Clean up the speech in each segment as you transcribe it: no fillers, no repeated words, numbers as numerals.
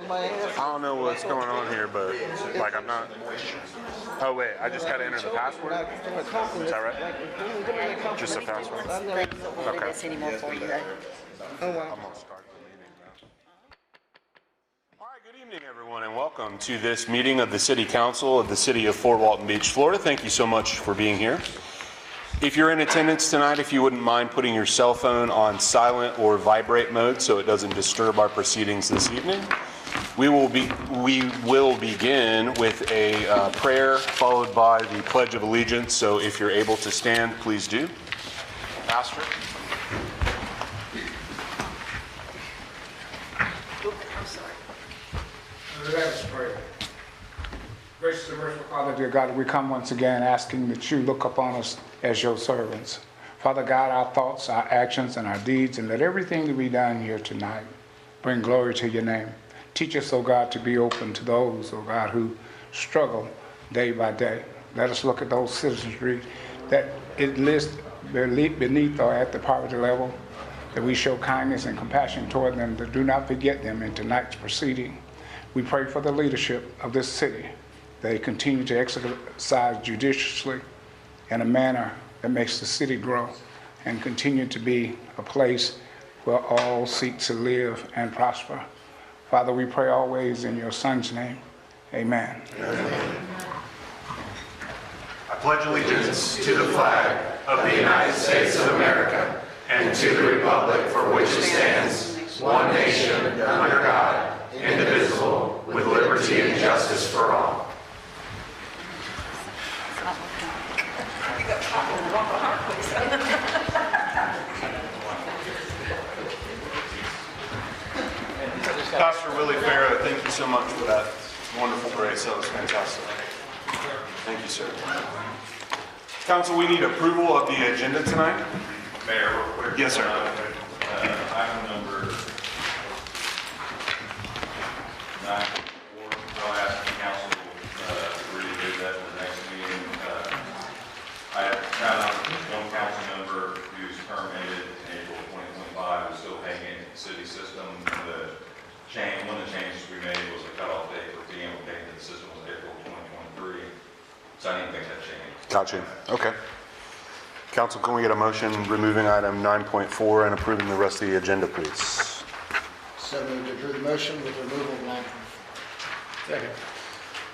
I don't know what's going on here, but like I'm not. Oh wait, I just gotta enter the password. Is that right? Just the password. Okay. This anymore for you. Oh wow. I'm gonna start the meeting now. All right, good evening, everyone, and welcome to this meeting of the City Council of the City of Fort Walton Beach, Florida. Thank you so much for being here. If you're in attendance tonight, if you wouldn't mind putting your cell phone on silent or vibrate mode so it doesn't disturb our proceedings this evening. We will begin with a prayer followed by the Pledge of Allegiance. So if you're able to stand, please do. Pastor. I'm sorry. Let us pray. Gracious and merciful Father, dear God, we come once again asking that you look upon us as your servants. Father God, our thoughts, our actions, and our deeds, and let everything that be done here tonight bring glory to your name. Teach us, O God, to be open to those, O God, who struggle day by day. Let us look at those citizenry that it lists beneath or at the poverty level, that we show kindness and compassion toward them, that do not forget them in tonight's proceeding. We pray for the leadership of this city. They continue to exercise judiciously in a manner that makes the city grow and continue to be a place where all seek to live and prosper. Father, we pray always in your Son's name. Amen. Amen. I pledge allegiance to the flag of the United States of America and to the republic for which it stands, one nation, under God, indivisible, with liberty and justice for all. Pastor Willie Farrow, thank you so much for that wonderful grace. That was fantastic. Thank you, sir. Council, we need approval of the agenda tonight. Mayor, real quick. Yes, sir. Item number 9, I'll ask the council to redo that in the next meeting. I have found one council member whose term ended in April 2025 is still paying into the city system. One of the changes we made was a cutoff date for being able to pay into the system was April 2023. So I didn't think that changed. Gotcha. Okay. Council, can we get a motion removing item 9.4 and approving the rest of the agenda, please? So moved to approve the motion with removal of 9.4. Second.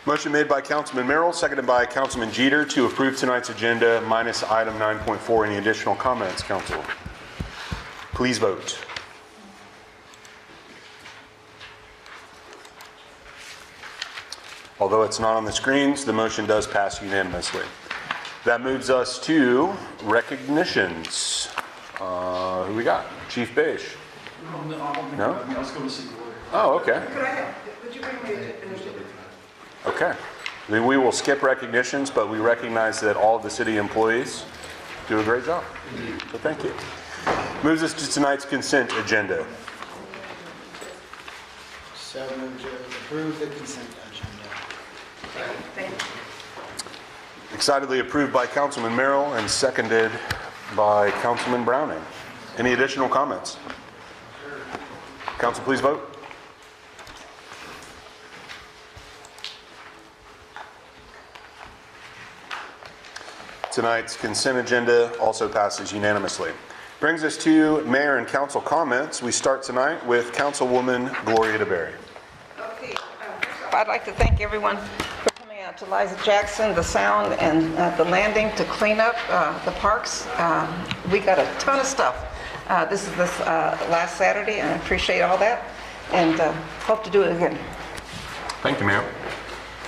Motion made by Councilman Merrill, seconded by Councilman Jeter to approve tonight's agenda minus item 9.4. Any additional comments, Council? Please vote. Although it's not on the screens, the motion does pass unanimously. That moves us to recognitions. Who we got? Chief Beige? No? Let's go to see the lawyer. Oh, okay. Would you bring me Okay. Then we will skip recognitions, but we recognize that all of the city employees do a great job. So thank you. Moves us to tonight's consent agenda. So moved to approve the consent agenda. Thank you. Excitedly approved by Councilman Merrill and seconded by Councilman Browning. Any additional comments? Council, please vote. Tonight's consent agenda also passes unanimously. Brings us to mayor and council comments. We start tonight with Councilwoman Gloria DeBerry. Okay, I'd like to thank everyone for coming out to Liza Jackson, the sound, and the landing to clean up the parks. We got a ton of stuff. This is this last Saturday, and I appreciate all that, and hope to do it again. Thank you, Mayor.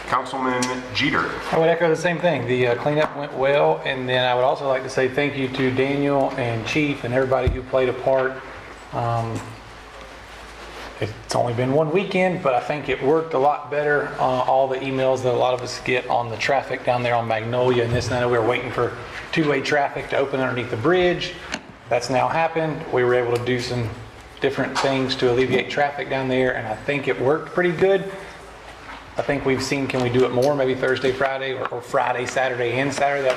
Councilman Jeter. I would echo the same thing. The cleanup went well, and then I would also like to say thank you to Daniel and Chief and everybody who played a part. It's only been one weekend, but I think it worked a lot better. All the emails that a lot of us get on the traffic down there on Magnolia and this and that, we were waiting for two-way traffic to open underneath the bridge. That's now happened. We were able to do some different things to alleviate traffic down there, and I think it worked pretty good. I think we've seen, can we do it more? Maybe Thursday, Friday, or Friday, Saturday, and Saturday,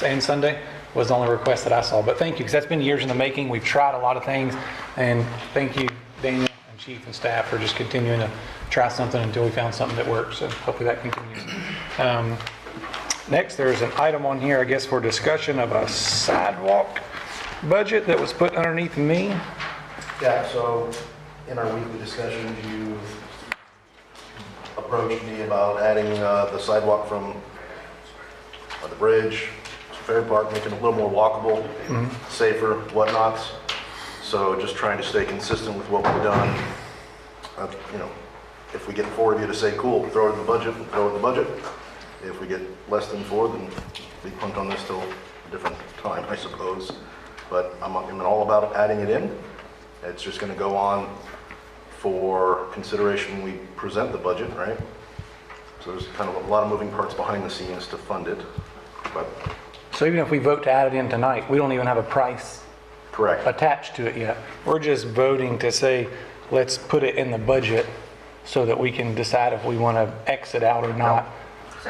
and Sunday was the only request that I saw. But thank you, because that's been years in the making. We've tried a lot of things, and thank you, Daniel and Chief, chief and staff are just continuing to try something until we found something that works, so hopefully that continues. Next, there's an item on here, I guess, for discussion of a sidewalk budget that was put underneath me. Yeah, so in our weekly discussions, you approached me about adding the sidewalk from the bridge to Fair Park, making it a little more walkable, safer, whatnots. So just trying to stay consistent with what we've done. You know, if we get 4 of you to say, cool, throw it in the budget, we'll throw it in the budget. If we get less than 4, then we punt on this till a different time, I suppose. But I'm all about adding it in. It's just going to go on for consideration when we present the budget, right? So there's kind of a lot of moving parts behind the scenes to fund it, but So even if we vote to add it in tonight, we don't even have a price correct. attached to it yet. We're just voting to say, let's put it in the budget so that we can decide if we want to exit out or not.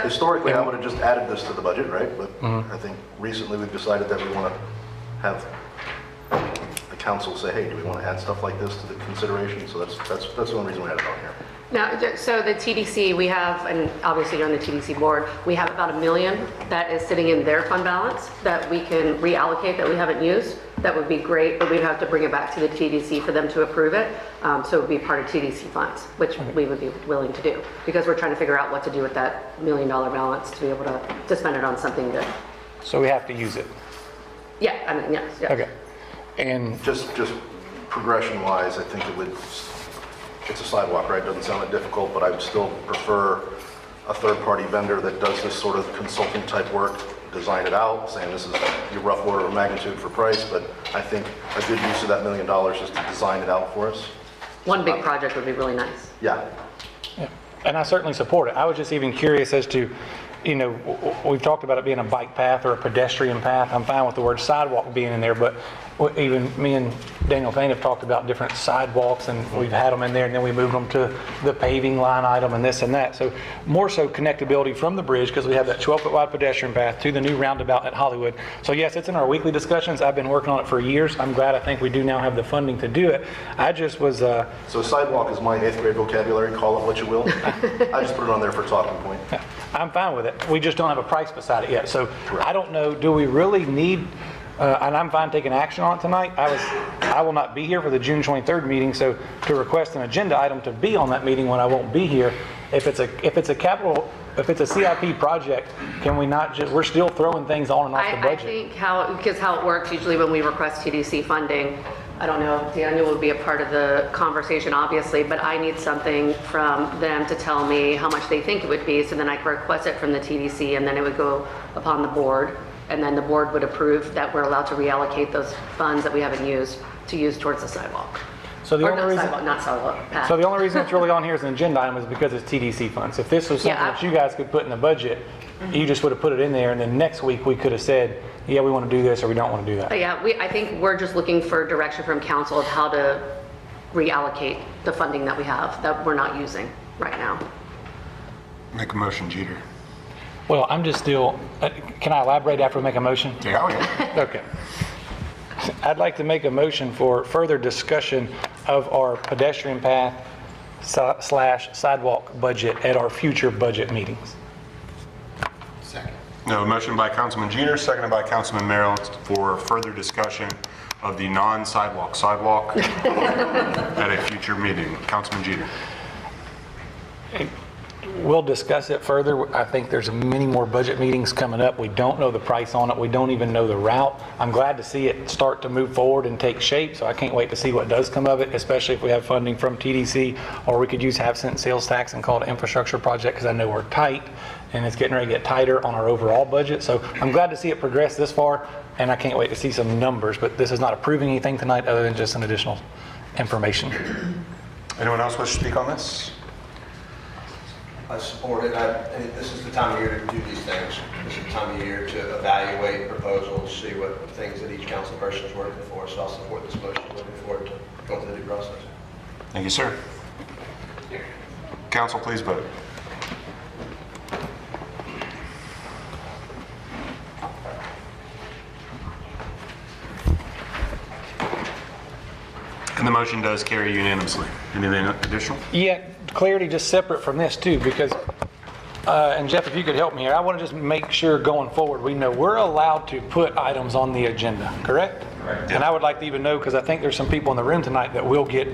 Historically, I would have just added this to the budget, right? But I think recently we've decided that we want to have the council say, hey, do we want to add stuff like this to the consideration? So that's the only reason we had it on here. Now, so the TDC, we have, and obviously you're on the TDC board, we have about $1 million that is sitting in their fund balance that we can reallocate that we haven't used. That would be great, but we'd have to bring it back to the TDC for them to approve it. So it would be part of TDC funds, which we would be willing to do, because we're trying to figure out what to do with that $1 million balance to be able to spend it on something good. So we have to use it. Yeah, I mean, yes. Okay. And Just progression-wise, I think it's a sidewalk, right? Doesn't sound that difficult, but I would still prefer a third-party vendor that does this sort of consulting type work, design it out, saying this is your rough order of magnitude for price, but I think a good use of that $1 million is to design it out for us. One big project would be really nice. Yeah. yeah, and I certainly support it. I was just even curious as to, you know, we've talked about it being a bike path or a pedestrian path. I'm fine with the word sidewalk being in there, but even me and Daniel Payne have talked about different sidewalks, and we've had them in there, and then we moved them to the paving line item and this and that. So more so connectability from the bridge, because we have that 12-foot wide pedestrian path to the new roundabout at Hollywood. So yes, it's in our weekly discussions. I've been working on it for years. I'm glad I think we do now have the funding to do it. I just was... So sidewalk is my 8th grade vocabulary, call it what you will. I just put it on there for talking point. I'm fine with it. We just don't have a price beside it yet. So I don't know, do we really need, and I'm fine taking action on it tonight. I will not be here for the June 23rd meeting, so to request an agenda item to be on that meeting when I won't be here, if it's a CIP project, can we not just, we're still throwing things on and off the I budget. think because how it works usually when we request TDC funding, I don't know if Daniel would be a part of the conversation, obviously, but I need something from them to tell me how much they think it would be, so then I can request it from the TDC, and then it would go upon the board, and then the board would approve that we're allowed to reallocate those funds that we haven't used to use towards the sidewalk. So the Or only not reason, sidewalk, not sidewalk, path. so the only reason it's really on here as an agenda item is because it's TDC funds. If this was something Yeah, that you guys could put in the budget, you just would have put it in there, and then next week we could have said, yeah, we want to do this or we don't want to do that. But yeah, I think we're just looking for direction from council of how to reallocate the funding that we have, that we're not using right now. Make a motion, Jeter. Well, I'm just still, can I elaborate after we make a motion? Yeah, oh yeah. Okay. I'd like to make a motion for further discussion of our pedestrian path / sidewalk budget at our future budget meetings. Second. No, motion by Councilman Jeter, seconded by Councilman Merrill for further discussion of the non-sidewalk sidewalk at a future meeting. Councilman Jeter. We'll discuss it further. I think there's many more budget meetings coming up. We don't know the price on it. We don't even know the route. I'm glad to see it start to move forward and take shape, so I can't wait to see what does come of it, especially if we have funding from TDC, or we could use half-cent sales tax and call it an infrastructure project, because I know we're tight, and it's getting ready to get tighter on our overall budget. So I'm glad to see it progress this far, and I can't wait to see some numbers, but this is not approving anything tonight other than just some additional information. Anyone else wish to speak on this? I support it. And this is the time of year to do these things. This is the time of year to evaluate proposals, see what things that each council person is working for. So I'll support this motion. Looking forward to going through the due process. Thank you, sir. Council, please vote. And the motion does carry unanimously. Anything additional? Yeah, clarity just separate from this too, because, and Jeff, if you could help me here, I want to just make sure going forward, we know we're allowed to put items on the agenda, correct? Correct. And I would like to even know, because I think there's some people in the room tonight that will get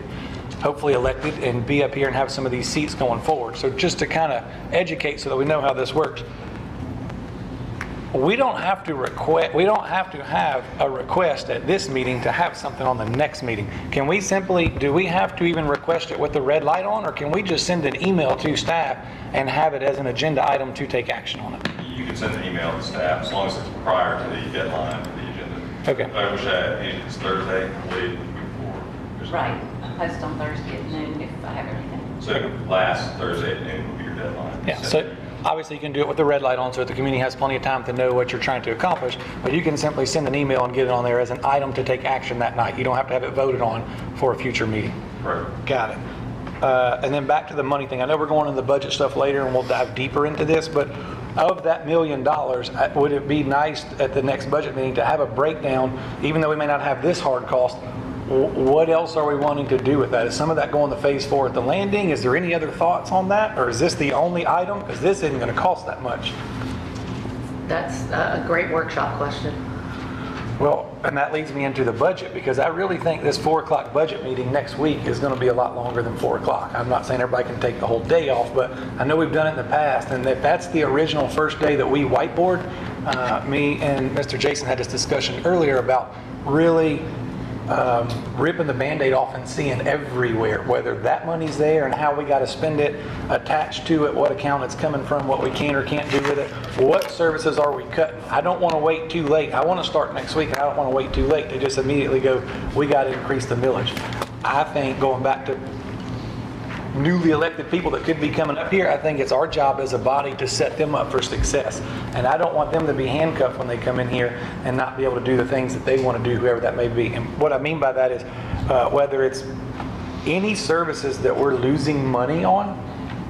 hopefully elected and be up here and have some of these seats going forward. So just to kind of educate so that we know how this works. We don't have to have a request at this meeting to have something on the next meeting. Can we simply, do we have to even request it with the red light on, or can we just send an email to staff and have it as an agenda item to take action on it? You can send an email to staff as long as it's prior to the deadline for the agenda. Okay. I wish it's Thursday, late before. Right, post on Thursday at noon if I have everything. So last Thursday at noon will be your deadline. Yeah, so obviously you can do it with the red light on so that the community has plenty of time to know what you're trying to accomplish, but you can simply send an email and get it on there as an item to take action that night. You don't have to have it voted on for a future meeting. Right. Got it. And then back to the money thing. I know we're going into the budget stuff later and we'll dive deeper into this, but of that $1 million, would it be nice at the next budget meeting to have a breakdown, even though we may not have this hard cost, what else are we wanting to do with that? Is some of that going to phase 4 at the landing? Is there any other thoughts on that? Or is this the only item? Because this isn't going to cost that much. That's a great workshop question. Well, and that leads me into the budget, because I really think this 4 o'clock budget meeting next week is going to be a lot longer than 4 o'clock. I'm not saying everybody can take the whole day off, but I know we've done it in the past, and if that's the original first day that we whiteboard, me and Mr. Jason had this discussion earlier about really ripping the Band-Aid off and seeing everywhere, whether that money's there and how we got to spend it, attached to it, what account it's coming from, what we can or can't do with it, what services are we cutting. I don't want to wait too late. I want to start next week. I don't want to wait too late to just immediately go, we got to increase the millage. I think going back to newly elected people that could be coming up here, I think it's our job as a body to set them up for success. And I don't want them to be handcuffed when they come in here and not be able to do the things that they want to do, whoever that may be. And what I mean by that is whether it's any services that we're losing money on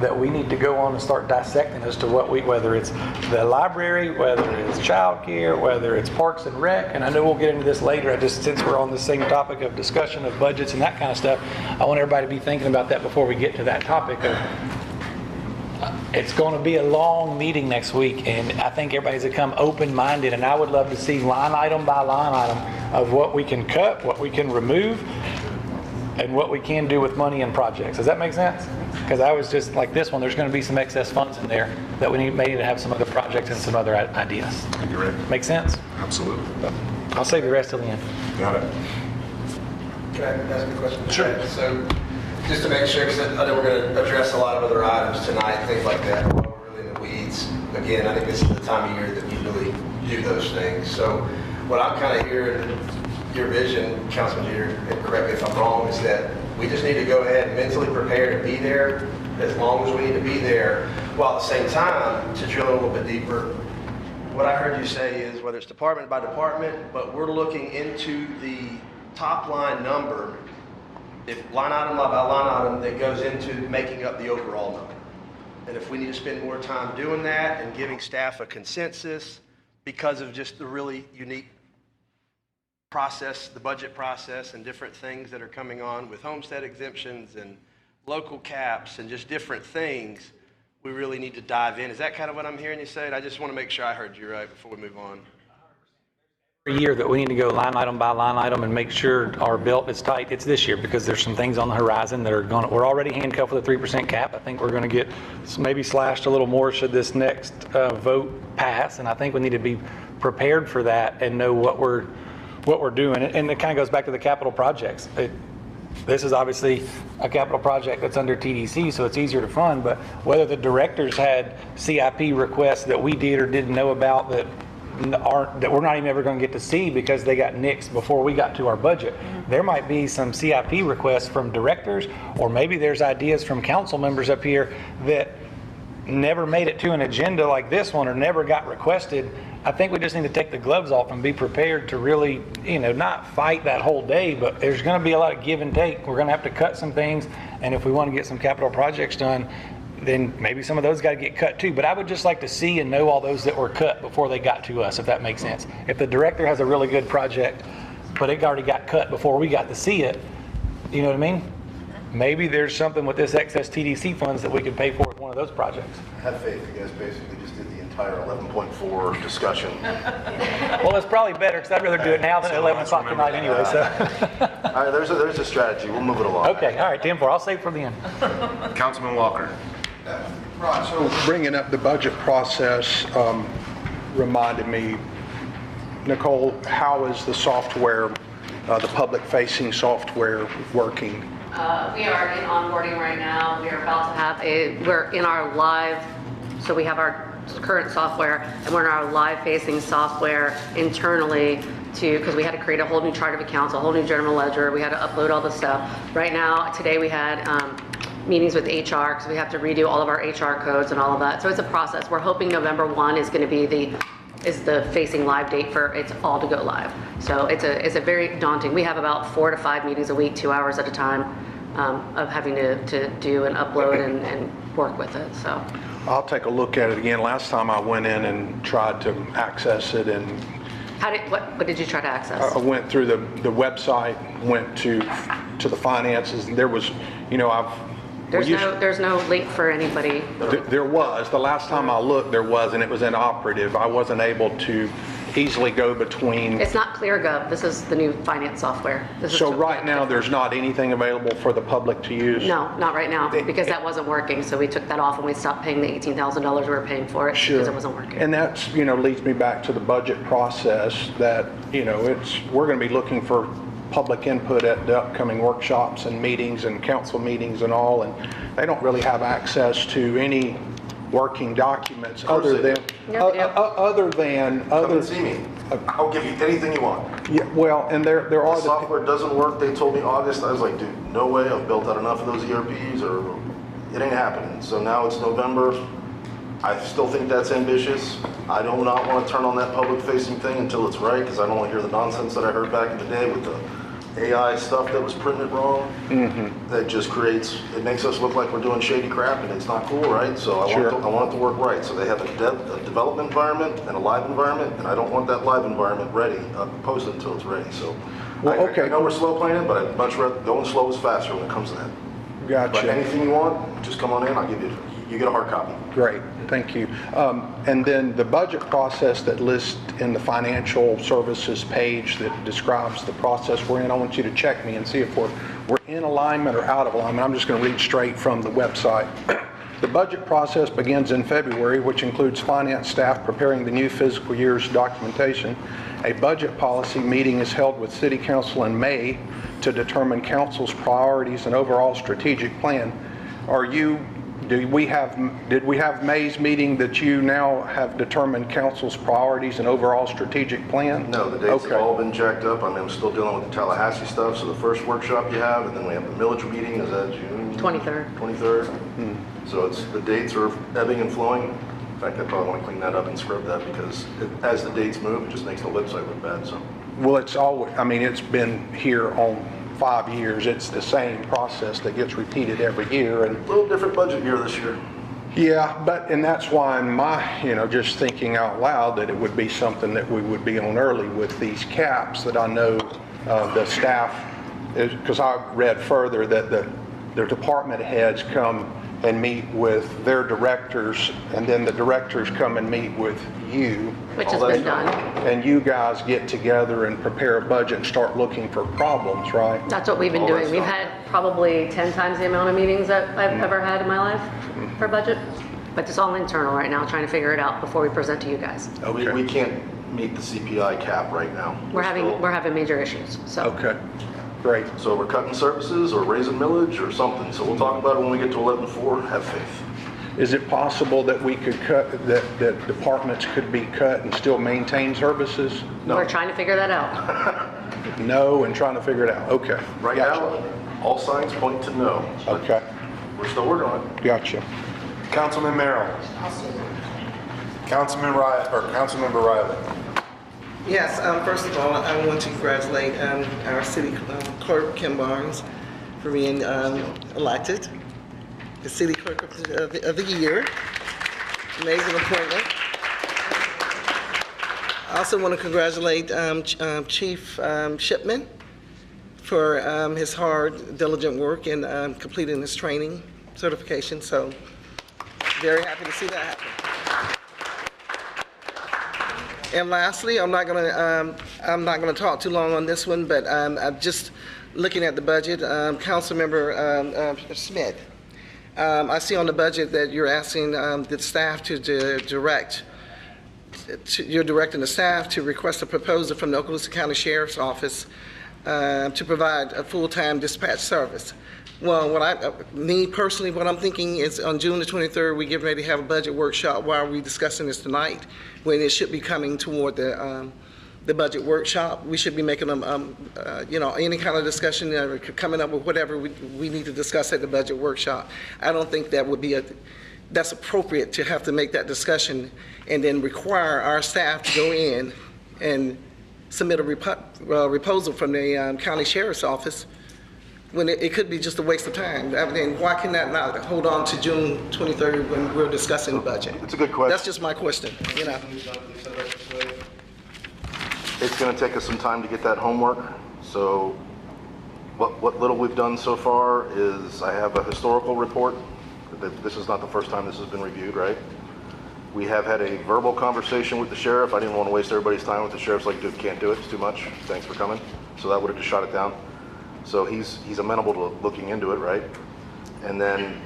that we need to go on and start dissecting as to what whether it's the library, whether it's childcare, whether it's parks and rec, and I know we'll get into this later. Since we're on the same topic of discussion of budgets and that kind of stuff, I want everybody to be thinking about that before we get to that topic. It's going to be a long meeting next week, and I think everybody's to come open-minded, and I would love to see line item by line item of what we can cut, what we can remove, and what we can do with money and projects. Does that make sense? Because I was just like this one, there's going to be some excess funds in there that we may need to have some other projects and some other ideas. You're ready? Make sense? Absolutely. I'll save the rest till the end. Got it. Can I ask a question? Sure. So, just to make sure, because I know we're going to address a lot of other items tonight, things like that, while we're really in the weeds. Again, I think this is the time of year that we really do those things. So, what I'm kind of hearing, your vision, Councilman Jeter, and correct me if I'm wrong, is that we just need to go ahead and mentally prepare to be there as long as we need to be there, while at the same time, to drill a little bit deeper, what I heard you say is, whether it's department by department, but we're looking into the top line number, if line item by line item, that goes into making up the overall number. And if we need to spend more time doing that and giving staff a consensus because of just the really unique process, the budget process, and different things that are coming on with homestead exemptions and local caps and just different things, we really need to dive in. Is that kind of what I'm hearing you say? And I just want to make sure I heard you right before we move on. Every year that we need to go line item by line item and make sure our belt is tight, it's this year, because there's some things on the horizon that are going to, we're already handcuffed with a 3% cap. I think we're going to get maybe slashed a little more should this next vote pass, and I think we need to be prepared for that and know what we're doing. And it kind of goes back to the capital projects. This is obviously a capital project that's under TDC, so it's easier to fund, but whether the directors had CIP requests that we did or didn't know about that we're not even ever going to get to see because they got nixed before we got to our budget. There might be some CIP requests from directors, or maybe there's ideas from council members up here that never made it to an agenda like this one or never got requested. I think we just need to take the gloves off and be prepared to really, not fight that whole day, but there's going to be a lot of give and take. We're going to have to cut some things, and if we want to get some capital projects done, then maybe some of those got to get cut too. But I would just like to see and know all those that were cut before they got to us, if that makes sense. If the director has a really good project, but it already got cut before we got to see it, You know what I mean? Maybe there's something with this excess TDC funds that we could pay for with one of those projects. Have faith, you guys basically just did the entire 11.4 discussion. Well, that's probably better because I'd rather do it now than at 11 o'clock tonight anyway, so. All right, there's a strategy, we'll move it along. Okay, all right, 10-4, I'll save it for the end. Councilman Walker. Right, so bringing up the budget process reminded me, Nicole, how is the software, the public-facing software working? We are in onboarding right now. We are about to have we're in our live, so we have our current software, and we're in our live-facing software internally because we had to create a whole new chart of accounts, a whole new general ledger. We had to upload all the stuff. Right now, today we had meetings with HR because we have to redo all of our HR codes and all of that. So it's a process. We're hoping November 1 is going to be the facing live date for it's all to go live. So it's a very daunting. We have about 4 to 5 meetings a week, 2 hours at a time of having to do and upload and work with it. So I'll take a look at it again. Last time I went in and tried to access it, and what did you try to access? I went through the website, went to the finances, and there was, There's no link for anybody. There was. The last time I looked, there was, and it was inoperative. I wasn't able to easily go between. It's not ClearGov. This is the new finance software. So right now, there's not anything available for the public to use? No, not right now, because that wasn't working. So we took that off and we stopped paying the $18,000 we were paying for it because it wasn't working. And that's, leads me back to the budget process that, we're going to be looking for public input at the upcoming workshops and meetings and council meetings and all, and they don't really have access to any working documents other than Come and see me. I'll give you anything you want. Yeah, well, and there are The software doesn't work. They told me August. I was like, dude, no way. I've built out enough of those ERPs, or it ain't happening. So now it's November. I still think that's ambitious. I do not want to turn on that public-facing thing until it's right, because I don't want to hear the nonsense that I heard back in the day with the AI stuff that was printed wrong. That just it makes us look like we're doing shady crap, and it's not cool, right? So I want it to work right. So they have a development environment and a live environment, and I don't want that live environment ready, posted until it's ready. So I know we're slow playing it, but I'd much rather going slow is faster when it comes to that. Gotcha. But anything you want, just come on in. I'll give you get a hard copy. Great, thank you. And then the budget process that lists in the financial services page that describes the process we're in, I want you to check me and see if we're in alignment or out of alignment. I'm just going to read straight from the website. The budget process begins in February, which includes finance staff preparing the new fiscal year's documentation. A budget policy meeting is held with City Council in May to determine Council's priorities and overall strategic plan. Did we have May's meeting that you now have determined Council's priorities and overall strategic plan? No, the dates have all been jacked up. I'm still dealing with the Tallahassee stuff. So the first workshop you have, and then we have the millage meeting. Is that June? 23rd. 23rd. So the dates are ebbing and flowing. In fact, I probably want to clean that up and scrub that, because as the dates move, it just makes the website look bad. So. Well, it's been here on 5 years. It's the same process that gets repeated every year. And a little different budget year this year. Yeah, and that's why just thinking out loud that it would be something that we would be on early with these caps, that I know the staff, because I read further that the department heads come and meet with their directors, and then the directors come and meet with you. Which has been done. And you guys get together and prepare a budget and start looking for problems, right? That's what we've been doing. We've had probably 10 times the amount of meetings that I've ever had in my life for budget. But it's all internal right now, trying to figure it out before we present to you guys. Okay. We can't meet the CPI cap right now. We're having major issues. So. Okay. Great. So we're cutting services or raising millage or something. So we'll talk about it when we get to 11.4. Have faith. Is it possible that we could that departments could be cut and still maintain services? No. We're trying to figure that out. No, and trying to figure it out. Okay. Right now, all signs point to no. Okay. We're still working on it. Gotcha. Councilman Merrill. Councilmember Riley. Yes, first of all, I want to congratulate our city clerk, Kim Barnes, for being elected the city clerk of the year. Amazing appointment. I also want to congratulate Chief Shipman for his hard, diligent work in completing his training certification. So very happy to see that happen. And lastly, I'm not gonna talk too long on this one, but I'm just looking at the budget. Councilmember Smith, I see on the budget that you're asking the staff you're directing the staff to request a proposal from the Okaloosa County Sheriff's Office to provide a full-time dispatch service. Well, me personally, what I'm thinking is on June the 23rd, we get ready to have a budget workshop. Why are we discussing this tonight when it should be coming toward the budget workshop? We should be making them, any kind of discussion, coming up with whatever we need to discuss at the budget workshop. I don't think that would be that's appropriate to have to make that discussion and then require our staff to go in and submit a proposal from the county sheriff's office when it could be just a waste of time. I mean, why can that not hold on to June 23rd when we're discussing the budget? It's a good question. That's just my question, It's going to take us some time to get that homework. So what little we've done so far is I have a historical report. This is not the first time this has been reviewed, right? We have had a verbal conversation with the sheriff. I didn't want to waste everybody's time with the sheriff's like, dude, can't do it, it's too much. Thanks for coming. So that would have just shot it down. So he's amenable to looking into it, right? And then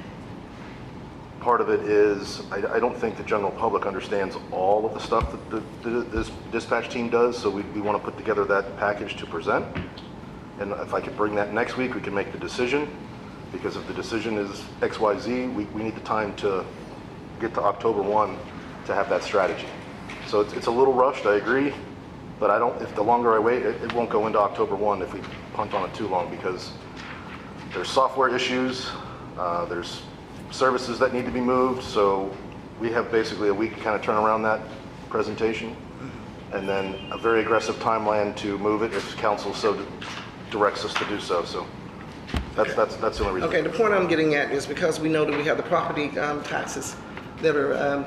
part of it is, I don't think the general public understands all of the stuff that this dispatch team does, so we want to put together that package to present. And if I could bring that next week, we can make the decision, because if the decision is XYZ, we need the time to get to October 1 to have that strategy. So it's a little rushed, I agree, but if the longer I wait, it won't go into October 1 if we punt on it too long, because there's software issues, there's services that need to be moved, so we have basically a week to kind of turn around that presentation, and then a very aggressive timeline to move it if council so directs us to do so. So that's the only reason. Okay, the point I'm getting at is because we know that we have the property taxes that are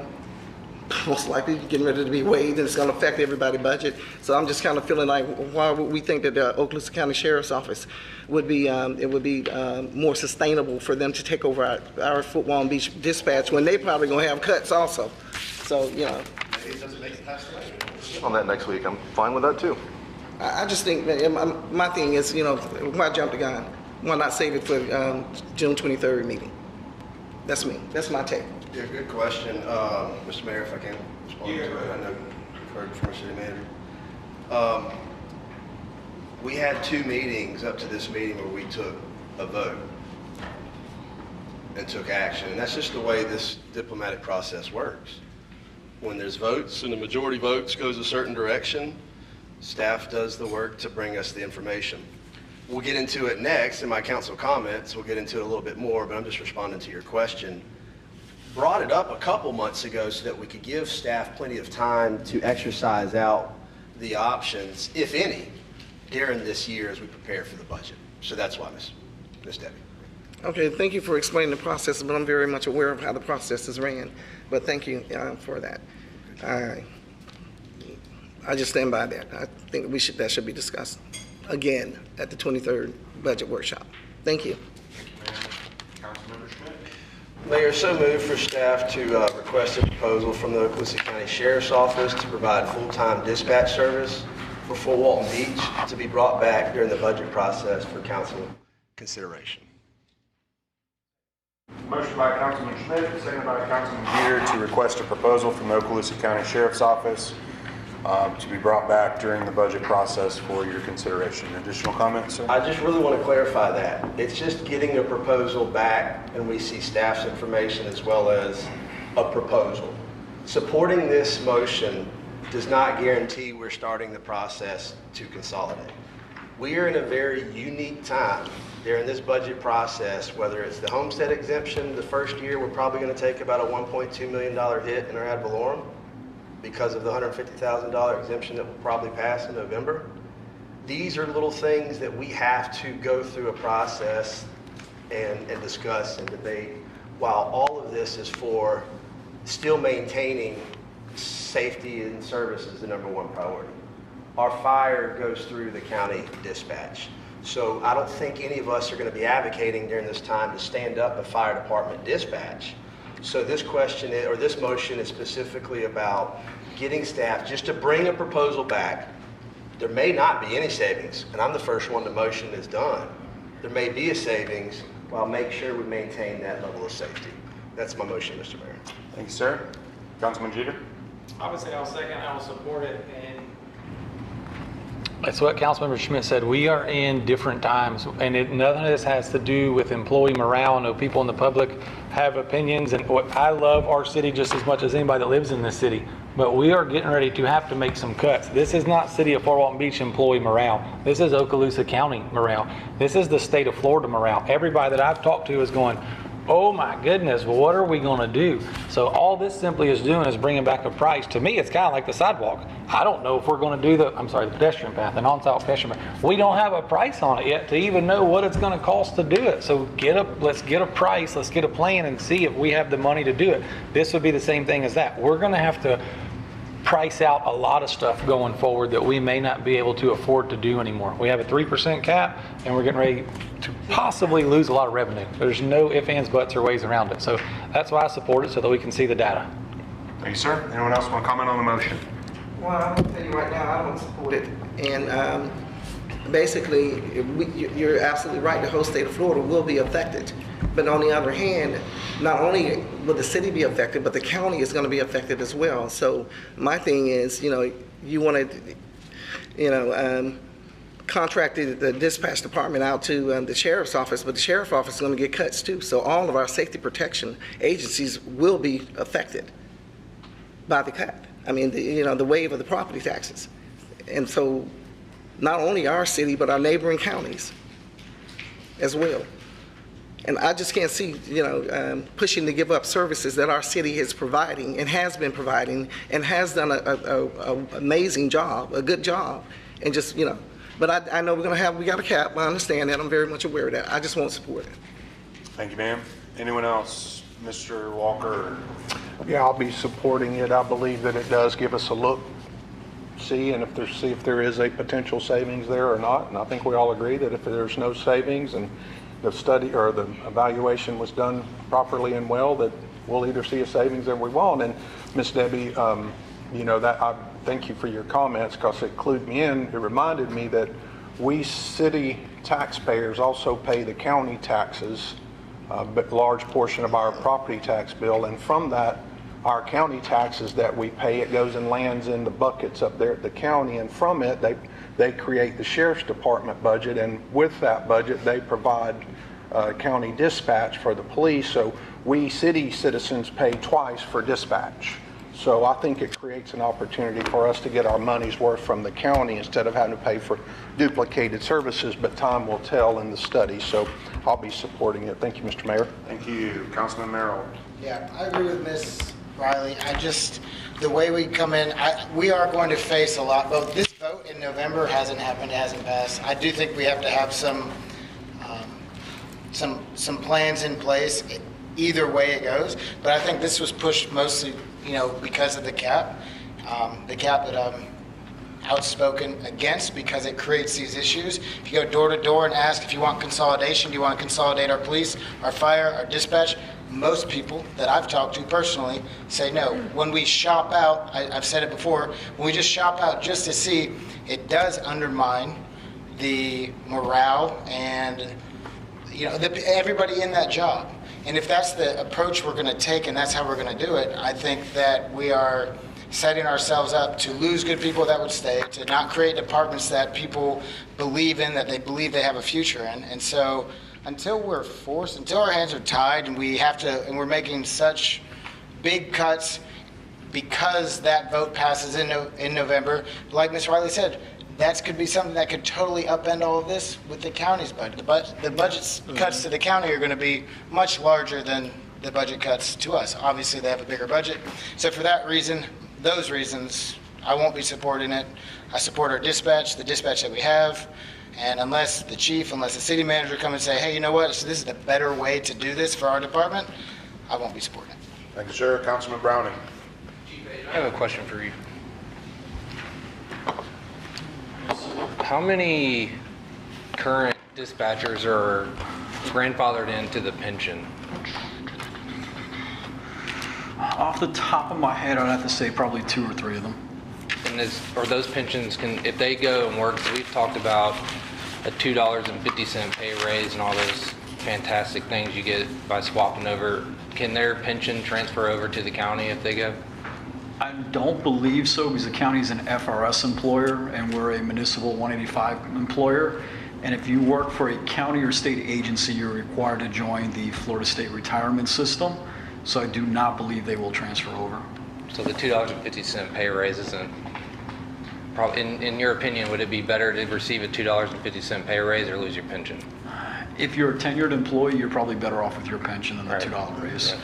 most likely getting ready to be waived, and it's going to affect everybody's budget. So I'm just kind of feeling like, why would we think that the Okaloosa County Sheriff's Office would be more sustainable for them to take over our Fort Walton Beach dispatch when they probably going to have cuts also. So maybe it doesn't make it past on that next week. I'm fine with that too. I just think that my thing is, why jump the gun? Why not save it for June 23rd meeting? That's me. That's my take. Yeah, good question. Mr. Mayor, if I can respond to it. I know you've heard from our city manager. We had 2 meetings up to this meeting where we took a vote and took action. And that's just the way this diplomatic process works. When there's votes and the majority votes goes a certain direction, staff does the work to bring us the information. We'll get into it next in my council comments. We'll get into it a little bit more, but I'm just responding to your question. Brought it up a couple months ago so that we could give staff plenty of time to exercise out the options, if any, during this year as we prepare for the budget. So that's why, Ms. Debbie. Okay, thank you for explaining the process, but I'm very much aware of how the process is ran. But thank you for that. I just stand by that. I think that should be discussed again at the 23rd budget workshop. Thank you. Councilmember Schmidt. Mayor, so moved for staff to request a proposal from the Okaloosa County Sheriff's Office to provide full-time dispatch service for Fort Walton Beach to be brought back during the budget process for council consideration. Motion by Councilman Schmidt, seconded by Councilman Geer to request a proposal from the Okaloosa County Sheriff's Office to be brought back during the budget process for your consideration. Additional comments, sir? I just really want to clarify that. It's just getting a proposal back, and we see staff's information as well as a proposal. Supporting this motion does not guarantee we're starting the process to consolidate. We are in a very unique time during this budget process, whether it's the homestead exemption. The first year, we're probably going to take about a $1.2 million hit in our ad valorem because of the $150,000 exemption that will probably pass in November. These are little things that we have to go through a process and discuss and debate, while all of this is for still maintaining safety and service is the #1 priority. Our fire goes through the county dispatch. So I don't think any of us are going to be advocating during this time to stand up a fire department dispatch. So this question, or this motion is specifically about getting staff just to bring a proposal back. There may not be any savings, and I'm the first one to motion is done. There may be a savings, while make sure we maintain that level of safety. That's my motion, Mr. Mayor. Thank you, sir. Councilman Jeter? I would say I'll second, I will support it, and that's what Councilmember Schmidt said. We are in different times, and nothing of this has to do with employee morale. I know people in the public have opinions, and I love our city just as much as anybody that lives in this city, but we are getting ready to have to make some cuts. This is not City of Fort Walton Beach employee morale. This is Okaloosa County morale. This is the state of Florida morale. Everybody that I've talked to is going, oh my goodness, well, what are we going to do? So all this simply is doing is bringing back a price. To me, it's kind of like the sidewalk. I don't know if we're going to do the pedestrian path, an on-site pedestrian path. We don't have a price on it yet to even know what it's going to cost to do it. So let's get a price, let's get a plan and see if we have the money to do it. This would be the same thing as that. We're going to have to price out a lot of stuff going forward that we may not be able to afford to do anymore. We have a 3% cap, and we're getting ready to possibly lose a lot of revenue. There's no ifs, ands, buts, or ways around it. So that's why I support it, so that we can see the data. Thank you, sir. Anyone else want to comment on the motion? Well, I'm going to tell you right now, I don't support it. And basically, you're absolutely right, the whole state of Florida will be affected. But on the other hand, not only will the city be affected, but the county is going to be affected as well. So my thing is, you want to, contract the dispatch department out to the sheriff's office, but the sheriff's office is going to get cuts too. So all of our safety protection agencies will be affected by the cut. I mean, the wave of the property taxes. And so not only our city, but our neighboring counties as well. And I just can't see, pushing to give up services that our city is providing and has been providing and has done an amazing job, a good job, and just, But I know we got a cap. I understand that. I'm very much aware of that. I just won't support it. Thank you, ma'am. Anyone else? Mr. Walker? Yeah, I'll be supporting it. I believe that it does give us a look, see if there is a potential savings there or not. And I think we all agree that if there's no savings and the study or the evaluation was done properly and well, that we'll either see a savings or we won't. And Ms. Debbie, that I thank you for your comments, because it clued me in. It reminded me that we city taxpayers also pay the county taxes, but large portion of our property tax bill, and from that, our county taxes that we pay, it goes and lands in the buckets up there at the county, and from it, they create the sheriff's department budget, and with that budget, they provide county dispatch for the police. So we city citizens pay twice for dispatch. So I think it creates an opportunity for us to get our money's worth from the county instead of having to pay for duplicated services, but time will tell in the study. So I'll be supporting it. Thank you, Mr. Mayor. Thank you. Councilman Merrill? Yeah, I agree with Ms. Riley. The way we come in, we are going to face a lot. Both this vote in November hasn't happened, it hasn't passed. I do think we have to have some plans in place, either way it goes. But I think this was pushed mostly, because of the cap that I'm outspoken against, because it creates these issues. If you go door to door and ask if you want consolidation, do you want to consolidate our police, our fire, our dispatch? Most people that I've talked to personally say no. When we shop out, I've said it before, when we just shop out just to see, it does undermine the morale and everybody in that job. And if that's the approach we're going to take and that's how we're going to do it, I think that we are setting ourselves up to lose good people that would stay, to not create departments that people believe in, that they believe they have a future in. And so until we're forced, until our hands are tied and we're making such big cuts because that vote passes in November, like Ms. Riley said, that could be something that could totally upend all of this with the county's budget. The budget cuts to the county are going to be much larger than the budget cuts to us. Obviously, they have a bigger budget. So for those reasons, I won't be supporting it. I support our dispatch, the dispatch that we have. And unless the city manager come and say, hey, you know what, so this is the better way to do this for our department, I won't be supporting it. Thank you, sir. Councilman Browning? I have a question for you. How many current dispatchers are grandfathered into the pension? Off the top of my head, I'd have to say probably 2 or 3 of them. And or those pensions, if they go and work, we've talked about a $2.50 pay raise and all those fantastic things you get by swapping over. Can their pension transfer over to the county if they go? I don't believe so because the county's an FRS employer and we're a municipal 185 employer. And if you work for a county or state agency, you're required to join the Florida State Retirement System. So I do not believe they will transfer over. So the $2.50 pay raise isn't, probably, in your opinion, would it be better to receive a $2.50 pay raise or lose your pension? If you're a tenured employee, you're probably better off with your pension than the $2 raise.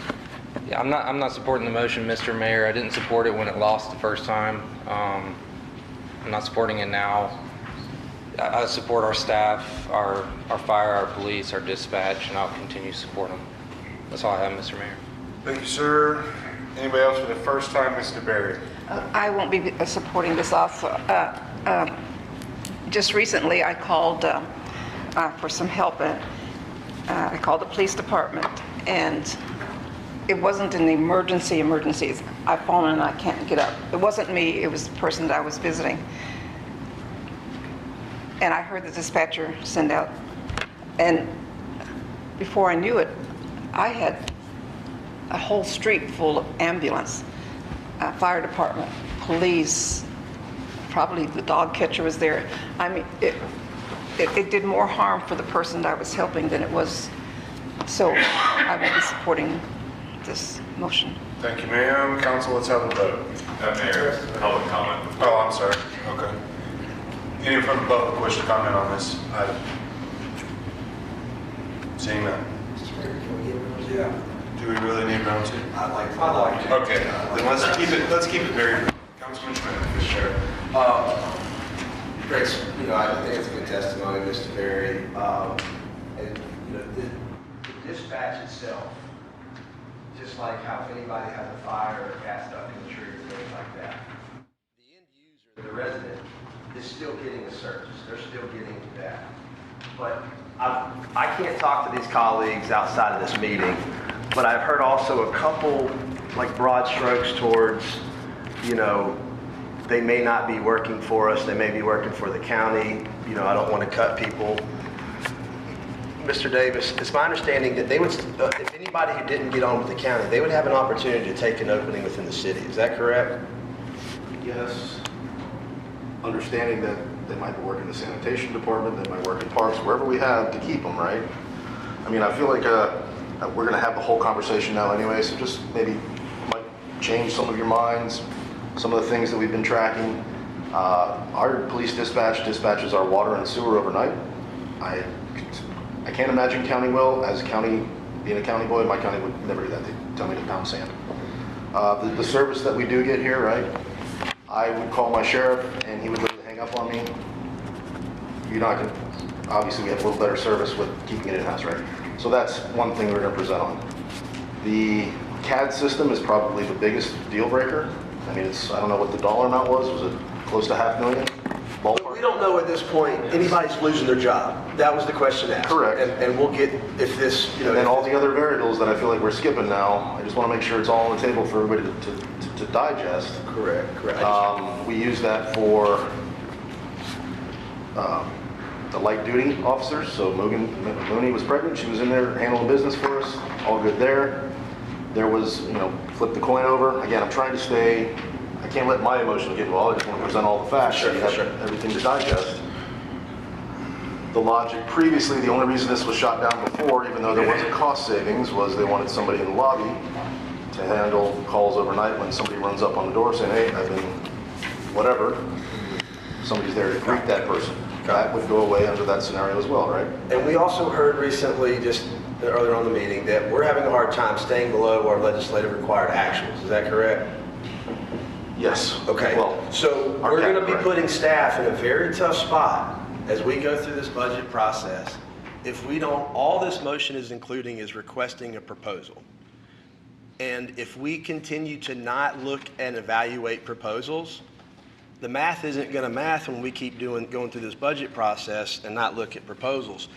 Yeah, I'm not supporting the motion, Mr. Mayor. I didn't support it when it lost the first time. I'm not supporting it now. I support our staff, our fire, our police, our dispatch, and I'll continue to support them. That's all I have, Mr. Mayor. Thank you, sir. Anybody else for the first time? Mr. Berry. I won't be supporting this also. Just recently, I called for some help. I called the police department, and it wasn't an emergencies. I've fallen and I can't get up. It wasn't me, it was the person that I was visiting. And I heard the dispatcher send out, and before I knew it, I had a whole street full of ambulance, fire department, police, probably the dog catcher was there. I mean, it did more harm for the person that I was helping than it was. So I will be supporting this motion. Thank you, ma'am. Council, let's have a vote. Mayor, public comment. Oh, I'm sorry. Okay. Anyone from the public wish to comment on this item? Seeing none. Yeah. Do we really need round two? I'd like to. Okay, then let's keep it very brief. Councilman Schmidt. Sure. Great, I think it's a good testimony, Mr. Berry. And, the dispatch itself, just like how if anybody has a fire or gas stuck in the tree or things like that, the end user, the resident, is still getting a service. They're still getting that. But I can't talk to these colleagues outside of this meeting, but I've heard also a couple like broad strokes towards, they may not be working for us, they may be working for the county, I don't want to cut people. Mr. Davis, it's my understanding that they would, if anybody who didn't get on with the county, they would have an opportunity to take an opening within the city. Is that correct? Yes. Understanding that they might be working in the sanitation department, they might work in parks, wherever we have to keep them, right? I mean, I feel like we're going to have the whole conversation now anyway, so just maybe might change some of your minds, some of the things that we've been tracking. Our police dispatch dispatches our water and sewer overnight. I can't imagine county will. As a county, being a county boy, my county would never do that. They tell me to pound sand. The service that we do get here, right? I would call my sheriff and he would literally hang up on me. You're not going to, obviously we have a little better service with keeping it in-house, right? So that's one thing we're going to present on. The CAD system is probably the biggest deal breaker. I mean, I don't know what the dollar amount was. Was it close to $500,000? Ballpark? We don't know at this point anybody's losing their job. That was the question asked. Correct. And we'll get, if this, And then all the other variables that I feel like we're skipping now, I just want to make sure it's all on the table for everybody to digest. Correct. We use that for the light duty officers. So Mooney was pregnant. She was in there handling business for us. All good there. There was, flip the coin over. Again, I'm trying to stay, I can't let my emotions get involved. I just want to present all the facts. Sure, so you have everything to digest. The logic previously, the only reason this was shot down before, even though there wasn't cost savings, was they wanted somebody in the lobby to handle calls overnight when somebody runs up on the door saying, hey, I've been whatever. Somebody's there to greet that person. That would go away under that scenario as well, right? And we also heard recently, just earlier on the meeting, that we're having a hard time staying below our legislative required actuals. Is that correct? Yes. Okay. Well, so we're going to be putting staff in a very tough spot as we go through this budget process. If we don't, all this motion is including is requesting a proposal. And if we continue to not look and evaluate proposals, the math isn't going to math when we keep going through this budget process and not look at proposals.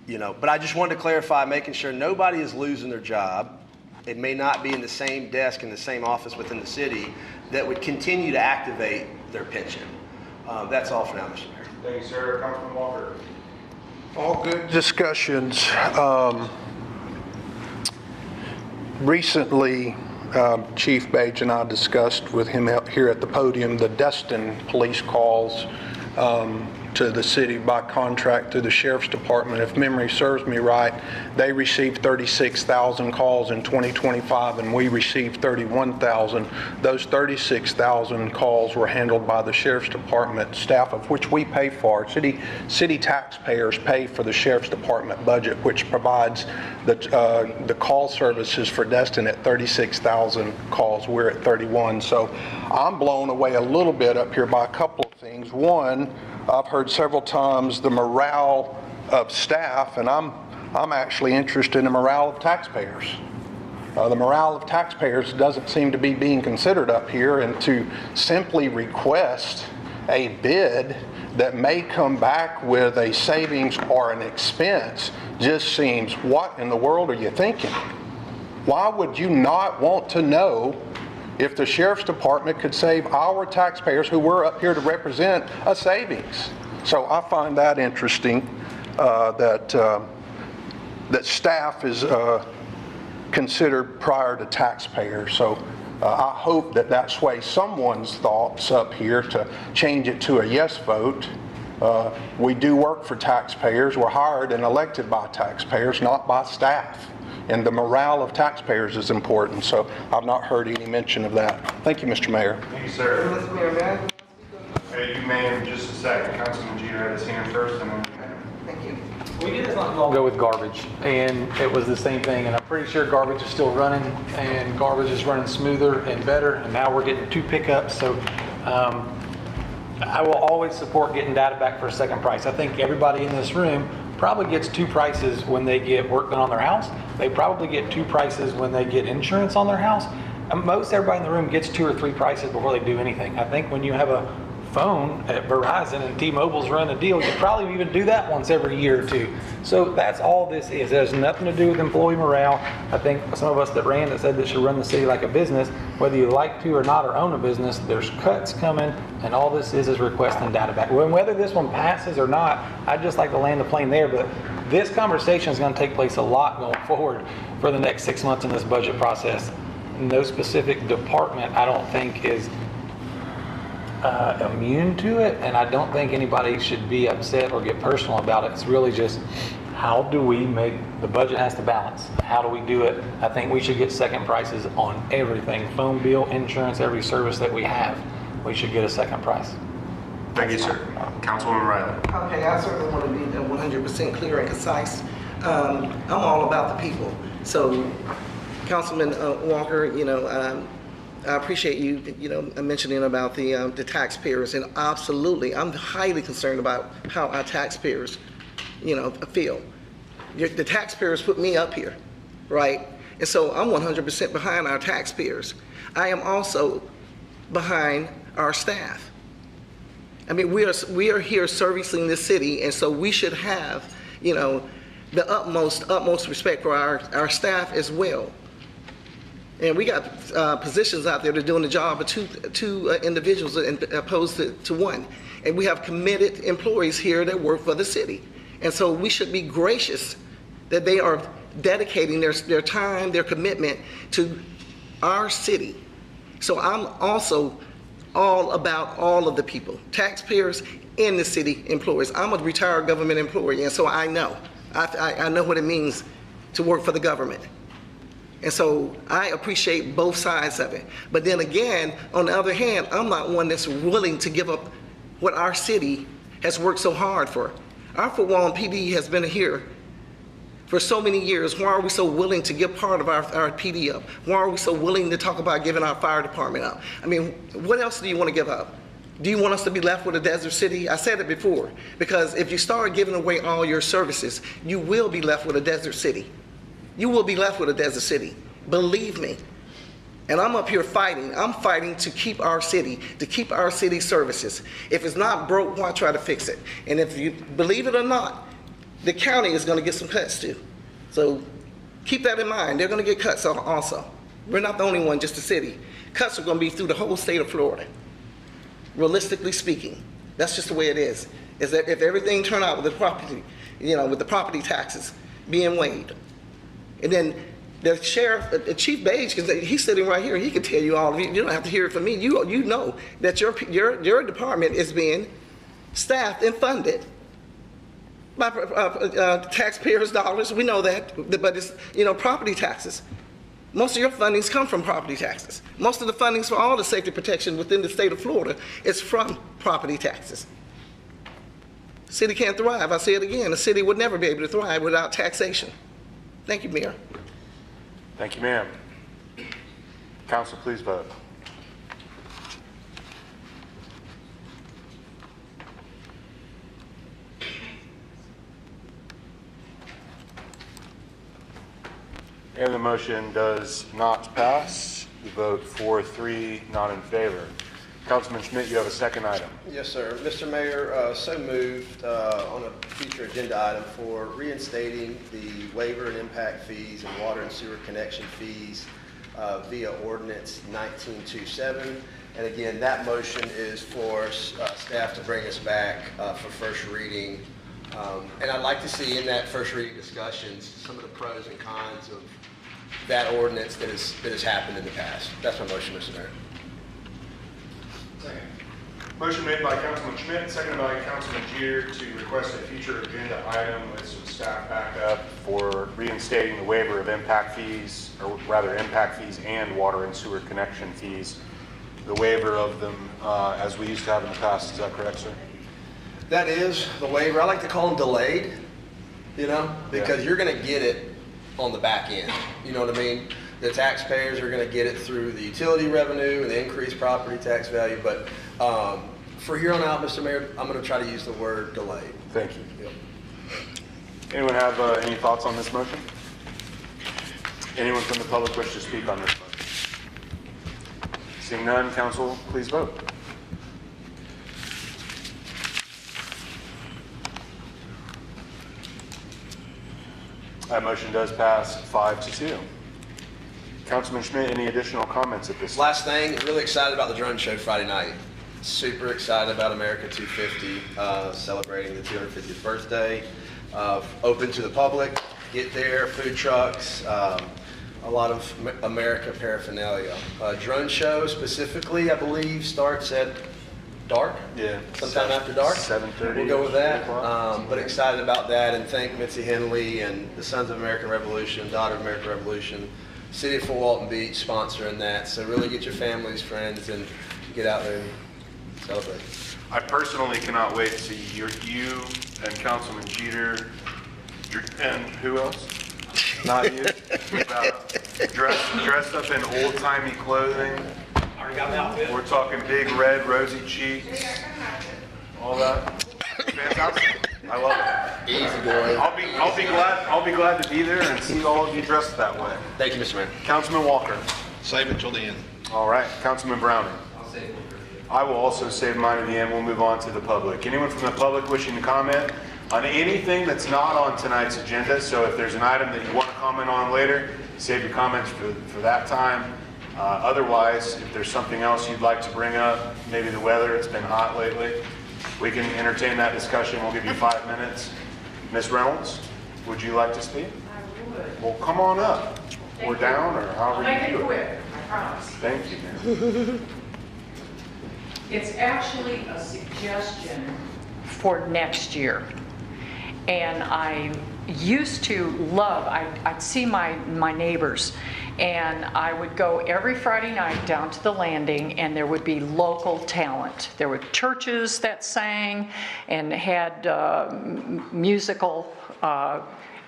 But I just wanted to clarify, making sure nobody is losing their job. It may not be in the same desk in the same office within the city that would continue to activate their pension. That's all for now, Mr. Mayor. Thank you, sir. Councilman Walker. All good discussions. Recently, Chief Page and I discussed with him out here at the podium the Destin police calls to the city by contract through the Sheriff's Department. If memory serves me right, they received 36,000 calls in 2025 and we received 31,000. Those 36,000 calls were handled by the Sheriff's Department staff, of which we pay for. City taxpayers pay for the Sheriff's Department budget, which provides the call services for Destin at 36,000 calls. We're at 31. So I'm blown away a little bit up here by a couple of things. One, I've heard several times the morale of staff, and I'm actually interested in the morale of taxpayers. The morale of taxpayers doesn't seem to be being considered up here, and to simply request a bid that may come back with a savings or an expense just seems, what in the world are you thinking? Why would you not want to know if the Sheriff's Department could save our taxpayers, who we're up here to represent, a savings? So I find that interesting, that staff is considered prior to taxpayers. So I hope that that sways someone's thoughts up here to change it to a yes vote. We do work for taxpayers. We're hired and elected by taxpayers, not by staff. And the morale of taxpayers is important, so I've not heard any mention of that. Thank you, Mr. Mayor. Thank you, sir. Mr. Mayor, may I? You may in just a second. Councilman Jeter had his hand first, and then Thank you. We did this not long ago with garbage, and it was the same thing, and I'm pretty sure garbage is still running, and garbage is running smoother and better, and now we're getting 2 pickups, so I will always support getting data back for a second price. I think everybody in this room probably gets 2 prices when they get work done on their house. They probably get 2 prices when they get insurance on their house. Most everybody in the room gets 2 or 3 prices before they do anything. I think when you have a phone at Verizon and T-Mobile's run a deal, you probably even do that once every year or 2. So that's all this is. It has nothing to do with employee morale. I think some of us that ran that said this should run the city like a business, whether you like to or not or own a business, there's cuts coming, and all this is requesting data back. Whether this one passes or not, I'd just like to land the plane there, but this conversation is going to take place a lot going forward for the next 6 months in this budget process. No specific department, I don't think, is immune to it, and I don't think anybody should be upset or get personal about it. It's really just, how do we make, the budget has to balance. How do we do it? I think we should get second prices on everything. Phone bill, insurance, every service that we have, we should get a second price. thank you, sir. Councilwoman Riley. Okay, I certainly want to be 100% clear and concise. I'm all about the people. So, Councilman Walker, I appreciate you, mentioning about the taxpayers, and absolutely, I'm highly concerned about how our taxpayers, feel. The taxpayers put me up here, right? And so I'm 100% behind our taxpayers. I am also behind our staff. I mean, we are here servicing the city, and so we should have, the utmost respect for our staff as well. And we got positions out there that are doing the job of two individuals opposed to one. And we have committed employees here that work for the city. And so we should be gracious that they are dedicating their time, their commitment to our city. So I'm also all about all of the people, taxpayers and the city employees. I'm a retired government employee, and so I know. I know what it means to work for the government. And so I appreciate both sides of it. But then again, on the other hand, I'm not one that's willing to give up what our city has worked so hard for. Our Fort Walton PD has been here for so many years. Why are we so willing to give part of our PD up? Why are we so willing to talk about giving our fire department up? I mean, what else do you want to give up? Do you want us to be left with a desert city? I said it before, because if you start giving away all your services, you will be left with a desert city. You will be left with a desert city. Believe me. And I'm up here fighting. I'm fighting to keep our city services. If it's not broke, why try to fix it? And if you believe it or not, the county is going to get some cuts too. So keep that in mind. They're going to get cuts also. We're not the only one, just the city. Cuts are going to be through the whole state of Florida. Realistically speaking, that's just the way it is. Is that if everything turned out with the property, with the property taxes being waived, and then the sheriff, Chief Page, because he's sitting right here, he can tell you all of it. You don't have to hear it from me. You know that your department is being staffed and funded by taxpayers' dollars. We know that, but it's property taxes. Most of your fundings come from property taxes. Most of the fundings for all the safety protection within the state of Florida is from property taxes. The city can't thrive. I say it again. The city would never be able to thrive without taxation. Thank you, Mayor. Thank you, ma'am. Council, please vote. And the motion does not pass. The vote 4-3, not in favor. Councilman Schmidt, you have a second item. Yes, sir. Mr. Mayor, so moved on a future agenda item for reinstating the waiver and impact fees and water and sewer connection fees via ordinance 1927. And again, that motion is for staff to bring us back for first reading. And I'd like to see in that first reading discussions some of the pros and cons of that ordinance that has happened in the past. That's my motion, Mr. Mayor. Second. Motion made by Councilman Schmidt, seconded by Councilman Jeter to request a future agenda item with some staff backup for reinstating the waiver of impact fees, or rather impact fees and water and sewer connection fees. The waiver of them as we used to have in the past. Is that correct, sir? That is the waiver. I like to call them delayed, because you're going to get it on the back end. You know what I mean? The taxpayers are going to get it through the utility revenue and the increased property tax value. But for here on out, Mr. Mayor, I'm going to try to use the word delayed. Thank you. Yep. Anyone have any thoughts on this motion? Anyone from the public wish to speak on this motion? Seeing none, council, please vote. That motion does pass 5-2. Councilman Schmidt, any additional comments at this time? Last thing, really excited about the drone show Friday night. Super excited about America 250 celebrating the 250th birthday. Open to the public. Get there, food trucks, a lot of America paraphernalia. Drone show specifically, I believe, starts at dark? Yeah. Sometime after dark? 7:30. We'll go with that. But excited about that, and thank Mitzi Henley and the Sons of American Revolution, Daughter of American Revolution, City of Fort Walton Beach sponsoring that. So really get your families, friends, and get out there and celebrate. I personally cannot wait to see you and Councilman Jeter and who else? Not you. Dressed up in old-timey clothing. Already got an outfit. We're talking big red rosy cheeks. All that. Fantastic. I love it. Easy boy. I'll be glad to be there and see all of you dressed that way. Thank you, Mr. Mayor. Councilman Walker. Save it till the end. All right. Councilman Browning. I will also save mine at the end. We'll move on to the public. Anyone from the public wishing to comment on anything that's not on tonight's agenda? So if there's an item that you want to comment on later, save your comments for that time. Otherwise, if there's something else you'd like to bring up, maybe the weather, it's been hot lately, we can entertain that discussion. We'll give you 5 minutes. Ms. Reynolds, would you like to speak? I would. Well, come on up. Or down, or however you do it. I'll make it quick, I promise. Thank you, ma'am. It's actually a suggestion for next year. And I used to love, I'd see my neighbors, and I would go every Friday night down to the landing, and there would be local talent. There were churches that sang and had musical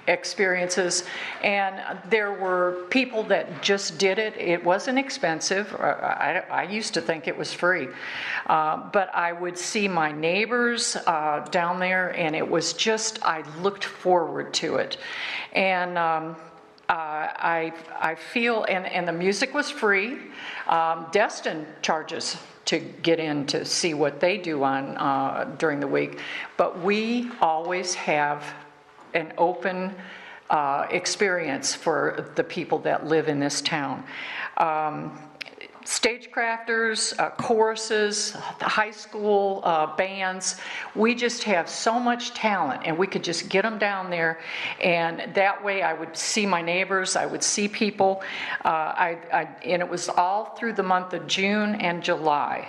experiences, and there were people that just did it. It wasn't expensive. I used to think it was free, but I would see my neighbors down there, and it was just, I looked forward to it. And I feel, and the music was free. Destin charges to get in to see what they do on during the week, but we always have an open experience for the people that live in this town. Stagecrafters, choruses, the high school bands, we just have so much talent, and we could just get them down there, and that way I would see my neighbors, I would see people, and it was all through the month of June and July.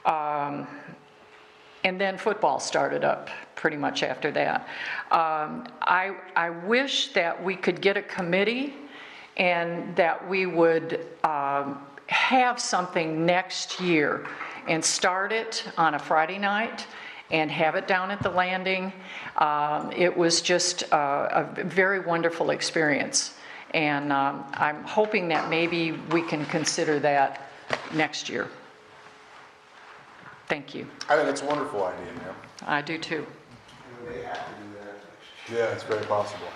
And then football started up pretty much after that. I wish that we could get a committee and that we would have something next year and start it on a Friday night and have it down at the landing. It was just a very wonderful experience. And I'm hoping that maybe we can consider that next year. Thank you. I think it's a wonderful idea, ma'am. I do too. Yeah, it's very possible.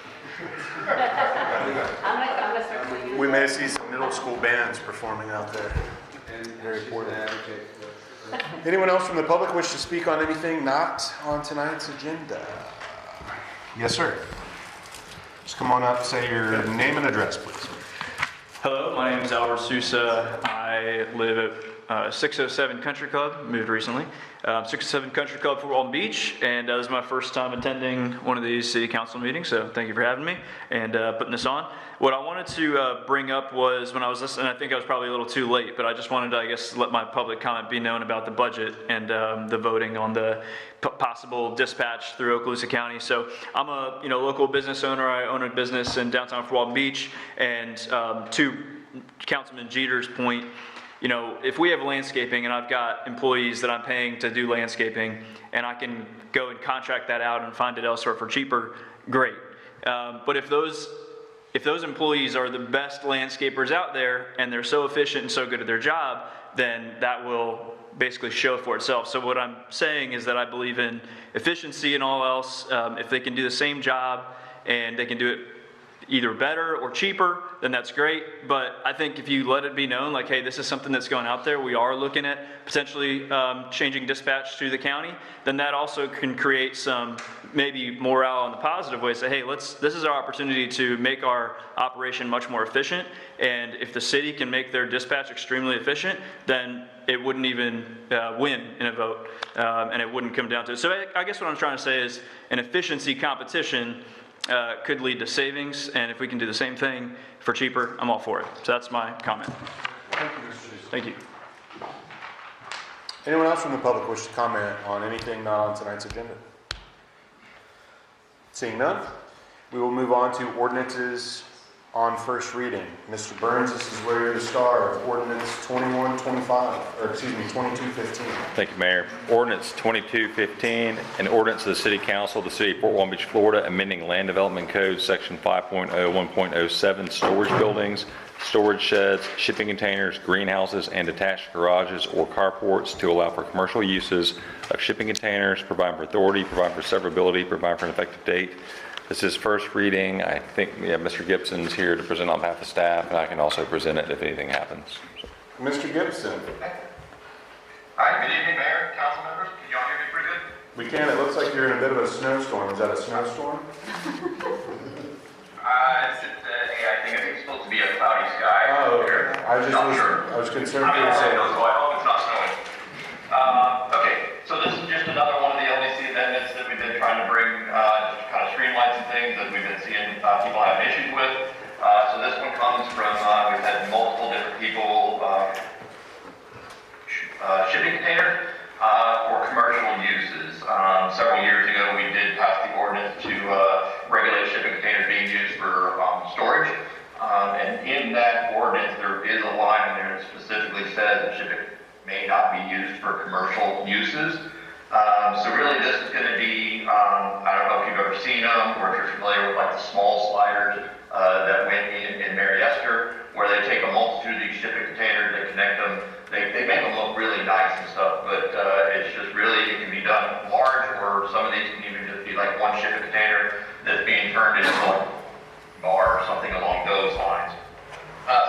I'm gonna start singing. We may see some middle school bands performing out there. Very important. Anyone else from the public wish to speak on anything not on tonight's agenda? Yes, sir. Just come on up, say your name and address, please. Hello, my name is Albert Sousa. I live at 607 Country Club, moved recently. 607 Country Club, Fort Walton Beach, and this is my first time attending one of these city council meetings, so thank you for having me and putting this on. What I wanted to bring up was when I was listening, I think I was probably a little too late, but I just wanted to, I guess, let my public comment be known about the budget and the voting on the possible dispatch through Okaloosa County. So I'm a local business owner. I own a business in downtown Fort Walton Beach, and to Councilman Jeter's point, if we have landscaping and I've got employees that I'm paying to do landscaping and I can go and contract that out and find it elsewhere for cheaper, great. But if those employees are the best landscapers out there and they're so efficient and so good at their job, then that will basically show for itself. So what I'm saying is that I believe in efficiency and all else. If they can do the same job and they can do it either better or cheaper, then that's great. But I think if you let it be known, like, hey, this is something that's going out there, we are looking at potentially changing dispatch to the county, then that also can create some maybe morale in the positive way. Say, hey, this is our opportunity to make our operation much more efficient. And if the city can make their dispatch extremely efficient, then it wouldn't even win in a vote, and it wouldn't come down to it. So I guess what I'm trying to say is an efficiency competition could lead to savings, and if we can do the same thing for cheaper, I'm all for it. So that's my comment. Thank you, Mr. Sousa. Thank you. Anyone else from the public wish to comment on anything not on tonight's agenda? Seeing none, we will move on to ordinances on first reading. Mr. Burns, this is where you're the star of ordinance 2215. Thank you, Mayor. Ordinance 2215, an ordinance of the City Council of the City of Fort Walton Beach, Florida, amending Land Development Code Section 5.01.07, storage buildings, storage sheds, shipping containers, greenhouses, and detached garages or carports to allow for commercial uses of shipping containers, provide for authority, provide for severability, provide for an effective date. This is first reading. I think Mr. Gibson's here to present on behalf of the staff, and I can also present it if anything happens. Mr. Gibson. Hi, good evening, Mayor, council members. Can y'all hear me pretty good? We can. It looks like you're in a bit of a snowstorm. Is that a snowstorm? I think it's supposed to be a cloudy sky. Oh, okay. I was concerned for your safety. So I hope it's not snowing. Okay, so this is just another one of the LDC amendments that we've been trying to bring, just kind of streamline some things that we've been seeing people have issues with. So this one comes from, we've had multiple different people, shipping container for commercial uses. Several years ago, we did pass the ordinance to regulate shipping containers being used for storage. And in that ordinance, there is a line in there that specifically says that shipping may not be used for commercial uses. So really this is going to be, I don't know if you've ever seen them or if you're familiar with like the small sliders that went in Mary Esther, where they take a multitude of these shipping containers, they connect them, they make them look really nice and stuff, but it's just really, it can be done large, or some of these can even just be like one shipping container that's being turned into a bar or something along those lines.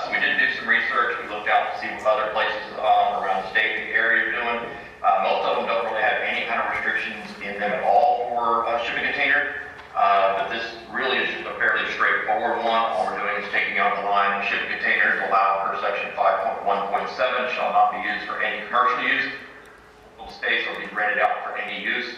So we did do some research. We looked out to see what other places around the state and the area are doing. Most of them don't really have any kind of restrictions in them at all for shipping container. But this really is just a fairly straightforward one. All we're doing is taking out the line, shipping containers allowed per section 5.1.7 shall not be used for any commercial use. Space will be rented out for any use.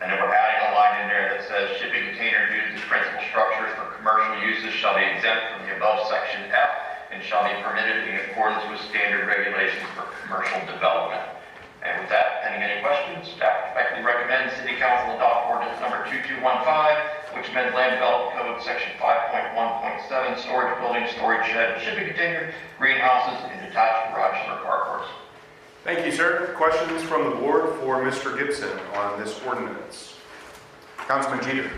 And then we're adding a line in there that says shipping containers used as principal structures for commercial uses shall be exempt from the above section F and shall be permitted in accordance with standard regulations for commercial development. And with that, pending any questions, staff respectfully recommends City Council adopt ordinance number 2215, which amends Land Development Code section 5.1.7, storage buildings, storage shed, shipping containers, greenhouses, and detached garages or carports. Thank you, sir. Questions from the board for Mr. Gibson on this ordinance? Councilman Jeter.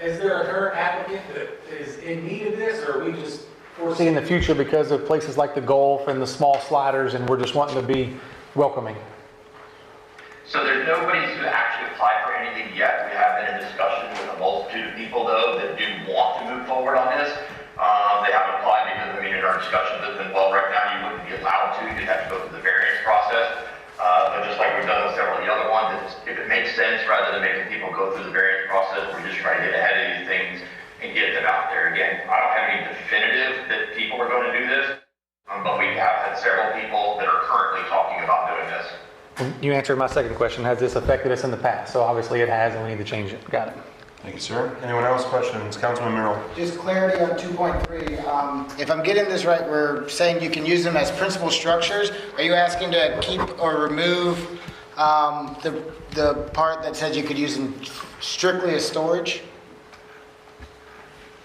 Is there a current applicant that is in need of this, or are we just foreseeing in the future because of places like the Gulf and the small sliders, and we're just wanting to be welcoming? So there's nobody who actually applied for anything yet. We have been in discussion with a multitude of people, though, that do want to move forward on this. They haven't applied because, I mean, in our discussions have been, well, right now you wouldn't be allowed to. You'd have to go through the variance process. But just like we've done with several of the other ones, if it makes sense, rather than making people go through the variance process, we're just trying to get ahead of these things and get them out there. Again, I don't have any definitive that people are going to do this, but we have had several people that are currently talking about doing this. You answered my second question. Has this affected us in the past? So obviously it has, and we need to change it. Got it. Thank you, sir. Anyone else? Questions? Councilman Merrill. Just clarity on 2.3. If I'm getting this right, we're saying you can use them as principal structures. Are you asking to keep or remove the part that says you could use them strictly as storage?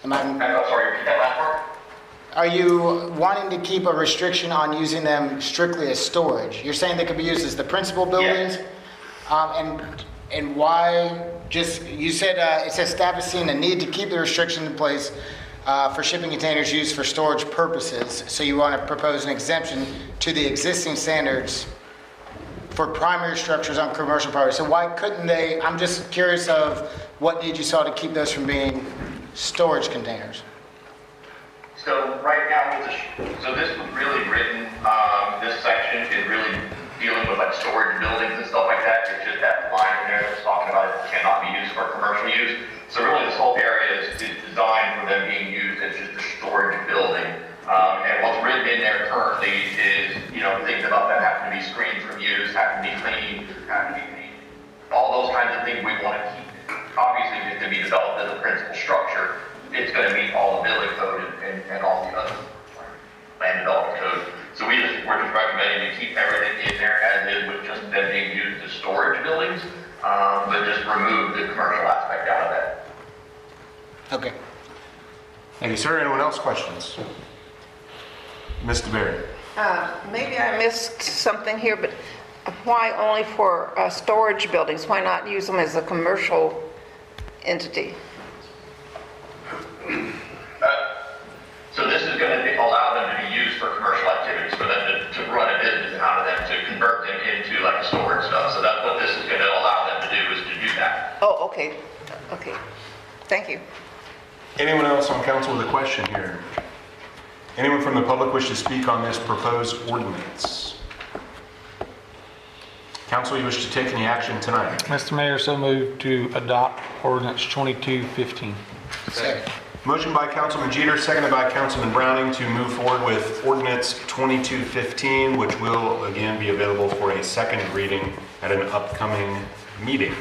I'm sorry, repeat that last part? Are you wanting to keep a restriction on using them strictly as storage? You're saying they could be used as the principal buildings? Yes. And why? Just, you said it says staff is seeing a need to keep the restriction in place for shipping containers used for storage purposes. So you want to propose an exemption to the existing standards for primary structures on commercial property. So why couldn't they? I'm just curious of what need you saw to keep those from being storage containers. So right now, so this was really written, this section is really dealing with like storage buildings and stuff like that. It's just that line in there that's talking about it cannot be used for commercial use. So really this whole area is designed for them being used as just a storage building. And what's written in there currently is, things about them having to be screened from use, having to be cleaned, having to be cleaned. All those kinds of things we want to keep. Obviously, if it's going to be developed as a principal structure, it's going to meet all the building code and all the other land development code. So we're just recommending to keep everything in there as is with just them being used as storage buildings, but just remove the commercial aspect out of that. Okay. Thank you, sir. Anyone else? Questions? Ms. DeBerry. Maybe I missed something here, but why only for storage buildings? Why not use them as a commercial entity? So this is going to allow them to be used for commercial activities, for them to run a business out of them, to convert them into like a storage stuff. So that's what this is going to allow them to do, is to do that. Oh, okay. Okay. Thank you. Anyone else on council with a question here? Anyone from the public wish to speak on this proposed ordinance? Council, you wish to take any action tonight? Mr. Mayor, so moved to adopt ordinance 2215. Second. Motion by Councilman Jeter, seconded by Councilman Browning to move forward with ordinance 2215, which will again be available for a second reading at an upcoming meeting.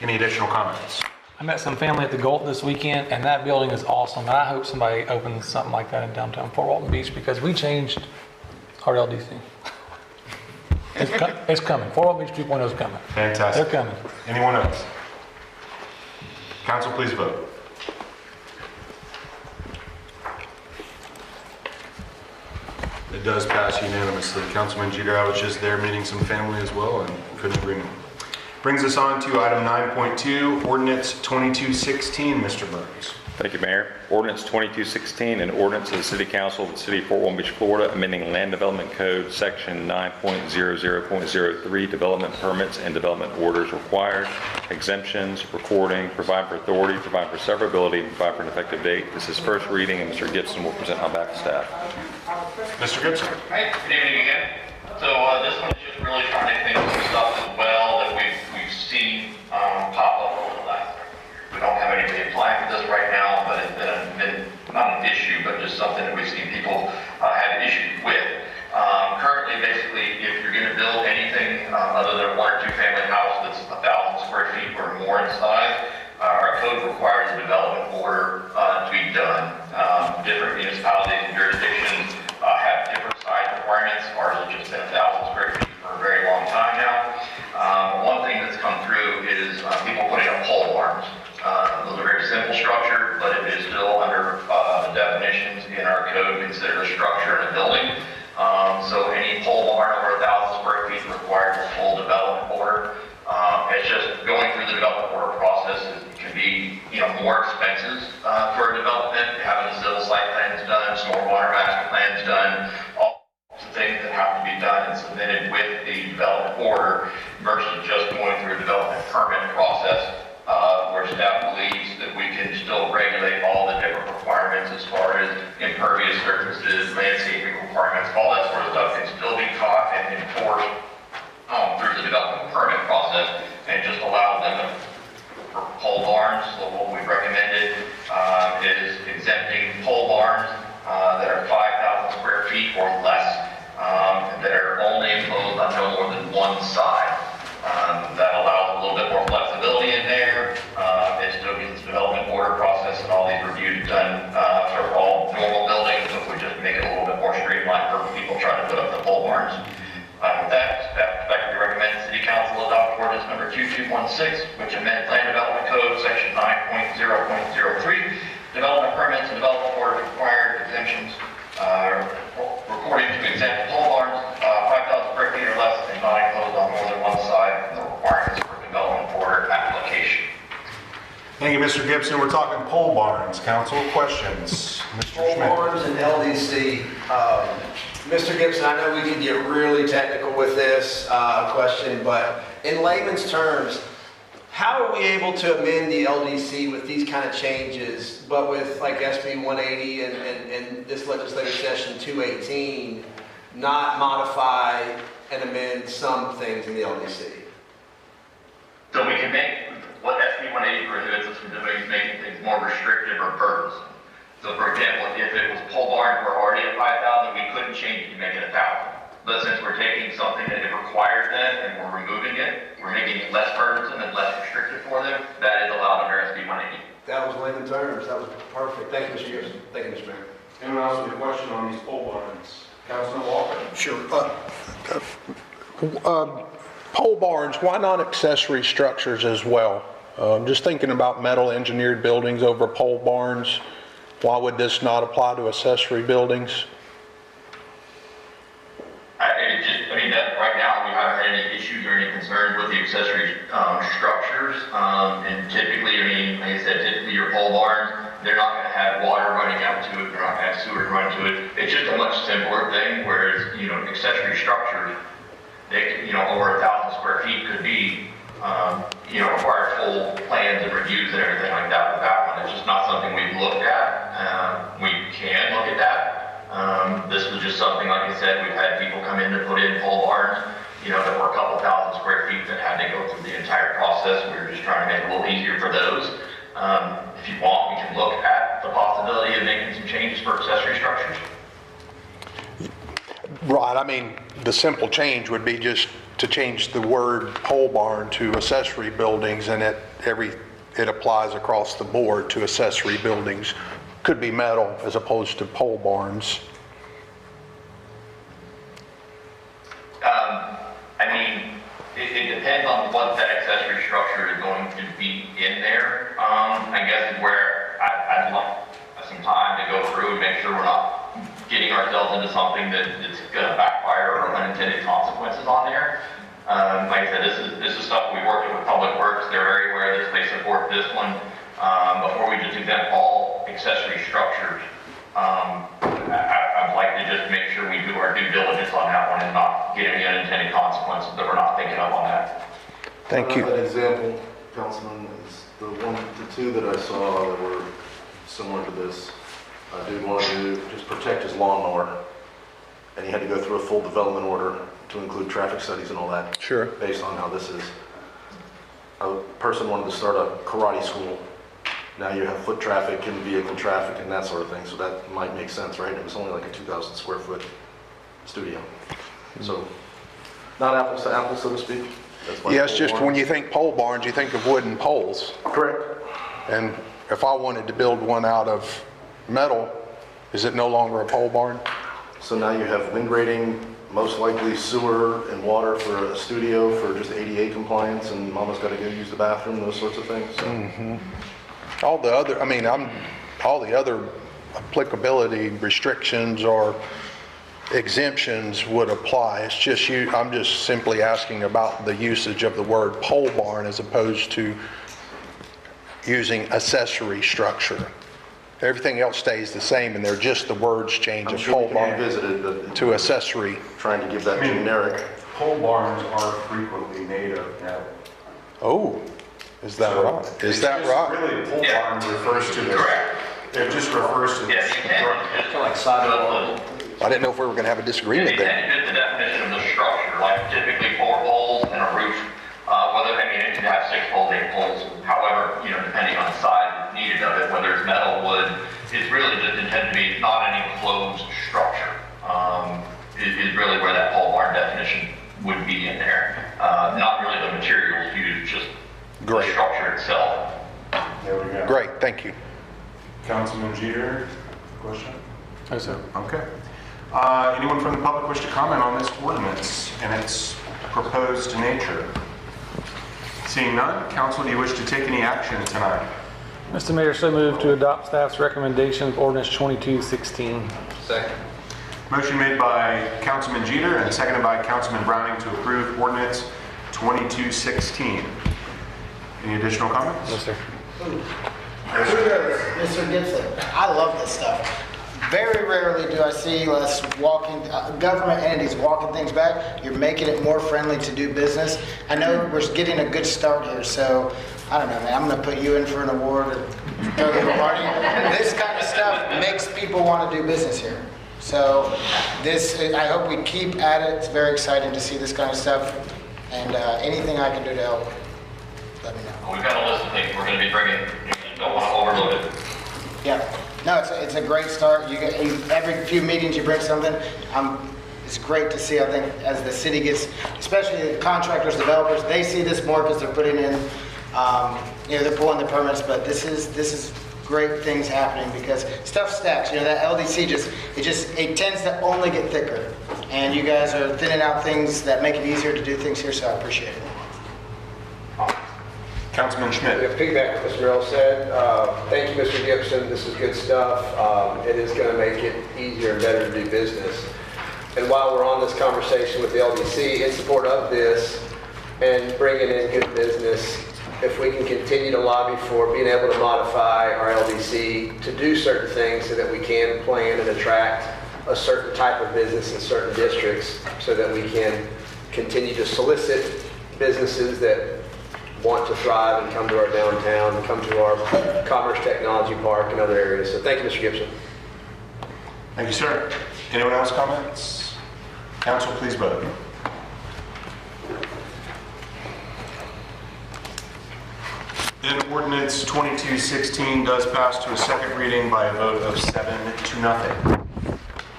Any additional comments? I met some family at the Gulf this weekend, and that building is awesome. And I hope somebody opens something like that in downtown Fort Walton Beach, because we changed our LDC. It's coming. Fort Walton Beach 2.0 is coming. Fantastic. They're coming. Anyone else? Council, please vote. It does pass unanimously. Councilman Jeter, I was just there meeting some family as well and couldn't agree more. Brings us on to item 9.2, ordinance 2216, Mr. Burns. Thank you, Mayor. Ordinance 2216, an ordinance of the City Council of the City of Fort Walton Beach, Florida, amending Land Development Code, Section 9.00.03, development permits and development orders required, exemptions, recording, provide for authority, provide for severability, and provide for an effective date. This is first reading, and Mr. Gibson will present on behalf of staff. Mr. Gibson. Hey, good evening again. So this one is just really trying to think of some stuff as well that we've seen pop up over the last 3 years. We don't have anybody applying for this right now, but it's been not an issue, but just something that we've seen people have issues with. Currently, basically, if you're going to build anything other than a 1 or 2 family house that's 1,000 square feet or more in size, our code requires a development order to be done. Different municipalities and jurisdictions have different size requirements. Ours has just been 1,000 square feet for a very long time now. One thing that's come through is people putting up pole barns. Those are very simple structure, but it is still under the definitions in our code considered a structure in a building. So any pole barn over 1,000 square feet requires a full development order. It's just going through the development order process can be, more expenses for a development, having the civil site plans done, stormwater master plans done, all sorts of things that have to be done and submitted with the development order versus just going through a development permit process where staff believes that we can still regulate all the different requirements as far as impervious surfaces, landscaping requirements, all that sort of stuff can still be caught and enforced through the development permit process, and just allow them to pole barns. So what we've recommended is exempting pole barns that are 5,000 square feet or less, that are only enclosed on no more than one side. That allows a little bit more flexibility in there. It still gets the development order process and all these reviews done for all normal buildings, but we just make it a little bit more streamlined for people trying to put up the pole barns. With that, staff respectfully recommends City Council adopt ordinance number 2216, which amends Land Development Code, Section 9.0.03, development permits and development orders required, exemptions, recording to exempt pole barns, 5,000 square feet or less, and not enclosed on more than one side, and the requirements for development order application. Thank you, Mr. Gibson. We're talking pole barns. Council questions. Mr. Pole Schmidt. barns and LDC. Mr. Gibson, I know we can get really technical with this question, but in layman's terms, how are we able to amend the LDC with these kind of changes, but with like SB 180 and this legislative session 218, not modify and amend some things in the LDC? So we can make what SB 180 prohibits us from doing is making things more restrictive or burdensome. So for example, if it was pole barns were already at 5,000, we couldn't change it to make it 1,000. But since we're taking something that it requires then and we're removing it, we're making it less burdensome and less restrictive for them, that is allowed under SB 180. That was layman terms. That was perfect. Thank you, Mr. Gibson. Thank you, Mr. Mayor. Anyone else with a question on these pole barns? Councilman Walker. Sure. Pole barns, why not accessory structures as well? Just thinking about metal engineered buildings over pole barns, why would this not apply to accessory buildings? Right now we haven't had any issues or any concerns with the accessory structures. And typically, like I said, typically your pole barns, they're not going to have water running out to it, they're not going to have sewage running to it. It's just a much simpler thing, whereas, accessory structures, they, over 1,000 square feet could be, require full plans and reviews and everything like that with that one. It's just not something we've looked at. We can look at that. This was just something, like I said, we've had people come in to put in pole barns, that were a couple thousand square feet that had to go through the entire process. We were just trying to make it a little easier for those. If you want, we can look at the possibility of making some changes for accessory structures. Right, I mean, the simple change would be just to change the word pole barn to accessory buildings, and it applies across the board to accessory buildings. Could be metal as opposed to pole barns. It depends on what that accessory structure is going to be in there. I guess is where I'd like some time to go through and make sure we're not getting ourselves into something that's going to backfire or unintended consequences on there. Like I said, this is stuff we worked with Public Works. They're very aware of this. They support this one. Before we just exempt all accessory structures. I'd like to just make sure we do our due diligence on that one and not get any unintended consequences that we're not thinking of on that. Thank you. An example, Councilman, is the two that I saw that were similar to this. A dude wanted to just protect his lawnmower, and he had to go through a full development order to include traffic studies and all that. Sure. Based on how this is. A person wanted to start a karate school. Now you have foot traffic and vehicle traffic and that sort of thing, so that might make sense, right? It was only like a 2,000 square foot studio. So, not apples to apples, so to speak. That's why Yes, pole just barns. when you think pole barns, you think of wooden poles. Correct. And if I wanted to build one out of metal, is it no longer a pole barn? So now you have wind rating, most likely sewer and water for a studio for just ADA compliance, and mama's got to go use the bathroom, those sorts of things. So. All the other, all the other applicability restrictions or exemptions would apply. It's just I'm just simply asking about the usage of the word pole barn as opposed to using accessory structure. Everything else stays the same, and they're just the words change I'm of sure pole we can barn revisit it, but to accessory. Trying to give that generic. Pole barns are frequently made of metal. Oh, is that So right? Is it's that just right? Really, a pole barn refers to this. It just refers to this. Kind of like sidewalk. I didn't know if we were going to have a disagreement there. It's the definition of the structure, like typically 4 poles and a roof. It could have 6 poles, 8 poles. However, depending on the size needed of it, whether it's metal, wood, it's really just intended to be not an enclosed structure. Is really where that pole barn definition would be in there. Not really the materials used, just the structure itself. There we go. Great, thank you. Councilman Jeter, question? No, sir. Okay. Anyone from the public wish to comment on this ordinance and its proposed nature? Seeing none, council, do you wish to take any action tonight? Mr. Mayor, so moved to adopt staff's recommendation of ordinance 2216. Second. Motion made by Councilman Jeter and seconded by Councilman Browning to approve ordinance 2216. Any additional comments? No, sir. Mr. Gibson, I love this stuff. Very rarely do I see us walking, government entities walking things back. You're making it more friendly to do business. I know we're getting a good start here, so I don't know, man. I'm going to put you in for an award or throw a little party. This kind of stuff makes people want to do business here. So I hope we keep at it. It's very exciting to see this kind of stuff. And anything I can do to help, let me know. We've got a list of things we're going to be bringing. You don't want to overload it. Yeah. No, it's a great start. Every few meetings you bring something. It's great to see, I think, as the city gets, especially the contractors, developers, they see this more because they're putting in, they're pulling the permits, but this is great things happening because stuff stacks. That LDC it tends to only get thicker. And you guys are thinning out things that make it easier to do things here, so I appreciate it. Councilman Schmidt. To piggyback what Mr. Merrill said, thank you, Mr. Gibson. This is good stuff. It is going to make it easier and better to do business. And while we're on this conversation with the LDC, in support of this and bringing in good business, if we can continue to lobby for being able to modify our LDC to do certain things so that we can plan and attract a certain type of business in certain districts so that we can continue to solicit businesses that want to thrive and come to our downtown and come to our Commerce Technology Park and other areas. So thank you, Mr. Gibson. Thank you, sir. Anyone else comments? Council, please vote. Then ordinance 2216 does pass to a second reading by a vote of 7-0.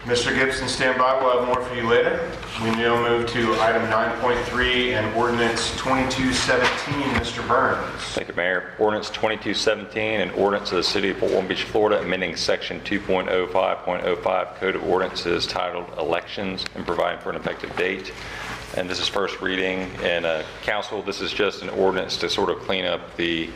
Mr. Gibson, stand by. We'll have more for you later. We now move to item 9.3 and ordinance 2217. Mr. Burns. Thank you, Mayor. Ordinance 2217, an ordinance of the City of Fort Walton Beach, Florida, amending Section 2.05.05 Code of Ordinances titled Elections and providing for an effective date. And this is first reading. And Council, this is just an ordinance to sort of clean up the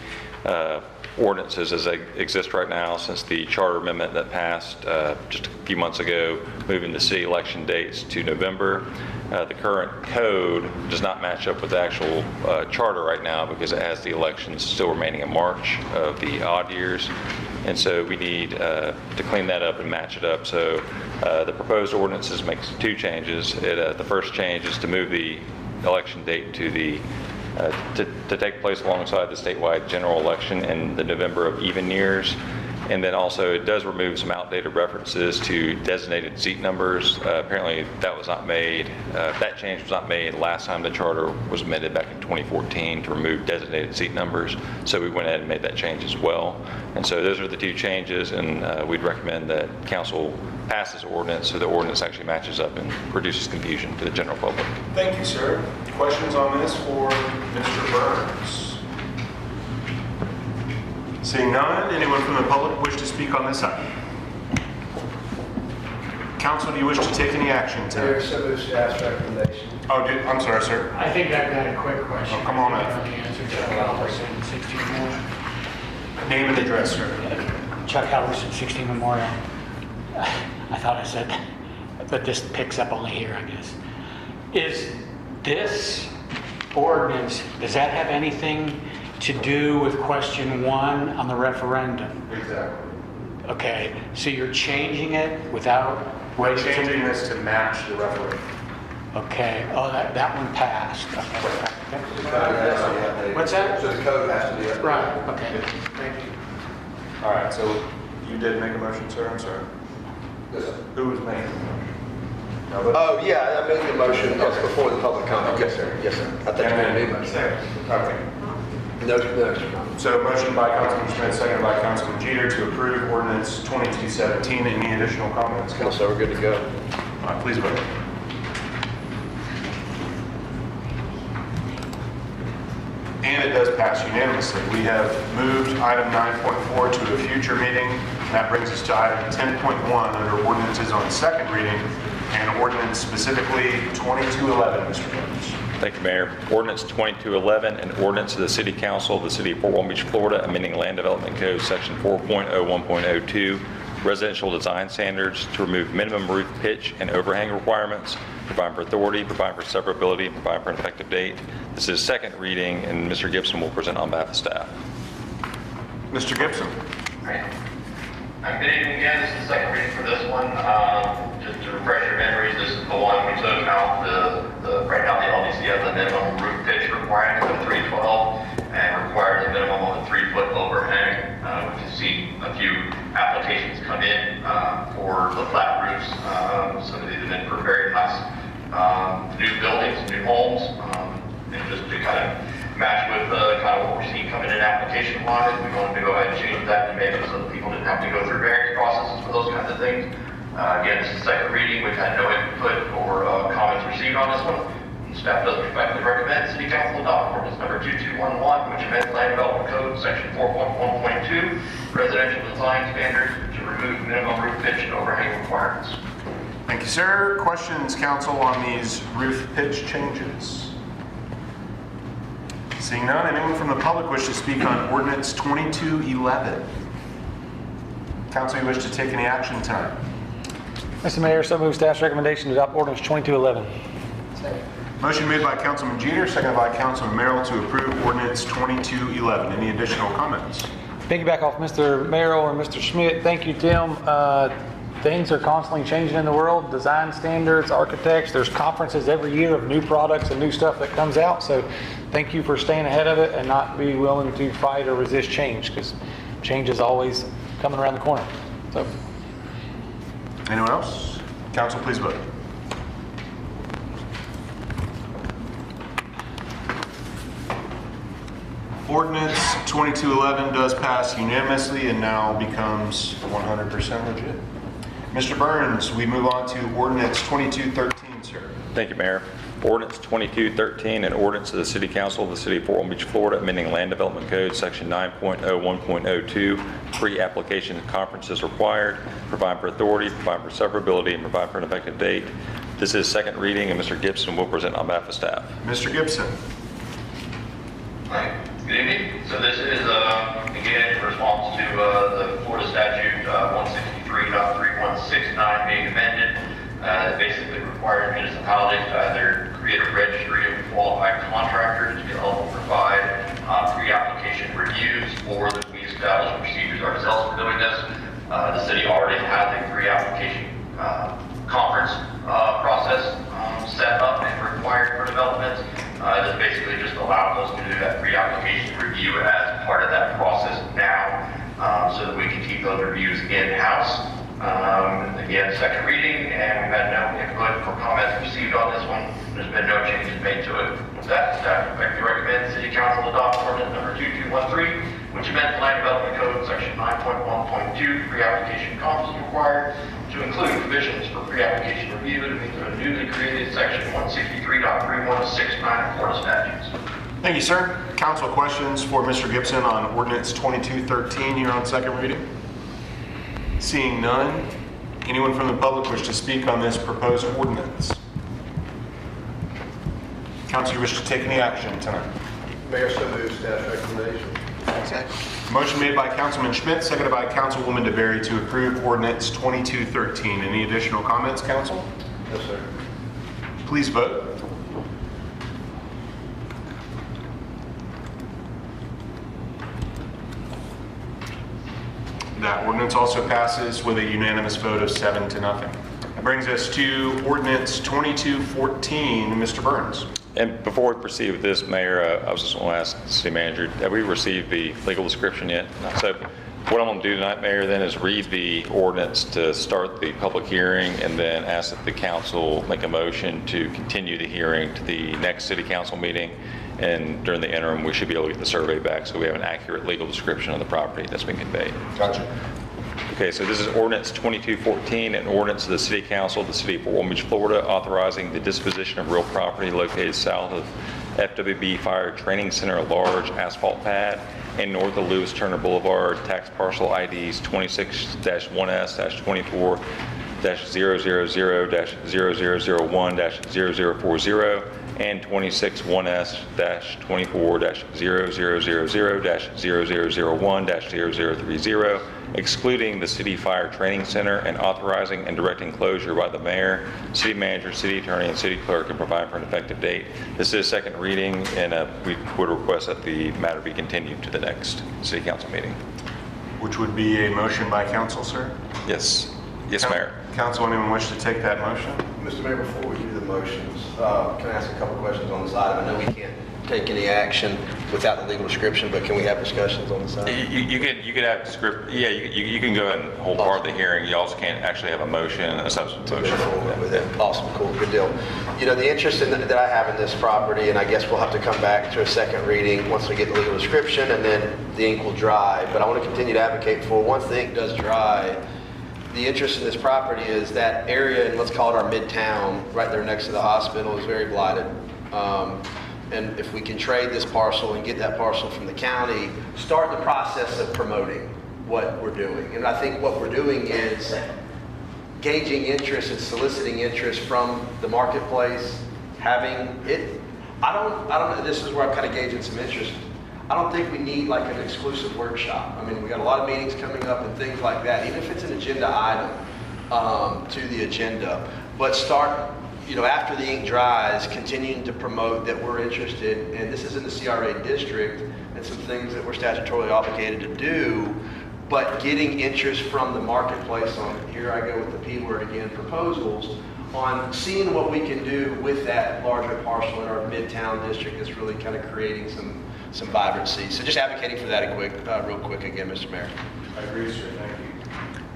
ordinances as they exist right now since the charter amendment that passed just a few months ago, moving the city election dates to November. The current code does not match up with the actual charter right now because it has the elections still remaining in March of the odd years. And so we need to clean that up and match it up. So the proposed ordinances makes 2 changes. The first change is to move the election date to to take place alongside the statewide general election in the November of even years. And then also it does remove some outdated references to designated seat numbers. Apparently that was not made, that change was not made last time the charter was amended back in 2014 to remove designated seat numbers. So we went ahead and made that change as well. And so those are the 2 changes, and we'd recommend that council pass this ordinance so the ordinance actually matches up and reduces confusion to the general public. Thank you, sir. Questions on this for Mr. Burns? Seeing none, anyone from the public wish to speak on this item? Council, do you wish to take any action today? Mayor, so moved staff's recommendation. Oh, I'm sorry, sir. I think I've got a quick question. Oh, come on up. The answer to Chuck Halverson, 16 Memorial. Name and address, sir. Chuck Halverson, 16 Memorial. I thought I said, but this picks up only here, I guess. Is this ordinance, does that have anything to do with question 1 on the referendum? Exactly. Okay, so you're changing it without... We're changing this to match the referendum. Okay, oh, that one passed. Okay. What's that? So the code has to be updated. Right, okay, thank you. All right, so you did make a motion, sir? I'm sorry. Yes, sir. Who was making the motion? Oh, yeah, I made the motion before the public comment. Yes, sir. Yes, sir. I thought you made a new motion. Okay. No extra comment. So motion by Councilman Smith, seconded by Councilman Jeter to approve ordinance 2217. Any additional comments? No, sir, we're good to go. All right, please vote. And it does pass unanimously. We have moved item 9.4 to a future meeting. That brings us to item 10.1 under ordinances on second reading, and ordinance specifically 2211, Mr. Burns. Thank you, Mayor. Ordinance 2211, an ordinance of the City Council of the City of Fort Walton Beach, Florida, amending Land Development Code Section 4.01.02, residential design standards to remove minimum roof pitch and overhang requirements, provide for authority, provide for severability, and provide for an effective date. This is second reading, and Mr. Gibson will present on behalf of staff. Mr. Gibson. Good evening again. This is the second reading for this one. Just to refresh your memories, this is the one we took out. Right now the LDC has a minimum roof pitch requirement of 312 and requires a minimum of a 3-foot overhang. We've seen a few applications come in for the flat roofs. Some of these have been for very nice new buildings, new homes, and just to kind of match with kind of what we're seeing coming in application-wise. We wanted to go ahead and change that to make it so that people didn't have to go through various processes for those kinds of things. Again, this is the second reading. We've had no input or comments received on this one. Staff does respectfully recommend City Council adopt ordinance number 2211, which amends Land Development Code Section 4.1.2, residential design standards to remove minimum roof pitch and overhang requirements. Thank you, sir. Questions, council, on these roof pitch changes? Seeing none, anyone from the public wish to speak on ordinance 2211? Council, you wish to take any action tonight? Mr. Mayor, so move staff's recommendation to adopt ordinance 2211. Motion made by Councilman Jeter, seconded by Councilman Merrill to approve ordinance 2211. Any additional comments? Piggyback off Mr. Merrill and Mr. Schmidt. Thank you, Tim. Things are constantly changing in the world. Design standards, architects, there's conferences every year of new products and new stuff that comes out. So thank you for staying ahead of it and not be willing to fight or resist change, because change is always coming around the corner. So. Anyone else? Council, please vote. Ordinance 2211 does pass unanimously and now becomes 100% legit. Mr. Burns, we move on to ordinance 2213, sir. Thank you, Mayor. Ordinance 2213, an ordinance of the City Council of the City of Fort Walton Beach, Florida, amending Land Development Code Section 9.01.02, pre-application conferences required, provide for authority, provide for severability, and provide for an effective date. This is second reading, and Mr. Gibson will present on behalf of staff. Mr. Gibson. Hi, good evening. So this is, again, in response to the Florida statute 163.3169 being amended. It basically requires municipalities to either create a registry of qualified contractors to be able to provide pre-application reviews, or that we establish procedures ourselves for doing This basically just allows us to do that pre-application review as part of that process now, so that we can keep those reviews in-house. Again, second reading, and we've had no input or comments received on this one. There's been no changes made to it. With that, staff respectfully recommends City Council adopt ordinance number 2213, which amends Land Development Code Section 9.1.2, pre-application conference required to include provisions for pre-application review to meet the newly created Section 163.3169 Florida statutes. Thank you, sir. Council questions for Mr. Gibson on ordinance 2213 here on second reading? Seeing none, anyone from the public wish to speak on this proposed ordinance? Council, you wish to take any action tonight? Mayor, so moved. Staff recommendation. Motion made by Councilman Schmidt, seconded by Councilwoman DeBerry to approve ordinance 2213. Any additional comments, council? Yes, sir. Please vote. That ordinance also passes with a unanimous vote of 7-0. That brings us to ordinance 2214. Mr. Burns. And before we proceed with this, Mayor, I was just going to ask the city manager, have we received the legal description yet? So what I'm going to do tonight, Mayor, then is read the ordinance to start the public hearing and then ask that the council make a motion to continue the hearing to the next city council meeting. And during the interim, we should be able to get the survey back so we have an accurate legal description of the property that's been conveyed. Gotcha. Okay, so this is ordinance 2214, an ordinance of the City Council of the City of Fort Walton Beach, Florida, authorizing the disposition of real property located south of FWB Fire Training Center, a large asphalt pad, and north of Lewis Turner Boulevard, tax parcel IDs 26-1S-24-0001-0040 and 26-1S-24-0000-0001-0030, excluding the City Fire Training Center, and authorizing and directing closure by the mayor, city manager, city attorney, and city clerk, and provide for an effective date. This is second reading, and we would request that the matter be continued to the next city council meeting. Which would be a motion by council, sir? Yes. Yes, Mayor. Council, anyone wish to take that motion? Mr. Mayor, before we do the motions, can I ask a couple questions on this item? I know we can't take any action without the legal description, but can we have discussions on this item? You could have script. Yeah, you can go ahead and hold part of the hearing. You also can't actually have a motion and a subsequent motion. With it. Awesome, cool, good deal. You know, the interest that I have in this property, and I guess we'll have to come back to a second reading once we get the legal description, and then the ink will dry. But I want to continue to advocate for, once the ink does dry, the interest in this property is that area, and let's call it our midtown, right there next to the hospital, is very blighted. And if we can trade this parcel and get that parcel from the county, start the process of promoting what we're doing. And I think what we're doing is gauging interest and soliciting interest from the marketplace, having it. I don't know, this is where I'm kind of gauging some interest. I don't think we need like an exclusive workshop. I mean, we got a lot of meetings coming up and things like that, even if it's an agenda item to the agenda. But start, you know, after the ink dries, continuing to promote that we're interested, and this is in the CRA district, and some things that we're statutorily obligated to do, but getting interest from the marketplace on, here I go with the P word again, proposals, on seeing what we can do with that larger parcel in our midtown district that's really kind of creating some vibrancy. So just advocating for that real quick again, Mr. Mayor. I agree, sir. Thank you.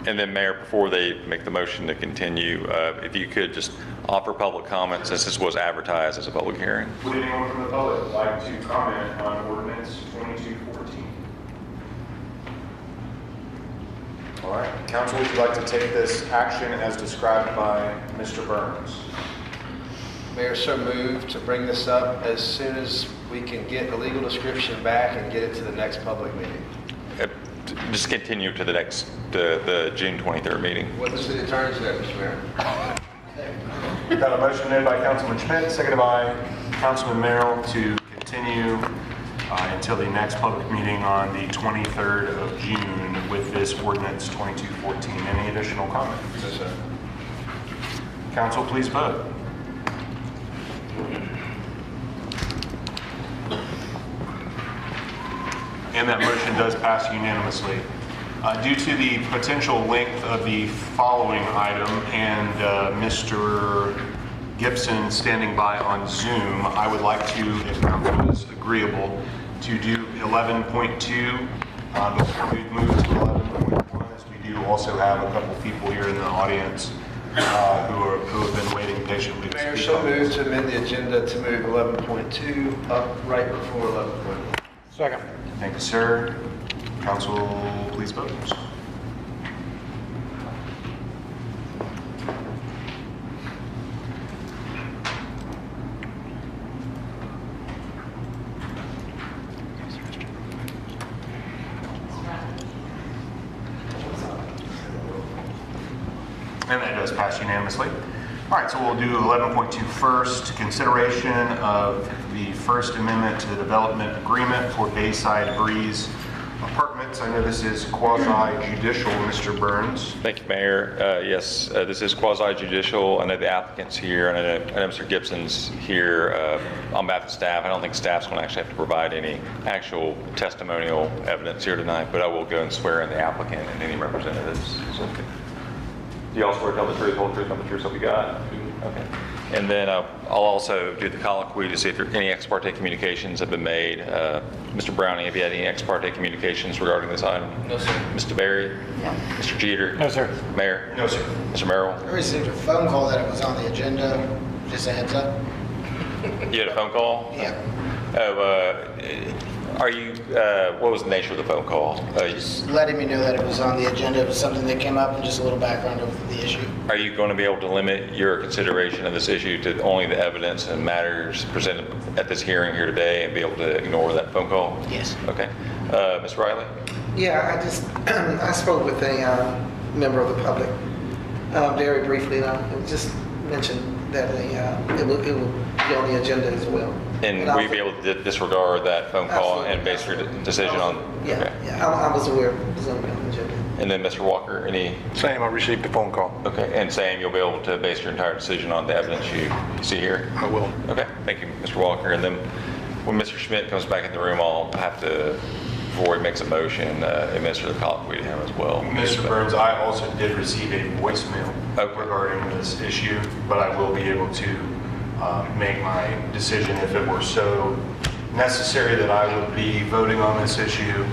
And then, Mayor, before they make the motion to continue, if you could just offer public comment, since this was advertised as a public hearing. Would anyone from the public like to comment on ordinance 2214? All right. Council, would you like to take this action as described by Mr. Burns? Mayor, so moved to bring this up as soon as we can get the legal description back and get it to the next public meeting. Just continue to the next, the June 23rd meeting. What the city attorney said, Mr. Mayor. We've got a motion made by Councilman Schmidt, seconded by Councilman Merrill to continue until the next public meeting on the 23rd of June with this ordinance 2214. Any additional comments? Yes, sir. Council, please vote. And that motion does pass unanimously. Due to the potential length of the following item and Mr. Gibson standing by on Zoom, I would like to, if council is agreeable, to do 11.2 before we move to 11.1, as we do also have a couple people here in the audience who have been waiting patiently to Mayor, speak so on moved this. to amend the agenda to move 11.2 up right before 11.1. Second. Thank you, sir. Council, please vote. And that does pass unanimously. All right, so we'll do 11.2 first. Consideration of the First Amendment to the Development Agreement for Bayside Breeze Apartments. I know this is quasi-judicial, Mr. Burns. Thank you, Mayor. Yes, this is quasi-judicial. I know the applicant's here, and I know Mr. Gibson's here on behalf of staff. I don't think staff's going to actually have to provide any actual testimonial evidence here tonight, but I will go and swear in the applicant and any representatives. So, do you all swear to tell the truth, whole truth, nothing but the truth, so help you God? Okay. And then I'll also do the colloquy to see if any ex parte communications have been made. Mr. Browning, have you had any ex parte communications regarding this item? No, sir. Mr. Berry? No. Mr. Jeter? No, sir. Mayor? No, sir. Mr. Merrill? I received a phone call that it was on the agenda. Just a heads up. You had a phone call? Yeah. Are you, what was the nature of the phone call? Just letting me know that it was on the agenda. It was something that came up, and just a little background of the issue. Are you going to be able to limit your consideration of this issue to only the evidence and matters presented at this hearing here today and be able to ignore that phone call? Yes. Okay. Ms. Riley? Yeah, I spoke with a member of the public very briefly, and just mentioned that it will be on the agenda as well. And will you be able to disregard that phone call and base your decision on? Yeah, Okay. yeah, I was aware it was on the agenda. And then Mr. Walker, any? Same, I received the phone call. Okay, and same, you'll be able to base your entire decision on the evidence you see here? I will. Okay, thank you, Mr. Walker. And then when Mr. Schmidt comes back in the room, I'll have to, before he makes a motion, administer the colloquy to him as well. Mr. Burns, I also did receive a voicemail regarding this issue, but I will be able to make my decision if it were so necessary that I would be voting on this issue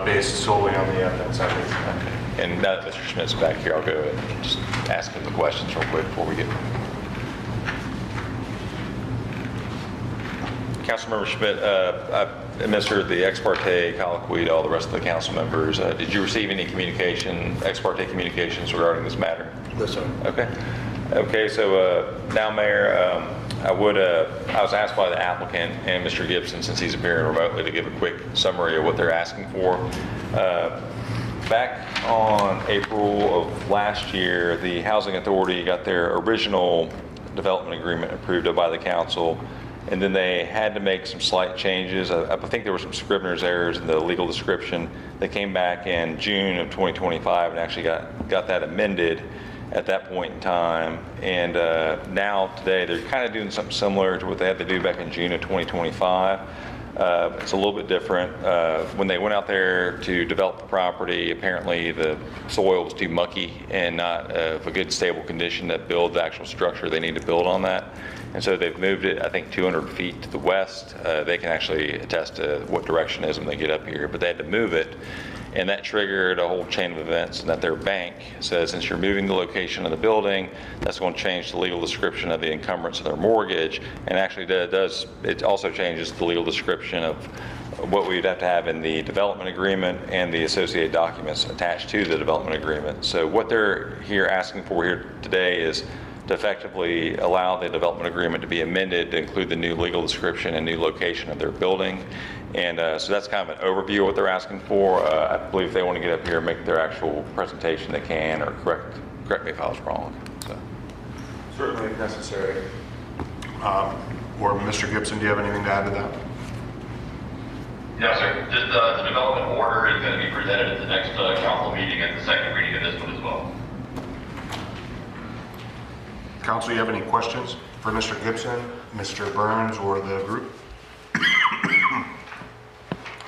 based solely on the evidence. I think. Okay. And now that Mr. Schmidt's back here, I'll go and just ask him the questions real quick before we get. Councilmember Schmidt, I administered the ex parte colloquy to all the rest of the council members. Did you receive any communication, ex parte communications regarding this matter? No, sir. Okay. Okay, so now, Mayor, I was asked by the applicant and Mr. Gibson, since he's appearing remotely, to give a quick summary of what they're asking for. Back on April of last year, the Housing Authority got their original development agreement approved by the council, and then they had to make some slight changes. I think there were some Scrivener's errors in the legal description. They came back in June of 2025 and actually got that amended at that point in time. And now today they're kind of doing something similar to what they had to do back in June of 2025. It's a little bit different. When they went out there to develop the property, apparently the soil was too mucky and not of a good stable condition to build the actual structure they need to build on that. And so they've moved it, I think, 200 feet to the west. They can actually attest to what direction it is when they get up here, but they had to move it. And that triggered a whole chain of events, and that their bank says, since you're moving the location of the building, that's going to change the legal description of the encumbrance of their mortgage. And actually it also changes the legal description of what we'd have to have in the development agreement and the associated documents attached to the development agreement. So what they're here asking for here today is to effectively allow the development agreement to be amended to include the new legal description and new location of their building. And so that's kind of an overview of what they're asking for. I believe if they want to get up here and make their actual presentation, they can, or correct me if I was wrong. So. Certainly if necessary. Or Mr. Gibson, do you have anything to add to that? No, sir. Just the development order is going to be presented at the next council meeting at the second reading of this one as well. Council, you have any questions for Mr. Gibson, Mr. Burns, or the group?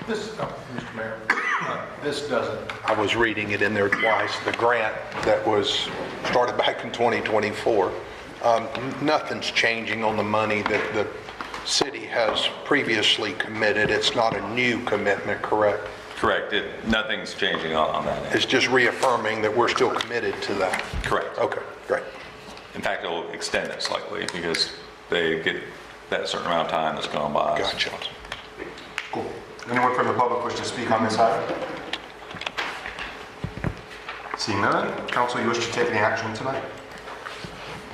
Mr. Mayor, this doesn't, I was reading it in there twice, the grant that was started back in 2024 Nothing's changing on the money that the city has previously committed. It's not a new commitment, correct? Correct. Nothing's changing on that end. It's just reaffirming that we're still committed to that. Correct. Okay, great. In fact, it'll extend it slightly because they get that certain amount of time that's gone by. Gotcha. Cool. Anyone from the public wish to speak on this item? Seeing none, council, you wish to take any action tonight?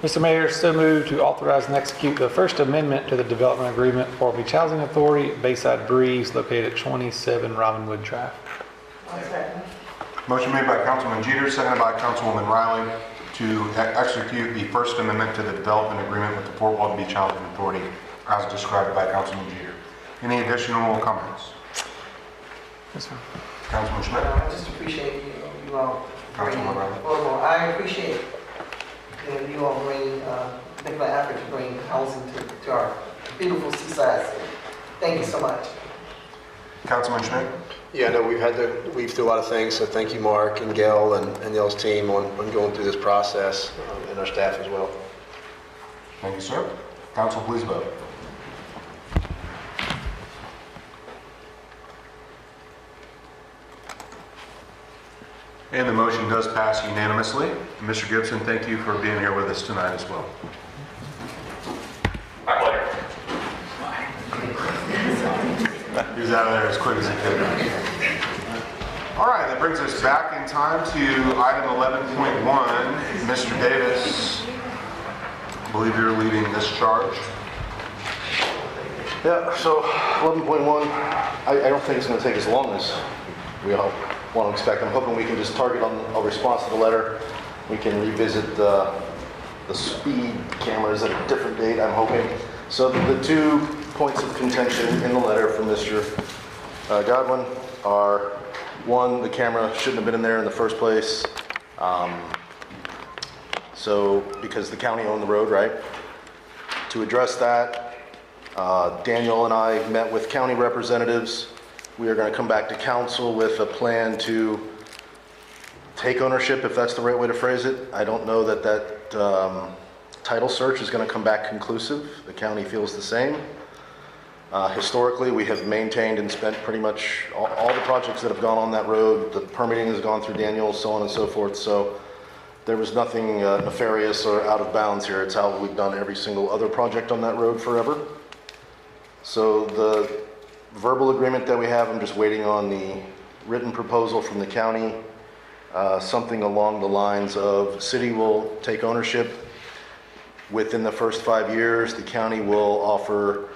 Mr. Mayor, so moved to authorize and execute the First Amendment to the development agreement for Beach Housing Authority, Bayside Breeze, located at 27 Robinwood Drive. Motion made by Councilman Jeter, seconded by Councilwoman Riley to execute the First Amendment to the development agreement with the Fort Walton Beach Housing Authority as described by Councilman Jeter. Any additional comments? Yes, sir. Councilman Schmidt? I just appreciate you all. Councilman Riley? Well, I appreciate you all making an effort to bring housing to our beautiful seaside city. Thank you so much. Councilman Schmidt? Yeah, no, we've had to weave through a lot of things, so thank you, Mark and Gail and y'all's team on going through this process, and our staff as well. Thank you, sir. Council, please vote. And the motion does pass unanimously. Mr. Gibson, thank you for being here with us tonight as well. My pleasure. He was out of there as quick as he could. All right, that brings us back in time to item 11.1. Mr. Davis, I believe you're leading this charge. Yeah, so 11.1, I don't think it's going to take as long as we all want to expect. I'm hoping we can just target on a response to the letter. We can revisit the speed cameras at a different date, I'm hoping. So the 2 points of contention in the letter from Mr. Godwin are, one, the camera shouldn't have been in there in the first place. So, because the county owned the road, right? To address that, Daniel and I met with county representatives. We are going to come back to council with a plan to take ownership, if that's the right way to phrase it. I don't know that title search is going to come back conclusive. The county feels the same. Historically, we have maintained and spent pretty much all the projects that have gone on that road. The permitting has gone through Daniel, so on and so forth. So there was nothing nefarious or out of bounds here. It's how we've done every single other project on that road forever. So the verbal agreement that we have, I'm just waiting on the written proposal from the county. Something along the lines of city will take ownership within the first 5 years. The county will offer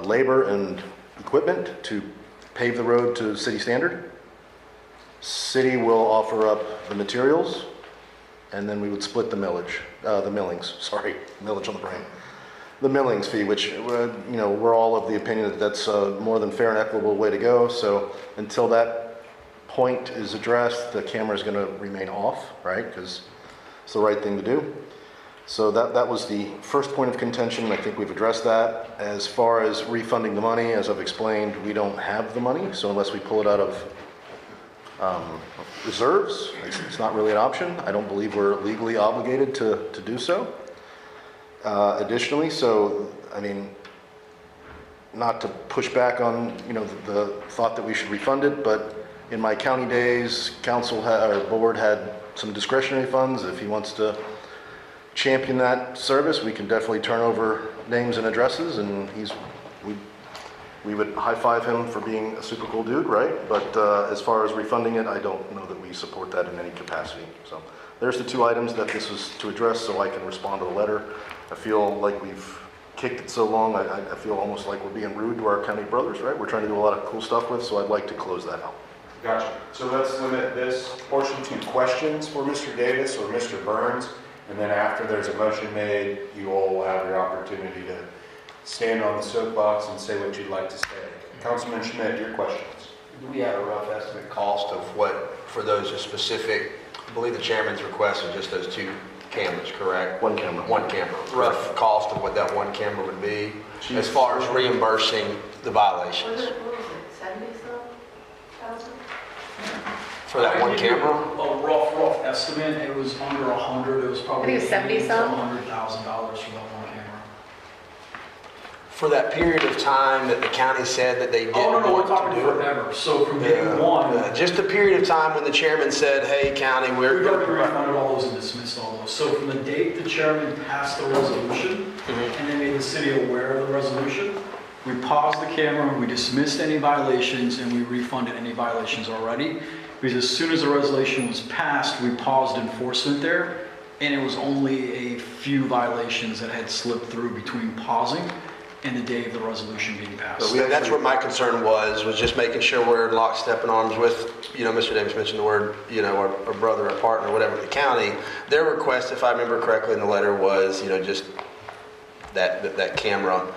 labor and equipment to pave the road to city standard. City will offer up the materials, and then we would split the millage, millage on the brain. The millings fee, which we're all of the opinion that that's a more than fair and equitable way to go. So until that point is addressed, the camera is going to remain off, right? Because it's the right thing to do. So that was the first point of contention. I think we've addressed that. As far as refunding the money, as I've explained, we don't have the money. So unless we pull it out of reserves, it's not really an option. I don't believe we're legally obligated to do so. Additionally, so, I mean, not to push back on, the thought that we should refund it, but in my county days, our board had some discretionary funds. If he wants to champion that service, we can definitely turn over names and addresses, and we would high five him for being a super cool dude, right? But as far as refunding it, I don't know that we support that in any capacity. So there's the 2 items that this was to address, so I can respond to the letter. I feel like we've kicked it so long, I feel almost like we're being rude to our county brothers, right? We're trying to do a lot of cool stuff with, so I'd like to close that out. Gotcha. So let's limit this portion to questions for Mr. Davis or Mr. Burns, and then after there's a motion made, you all will have your opportunity to stand on the soapbox and say what you'd like to say. Councilman Schmidt, your questions. Do we have a rough estimate cost of what, for those specific, I believe the chairman's request is just those 2 cameras, correct? One camera. One camera. Rough cost of what that one camera would be as far as reimbursing the violations. What was it, 70-some thousand? For that one camera? A rough estimate, it was under 100, it was probably I think it was 70 some. $100,000 for that one camera. For that period of time that the county said that they didn't Oh, no, we're want to talking do it? forever. So from day one, Just a period of time when the chairman said, hey, county, we're... we've already refunded all those and dismissed all those. So from the date the chairman passed the resolution, and they made the city aware of the resolution, we paused the camera, we dismissed any violations, and we refunded any violations already. Because as soon as the resolution was passed, we paused enforcement there, and it was only a few violations that had slipped through between pausing and the day of the resolution being passed. So that's what my concern was just making sure we're in lockstep in arms with, Mr. Davis mentioned the word, our brother, our partner, whatever, the county. Their request, if I remember correctly in the letter, was, just that camera.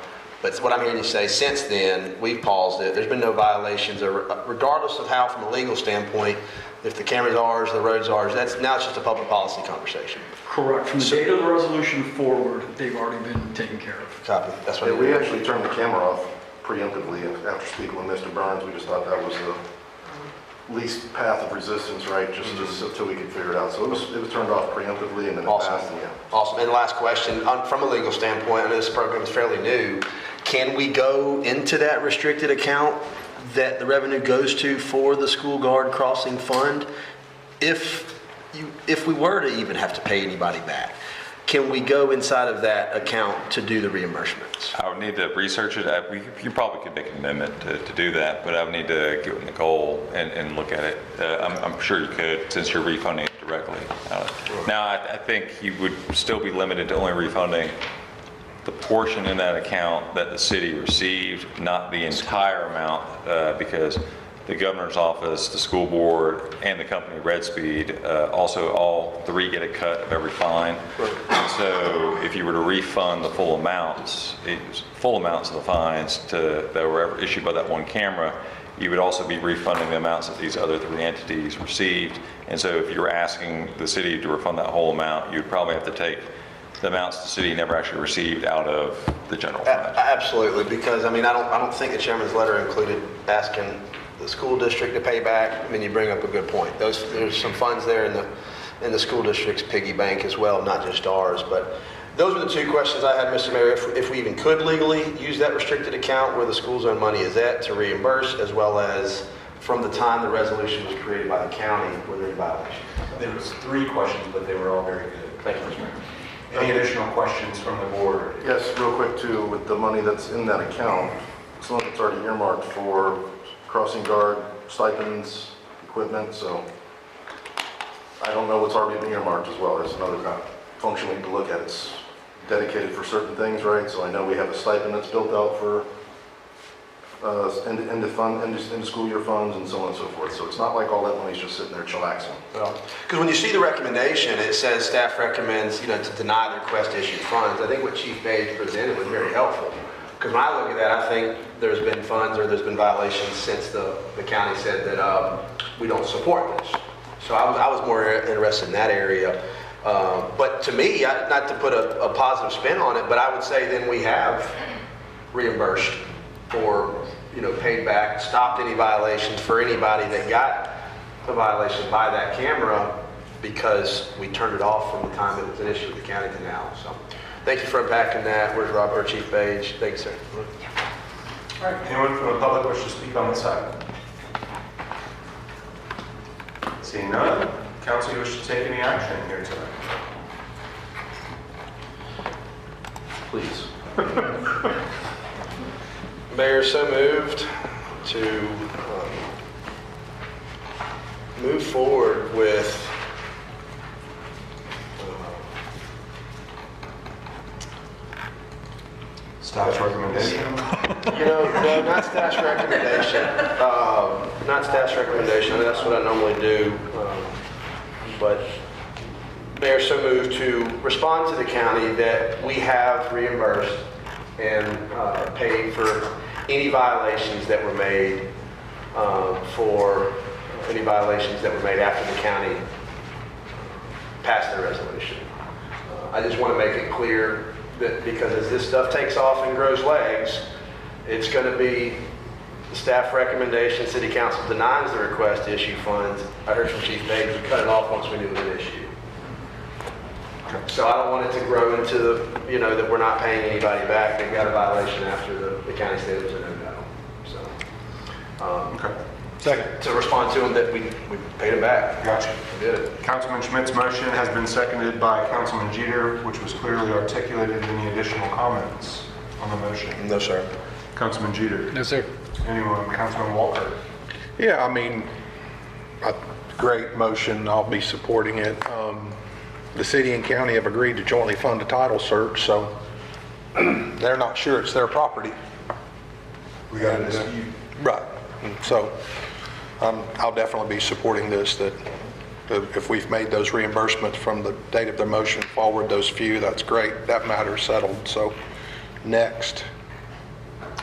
But what I'm hearing you say, since then, we've paused it. There's been no violations, regardless of how, from a legal standpoint, if the camera's ours, the road's ours, now it's just a public policy conversation. Correct. From the date of the resolution forward, they've already been taken care of. Copy. That's what We actually turned the camera off preemptively after speaking with Mr. Burns. We just thought that was the least path of resistance, right? Just until we could figure it out. So it was turned off preemptively, and then it passed. And Awesome. And last question, from a legal standpoint, I know this program is fairly new. Can we go into that restricted account that the revenue goes to for the school guard crossing fund if we were to even have to pay anybody back? Can we go inside of that account to do the reimbursements? I would need to research it. You probably could make an amendment to do that, but I would need to get with Nicole and look at it. I'm sure you could, since you're refunding it directly. Now, I think you would still be limited to only refunding the portion in that account that the city received, not the entire amount, because the governor's office, the school board, and the company Red Speed, also all three get a cut of every fine. And so if you were to refund the full amounts of the fines that were ever issued by that one camera, you would also be refunding the amounts that these other three entities received. And so if you were asking the city to refund that whole amount, you'd probably have to take the amounts the city never actually received out of the general fund. Absolutely, because I don't think the chairman's letter included asking the school district to pay back. I mean, you bring up a good point. There's some funds there in the school district's piggy bank as well, not just ours. But those were the two questions I had, Mr. Mayor. If we even could legally use that restricted account where the school's own money is at to reimburse, as well as from the time the resolution was created by the county, were there any violations? There was 3 questions, but they were all very good. Thank you, Mr. Mayor. Any additional questions from the board? Yes, real quick too, with the money that's in that account, some of it's already earmarked for crossing guard stipends, equipment, so I don't know what's already been earmarked as well. There's another function we need to look at. It's dedicated for certain things, right? So I know we have a stipend that's built out for end of school year funds and so on and so forth. So it's not like all that money's just sitting there chillaxing. Because when you see the recommendation, it says staff recommends, to deny the request to issue funds. I think what Chief Page presented was very helpful. Because when I look at that, I think there's been funds or there's been violations since the county said that we don't support this. So I was more interested in that area. But to me, not to put a positive spin on it, but I would say then we have reimbursed or paid back, stopped any violations for anybody that got a violation by that camera because we turned it off from the time it was an issue with the county to now. So thank you for unpacking that. Where's Robert, Chief Page? Thank you, sir. All right, anyone from the public wish to speak on this item? Seeing none, council, you wish to take any action here tonight? Please. Mayor, so moved to move forward with Staff's recommendation? No, not staff's recommendation. Not staff's recommendation. I mean, that's what I normally do. But Mayor, so moved to respond to the county that we have reimbursed and paid for any violations that were made after the county passed their resolution. I just want to make it clear that because as this stuff takes off and grows legs, it's going to be The staff recommendation, city council denies the request to issue funds. I heard from Chief Davis, we cut it off once we knew it was issued. So I don't want it to grow into the, that we're not paying anybody back. They've got a violation after the county said it was a no-no. So, Okay. second, to respond to them that we paid them back. Gotcha. We did it. Councilman Schmidt's motion has been seconded by Councilman Jeter, which was clearly articulated. Any additional comments on the motion? No, sir. Councilman Jeter? No, sir. Anyone? Councilman Walker? Yeah, I mean, a great motion. I'll be supporting it. The city and county have agreed to jointly fund a title search, so they're not sure it's their property. We got a dispute. Right. And so I'll definitely be supporting this, that if we've made those reimbursements from the date of the motion forward, those few, that's great. That matter's settled. So next.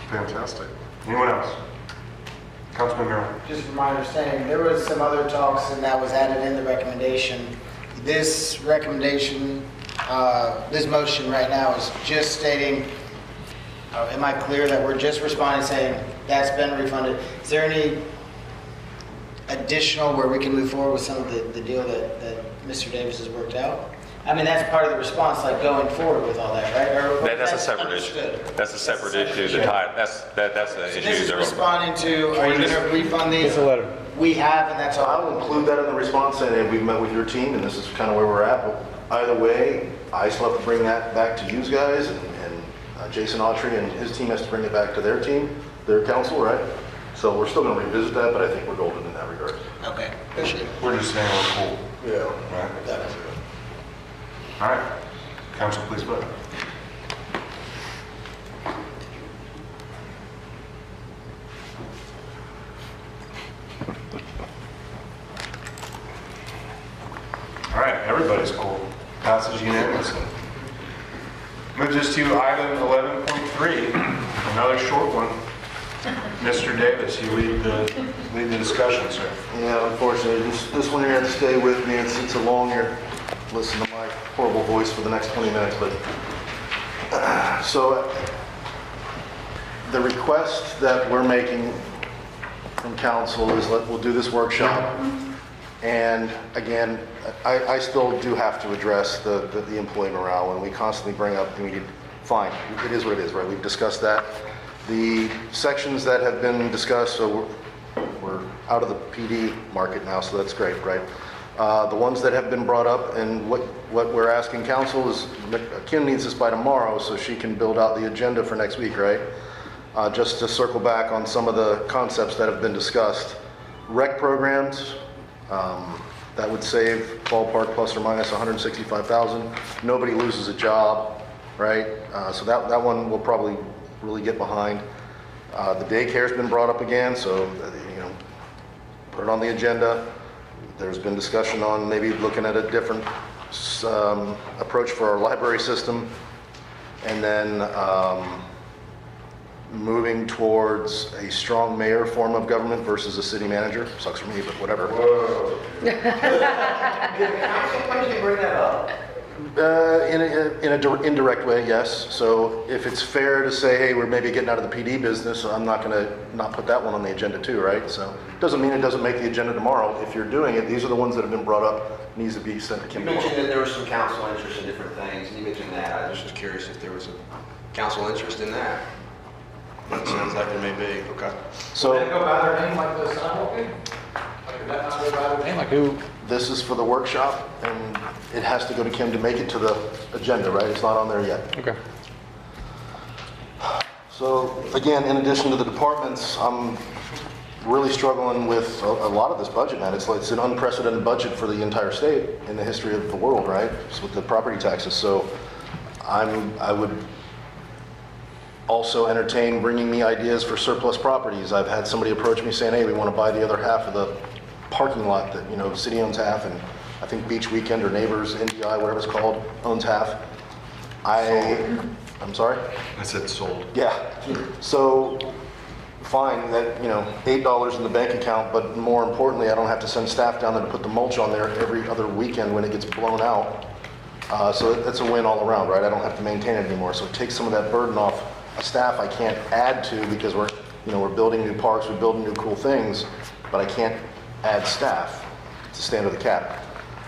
Fantastic. Anyone else? Councilman Merrill? Just from my understanding, there was some other talks and that was added in the recommendation. This recommendation, this motion right now is just stating, am I clear that we're just responding saying that's been refunded? Is there any additional where we can move forward with some of the deal that Mr. Davis has worked out? I mean, that's part of the response, like going forward with all that, right? Or That's a separate issue. That's a separate issue. That's the So issue. this is they're- responding to, are you going to refund these? It's a letter. We have, and that's all. I'll include that in the response, saying, hey, we've met with your team, and this is kind of where we're at. But either way, I still have to bring that back to you guys, and Jason Autry and his team has to bring it back to their team, their council, right? So we're still going to revisit that, but I think we're golden in that regard. Okay, appreciate it. We're just saying we're cool. Yeah. Right? That is All right. Council, please vote. All right, everybody's cool. Passes unanimously. Moves us to item 11.3, another short one. Mr. Davis, you lead the discussion, sir. Yeah, unfortunately, this one here had to stay with me. It's a long here. Listen to my horrible voice for the next 20 minutes, but so the request that we're making from council is we'll do this workshop, and again, I still do have to address the employee morale, and we constantly bring up fine, it is what it is, right? We've discussed that. The sections that have been discussed, so we're out of the PD market now, so that's great, right? The ones that have been brought up, and what we're asking council is, Kim needs this by tomorrow so she can build out the agenda for next week, right? Just to circle back on some of the concepts that have been discussed. Rec programs, that would save ballpark plus or minus $165,000. Nobody loses a job, right? So that one will probably really get behind. The daycare's been brought up again, so put it on the agenda. There's been discussion on maybe looking at a different approach for our library system, and then moving towards a strong mayor form of government versus a city manager. Sucks for me, but whatever. Whoa. Did you bring that up? In an indirect way, yes. So if it's fair to say, hey, we're maybe getting out of the PD business, I'm not going to not put that one on the agenda too, right? So doesn't mean it doesn't make the agenda tomorrow. If you're doing it, these are the ones that have been brought up, needs to be sent to Kim. You mentioned that there was some council interest in different things, and you mentioned that. I just was curious if there was a council interest in that. It sounds like there may be. Okay. So Did it go by their name like the sidewalk did? Like, did that not go by their name? Like who? this is for the workshop, and it has to go to Kim to make it to the agenda, right? It's not on there yet. Okay. So again, in addition to the departments, I'm really struggling with a lot of this budget, man. It's an unprecedented budget for the entire state in the history of the world, right? It's with the property taxes. So I would also entertain bringing me ideas for surplus properties. I've had somebody approach me saying, hey, we want to buy the other half of the parking lot that, you know, the city owns half, and I think Beach Weekend or Neighbors, NDI, whatever it's called, owns half. I'm sorry? I said sold. Yeah. So fine, that, you know, $8 in the bank account, but more importantly, I don't have to send staff down there to put the mulch on there every other weekend when it gets blown out. So that's a win all around, right? I don't have to maintain it anymore. So it takes some of that burden off a staff I can't add to because we're you know, we're building new parks, we're building new cool things, but I can't add staff to stay under the cap.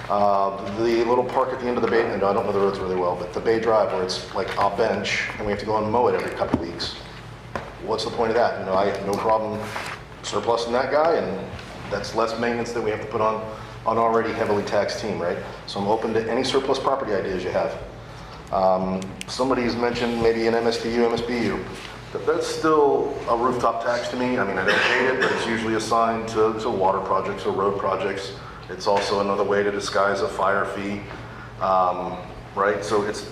The little park at the end of the bay, and I don't know the roads really well, but the Bay Drive where it's like a bench and we have to go and mow it every couple of weeks. What's the point of that? You know, I have no problem surplusing that guy, and that's less maintenance that we have to put on an already heavily taxed team, right? So I'm open to any surplus property ideas you have. Somebody's mentioned maybe an MSTU, MSBU. That's still a rooftop tax to me. I mean, I don't hate it, but it's usually assigned to water projects or road projects. It's also another way to disguise a fire fee, right? So it's,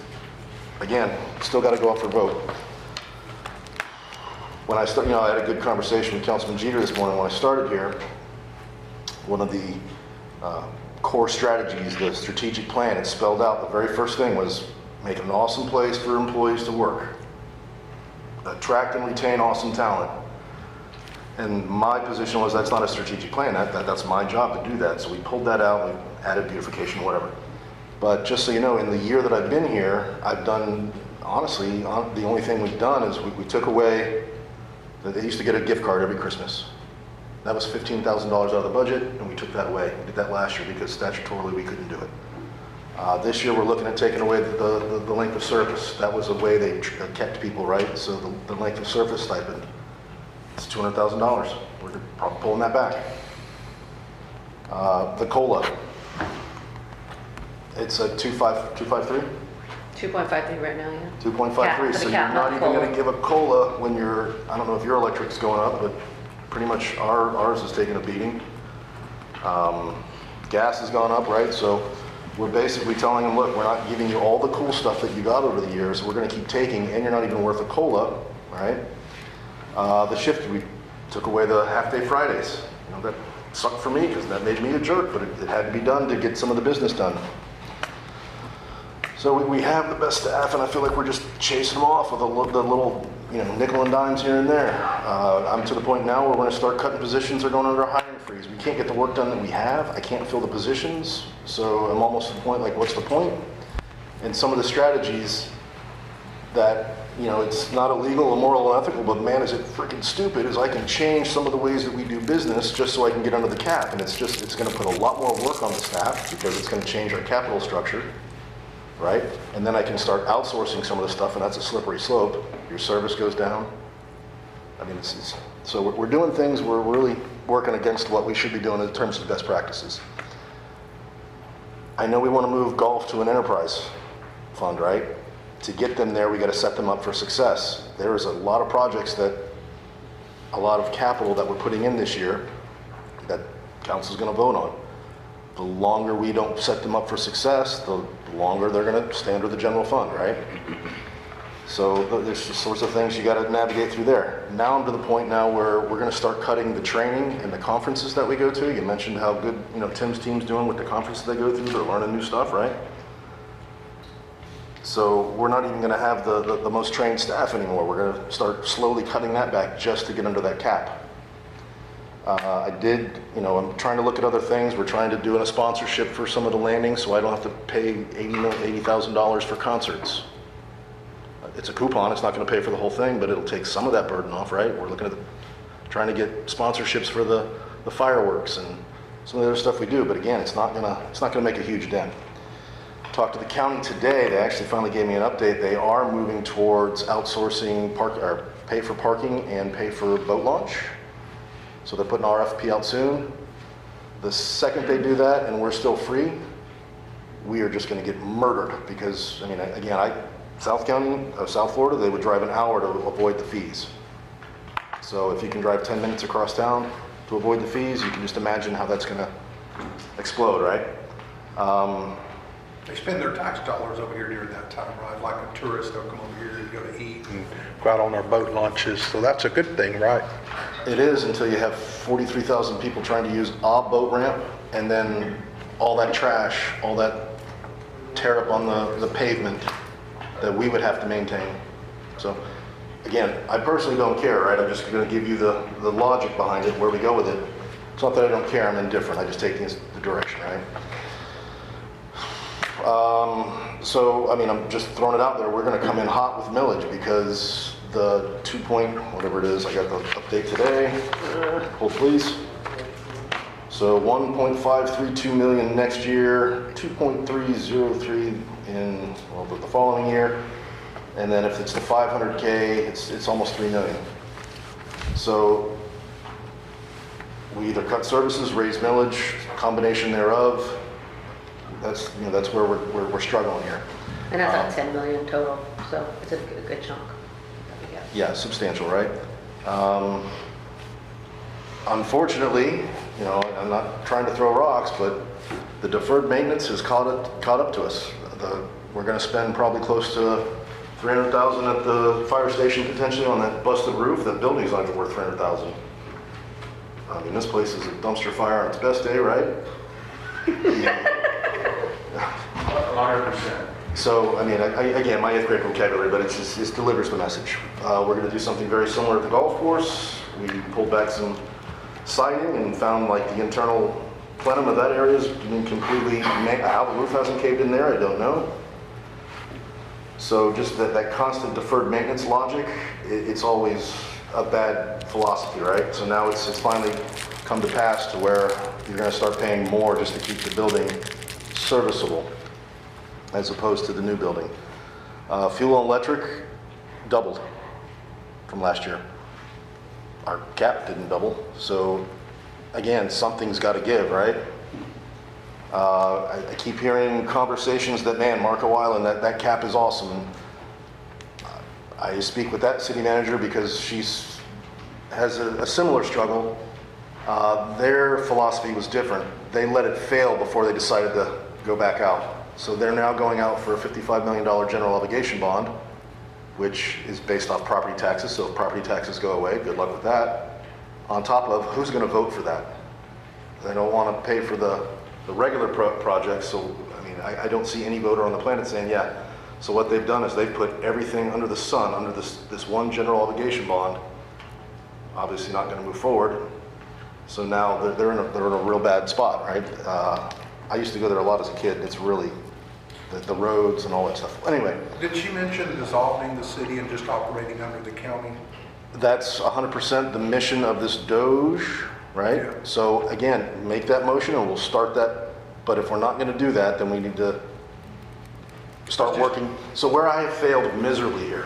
again, still got to go up for vote. When I start, you know, I had a good conversation with Councilman Jeter this morning when I started here. One of the core strategies, the strategic plan, it spelled out the very first thing was make an awesome place for employees to work. Attract and retain awesome talent. And my position was that's not a strategic plan. That's my job to do that. So we pulled that out, we added beautification, whatever. But just so you know, in the year that I've been here, I've done, honestly, the only thing we've done is we took away, they used to get a gift card every Christmas. That was $15,000 out of the budget, and we took that away. We did that last year because statutorily we couldn't do it. This year we're looking at taking away the length of service. That was a way they kept people, right? So the length of service stipend, it's $200,000. We're probably pulling that back. The COLA, it's a 253? 2.53 right now, yeah. 2.53, so you're not even going to give a COLA when you're, I don't know if your electric's going up, but pretty much ours is taking a beating. Gas has gone up, right? So we're basically telling them, look, we're not giving you all the cool stuff that you got over the years. We're going to keep taking, and you're not even worth a COLA, right? The shift, we took away the half-day Fridays. You know, that sucked for me because that made me a jerk, but it had to be done to get some of the business done. So we have the best staff, and I feel like we're just chasing them off with the little, you know, nickel and dimes here and there. I'm to the point now where we're going to start cutting positions or going under a hiring freeze. We can't get the work done that we have. I can't fill the positions, so I'm almost to the point, like, what's the point? And some of the strategies that, you know, it's not illegal, immoral, and ethical, but man, is it freaking stupid, is I can change some of the ways that we do business just so I can get under the cap. And it's going to put a lot more work on the staff because it's going to change our capital structure. Right? And then I can start outsourcing some of the stuff, and that's a slippery slope. Your service goes down. I mean, so we're doing things, we're really working against what we should be doing in terms of best practices. I know we want to move golf to an enterprise fund, right? To get them there, we got to set them up for success. There is a lot of projects that, a lot of capital that we're putting in this year that council's going to vote on. The longer we don't set them up for success, the longer they're going to stay under the general fund, right? So there's just sorts of things you got to navigate through there. Now I'm to the point now where we're going to start cutting the training and the conferences that we go to. You mentioned how good, you know, Tim's team's doing with the conferences they go through. They're learning new stuff, right? So we're not even going to have the most trained staff anymore. We're going to start slowly cutting that back just to get under that cap. I did, you know, I'm trying to look at other things. We're trying to do a sponsorship for some of the landings so I don't have to pay $80,000 for concerts. It's a coupon, it's not going to pay for the whole thing, but it'll take some of that burden off, right? We're looking at trying to get sponsorships for the fireworks and some of the other stuff we do, but again, it's not gonna make a huge dent. Talked to the county today, they actually finally gave me an update. They are moving towards outsourcing pay for parking and pay for boat launch. So they're putting RFP out soon. The second they do that and we're still free, we are just going to get murdered because, I mean, again, South Florida, they would drive an hour to avoid the fees. So if you can drive 10 minutes across town to avoid the fees, you can just imagine how that's going to explode, right? They spend their tax dollars over here during that time, right? Like a tourist, they'll come over here to go to eat and go out on our boat launches. So that's a good thing, right? It is until you have 43,000 people trying to use a boat ramp, and then all that trash, all that tear up on the pavement that we would have to maintain. So again, I personally don't care, right? I'm just going to give you the logic behind it, where we go with it. It's not that I don't care, I'm indifferent. I just take the direction, right? So, I mean, I'm just throwing it out there. We're going to come in hot with millage because the 2 point, whatever it is, I got the update today. Hold please. So 1.532 million next year, 2.303 in, well, the following year. And then if it's the 500K, it's almost 3 million. So we either cut services, raise millage, combination thereof. That's, you know, that's where we're struggling here. And that's at 10 million total, so it's a good chunk that we get. Yeah, substantial, right? Unfortunately, you know, I'm not trying to throw rocks, but the deferred maintenance has caught up to us. We're going to spend probably close to $300,000 at the fire station potentially on that busted roof. That building's not even worth $300,000. I mean, this place is a dumpster fire on its best day, right? 100%. So, I mean, again, my 8th grade vocabulary, but it delivers the message. We're going to do something very similar at the golf course. We pulled back some siding and found like the internal plenum of that area is completely, how the roof hasn't caved in there, I don't know. So just that constant deferred maintenance logic, it's always a bad philosophy, right? So now it's finally come to pass to where you're going to start paying more just to keep the building serviceable as opposed to the new building. Fuel and electric doubled from last year. Our cap didn't double, so again, something's got to give, right? I keep hearing conversations that, man, Marco Island, that cap is awesome. I speak with that city manager because she's has a similar struggle. Their philosophy was different. They let it fail before they decided to go back out. So they're now going out for a $55 million general obligation bond, which is based off property taxes. So if property taxes go away, good luck with that. On top of, who's going to vote for that? They don't want to pay for the regular projects. So, I mean, I don't see any voter on the planet saying, yeah. So what they've done is they've put everything under the sun, under this one general obligation bond. Obviously not going to move forward. So now they're in a real bad spot, right? I used to go there a lot as a kid. It's really the roads and all that stuff. Anyway. Did she mention dissolving the city and just operating under the county? That's 100% the mission of this Doge, right? Yeah. So again, make that motion and we'll start that. But if we're not going to do that, then we need to start working. So where I have failed miserably here,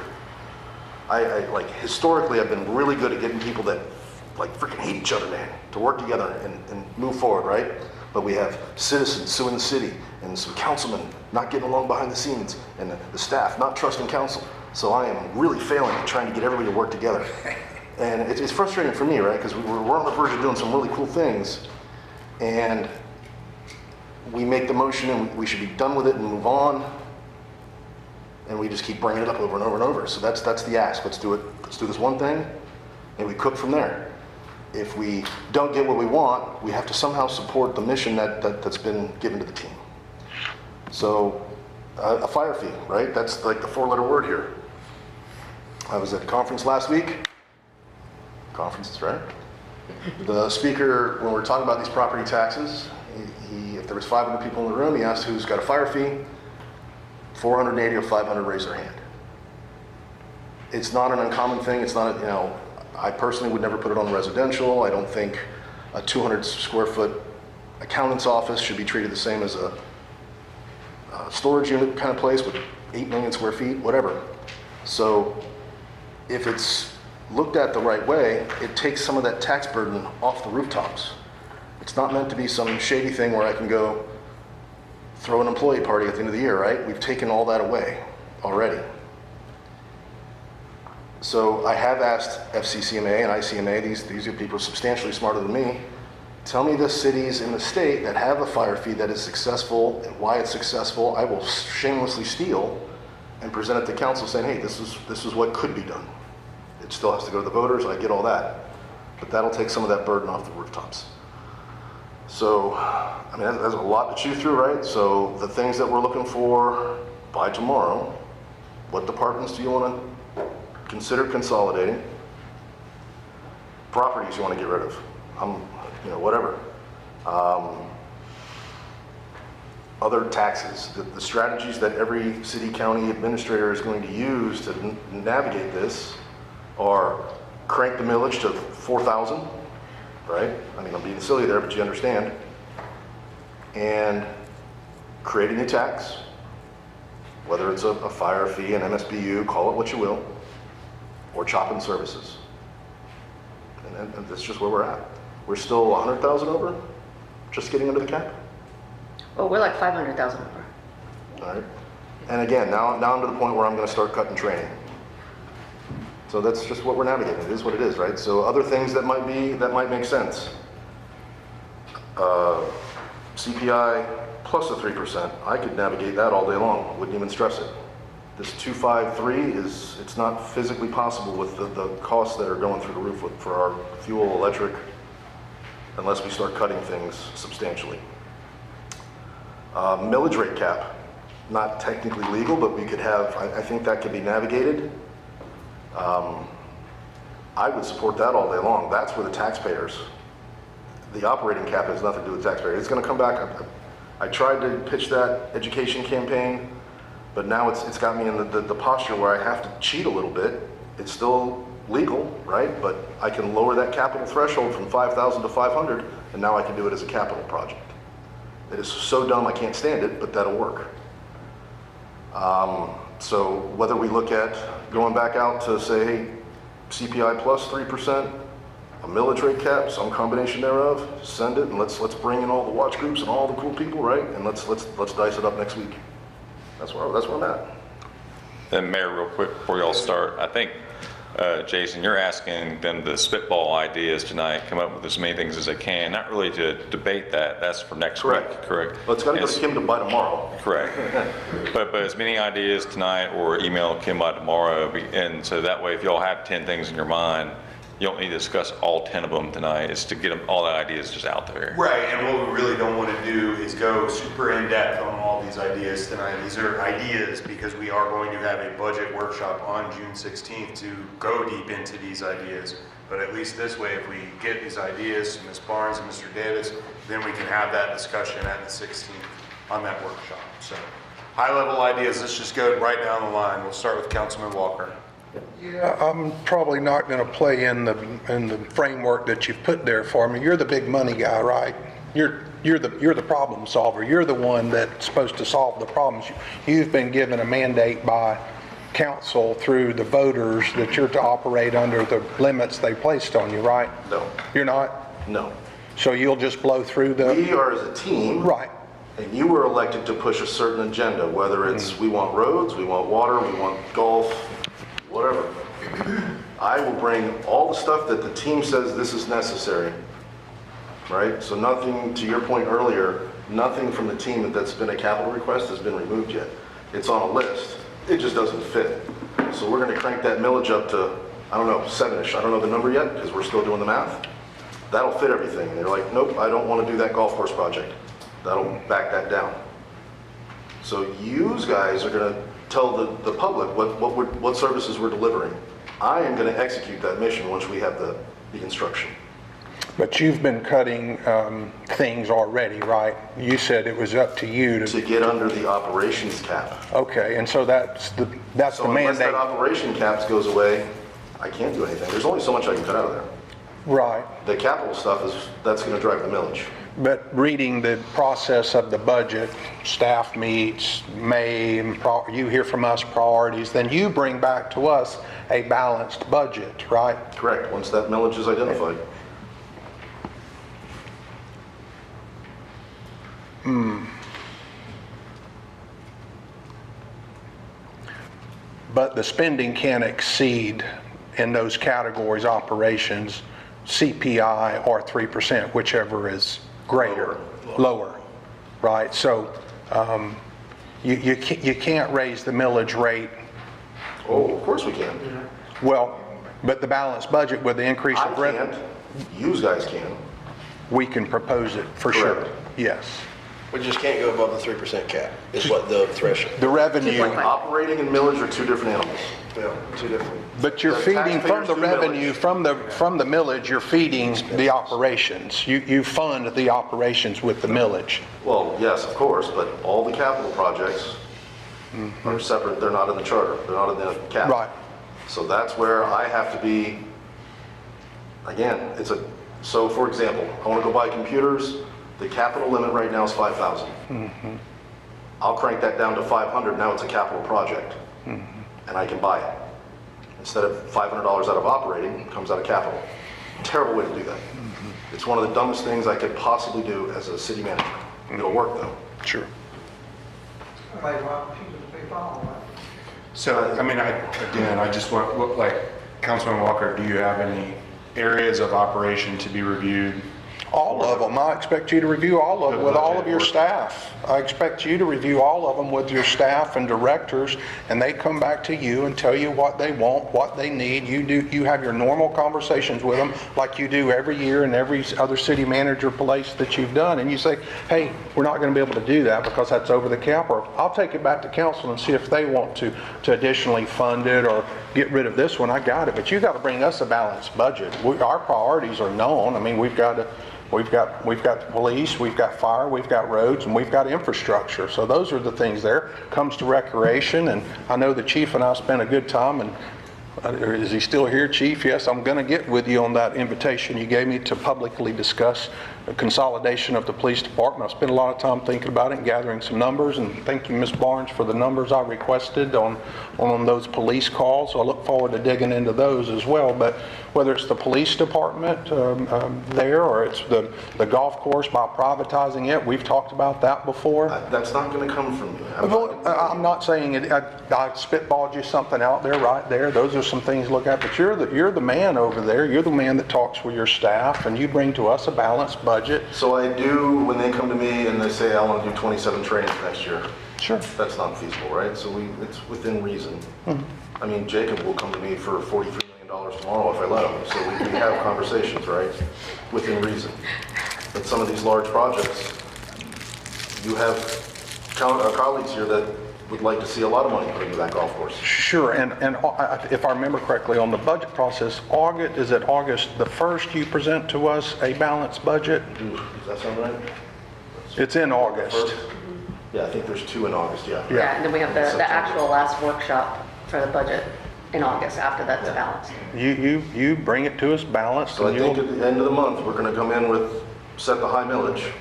I like historically I've been really good at getting people that like freaking hate each other, man, to work together and move forward, right? But we have citizens suing the city and some councilmen not getting along behind the scenes and the staff not trusting council. So I am really failing at trying to get everybody to work together. And it's frustrating for me, right? Because we're on the verge of doing some really cool things and we make the motion and we should be done with it and move on. And we just keep bringing it up over and over and over. So that's the ask. Let's do it. Let's do this one thing and we cook from there. If we don't get what we want, we have to somehow support the mission that's been given to the team. So a fire fee, right? That's like the 4-letter word here. I was at a conference last week. Conferences, right? The speaker, when we were talking about these property taxes, if there was 500 people in the room, he asked who's got a fire fee. 480 or 500 raise their hand. It's not an uncommon thing. It's not, I personally would never put it on residential. I don't think a 200 square foot accountant's office should be treated the same as a storage unit kind of place with 8 million square feet, whatever. So if it's looked at the right way, it takes some of that tax burden off the rooftops. It's not meant to be some shady thing where I can go throw an employee party at the end of the year, right? We've taken all that away already. So I have asked FCCMA and ICMA, these are people substantially smarter than me, tell me the cities in the state that have a fire fee that is successful and why it's successful. I will shamelessly steal and present it to council saying, hey, this is what could be done. It still has to go to the voters, I get all that. But that'll take some of that burden off the rooftops. So, I mean, there's a lot to chew through, right? So the things that we're looking for by tomorrow, what departments do you want to consider consolidating? Properties you want to get rid of, whatever. Other taxes, the strategies that every city county administrator is going to use to navigate this are crank the millage to 4,000, right? I mean, I'm being silly there, but you understand. And create a new tax, whether it's a fire fee, an MSBU, call it what you will, or chopping services. And that's just where we're at. We're still 100,000 over, just getting under the cap. Well, we're like 500,000 over. All right. And again, now I'm to the point where I'm going to start cutting training. So that's just what we're navigating. It is what it is, right? So other things that might make sense. CPI plus the 3%. I could navigate that all day long. Wouldn't even stress it. This 253 it's not physically possible with the costs that are going through the roof for our fuel, electric, unless we start cutting things substantially. Millage rate cap, not technically legal, but we could have, I think that could be navigated. I would support that all day long. That's where the taxpayers, the operating cap has nothing to do with taxpayers. It's going to come back. I tried to pitch that education campaign, but now it's got me in the posture where I have to cheat a little bit. It's still legal, right? But I can lower that capital threshold from 5,000 to 500, and now I can do it as a capital project. It is so dumb I can't stand it, but that'll work. So whether we look at going back out to say, hey, CPI plus 3%, a millage rate cap, some combination thereof, send it, and let's bring in all the watch groups and all the cool people, right? And let's dice it up next week. That's where I'm at. Then Mayor, real quick before y'all start, I think Jason, you're asking them to spitball ideas tonight, come up with as many things as they can, not really to debate that. That's for next week, correct? Well, it's got to go to Kim to by tomorrow. Correct. but as many ideas tonight or email Kim by tomorrow, and so that way if y'all have 10 things in your mind, you don't need to discuss all 10 of them tonight. It's to get them, all the ideas just out there. Right, and what we really don't want to do is go super in-depth on all these ideas tonight. These are ideas because we are going to have a budget workshop on June 16th to go deep into these ideas. But at least this way, if we get these ideas to Ms. Barnes and Mr. Davis, then we can have that discussion at the 16th on that workshop. So high-level ideas, let's just go right down the line. We'll start with Councilman Walker. Yeah, I'm probably not going to play in the framework that you've put there for me. You're the big money guy, right? You're the problem solver. You're the one that's supposed to solve the problems. You've been given a mandate by council through the voters that you're to operate under the limits they placed on you, right? No. You're not? No. So you'll just blow through the... We are as a team. Right. And you were elected to push a certain agenda, whether it's we want roads, we want water, we want golf, whatever. I will bring all the stuff that the team says this is necessary, right? So nothing, to your point earlier, nothing from the team that's been a capital request has been removed yet. It's on a list. It just doesn't fit. So we're going to crank that millage up to, I don't know, 7-ish. I don't know the number yet because we're still doing the math. That'll fit everything. And they're like, nope, I don't want to do that golf course project. That'll back that down. So you guys are going to tell the public what services we're delivering. I am going to execute that mission once we have the instruction. But you've been cutting things already, right? You said it was up to you to get under the operations cap. Okay, and so that's the So mandate. unless that operation caps goes away, I can't do anything. There's only so much I can cut out of there. Right. The capital stuff that's going to drive the millage. But reading the process of the budget, staff meets, you hear from us priorities, then you bring back to us a balanced budget, right? Correct, once that millage is identified. But the spending can't exceed in those categories, operations, CPI or 3%, whichever is greater, lower, right? So you can't raise the millage rate. Oh, of course we can. Well, but the balanced budget with the increase of revenue. You guys can. We can propose it for sure. Yes. We just can't go above the 3% cap, is what the threshold. The revenue. Operating and millage are two different animals. Yeah, two different. But you're The feeding from taxpayers the do revenue, from the millage, you're feeding the operations. You fund the operations with the millage. Well, yes, of course, but all the capital projects are separate. They're not in the charter. They're not in the cap. Right. So that's where I have to be, again, so for example, I want to go buy computers, the capital limit right now is 5,000. I'll crank that down to 500, now it's a capital project, and I can buy it. Instead of $500 out of operating, it comes out of capital. Terrible way to do that. It's one of the dumbest things I could possibly do as a city manager. It'll work though. Sure. So, I mean, I just want, like, Councilman Walker, do you have any areas of operation to be reviewed? All of them. I expect you to review all of them with all of your staff. I expect you to review all of them with your staff and directors, and they come back to you and tell you what they want, what they need. You have your normal conversations with them like you do every year in every other city manager place that you've done. And you say, hey, we're not going to be able to do that because that's over the cap, or I'll take it back to council and see if they want to additionally fund it or get rid of this one. I got it. But you got to bring us a balanced budget. Our priorities are known. I mean, we've got the police, we've got fire, we've got roads, and we've got infrastructure. So those are the things there. Comes to recreation, and I know the chief and I spent a good time, and is he still here, Chief? Yes, I'm going to get with you on that invitation you gave me to publicly discuss the consolidation of the police department. I spent a lot of time thinking about it and gathering some numbers, and thank you, Ms. Barnes, for the numbers I requested on those police calls. So I look forward to digging into those as well. But whether it's the police department there, or it's the golf course by privatizing it, we've talked about that before. That's not going to come from me. I'm not saying it. I spitballed you something out there right there. Those are some things to look at. But you're the man over there. You're the man that talks with your staff, and you bring to us a balanced budget. So I do, when they come to me and they say, I want to do 27 trainings next year. Sure. That's not feasible, right? So it's within reason. I mean, Jacob will come to me for $43 million tomorrow if I let him. So we can have conversations, right? Within reason. But some of these large projects, you have colleagues here that would like to see a lot of money put into that golf course. Sure, and if I remember correctly, on the budget process, is it August the 1st you present to us a balanced budget? Does that sound right? It's in August. Yeah, I think there's 2 in August, yeah. Yeah, and then we have the actual last workshop for the budget in August after that's balanced. You bring it to us balanced. So I think at the end of the month, we're going to come in with, set the high millage.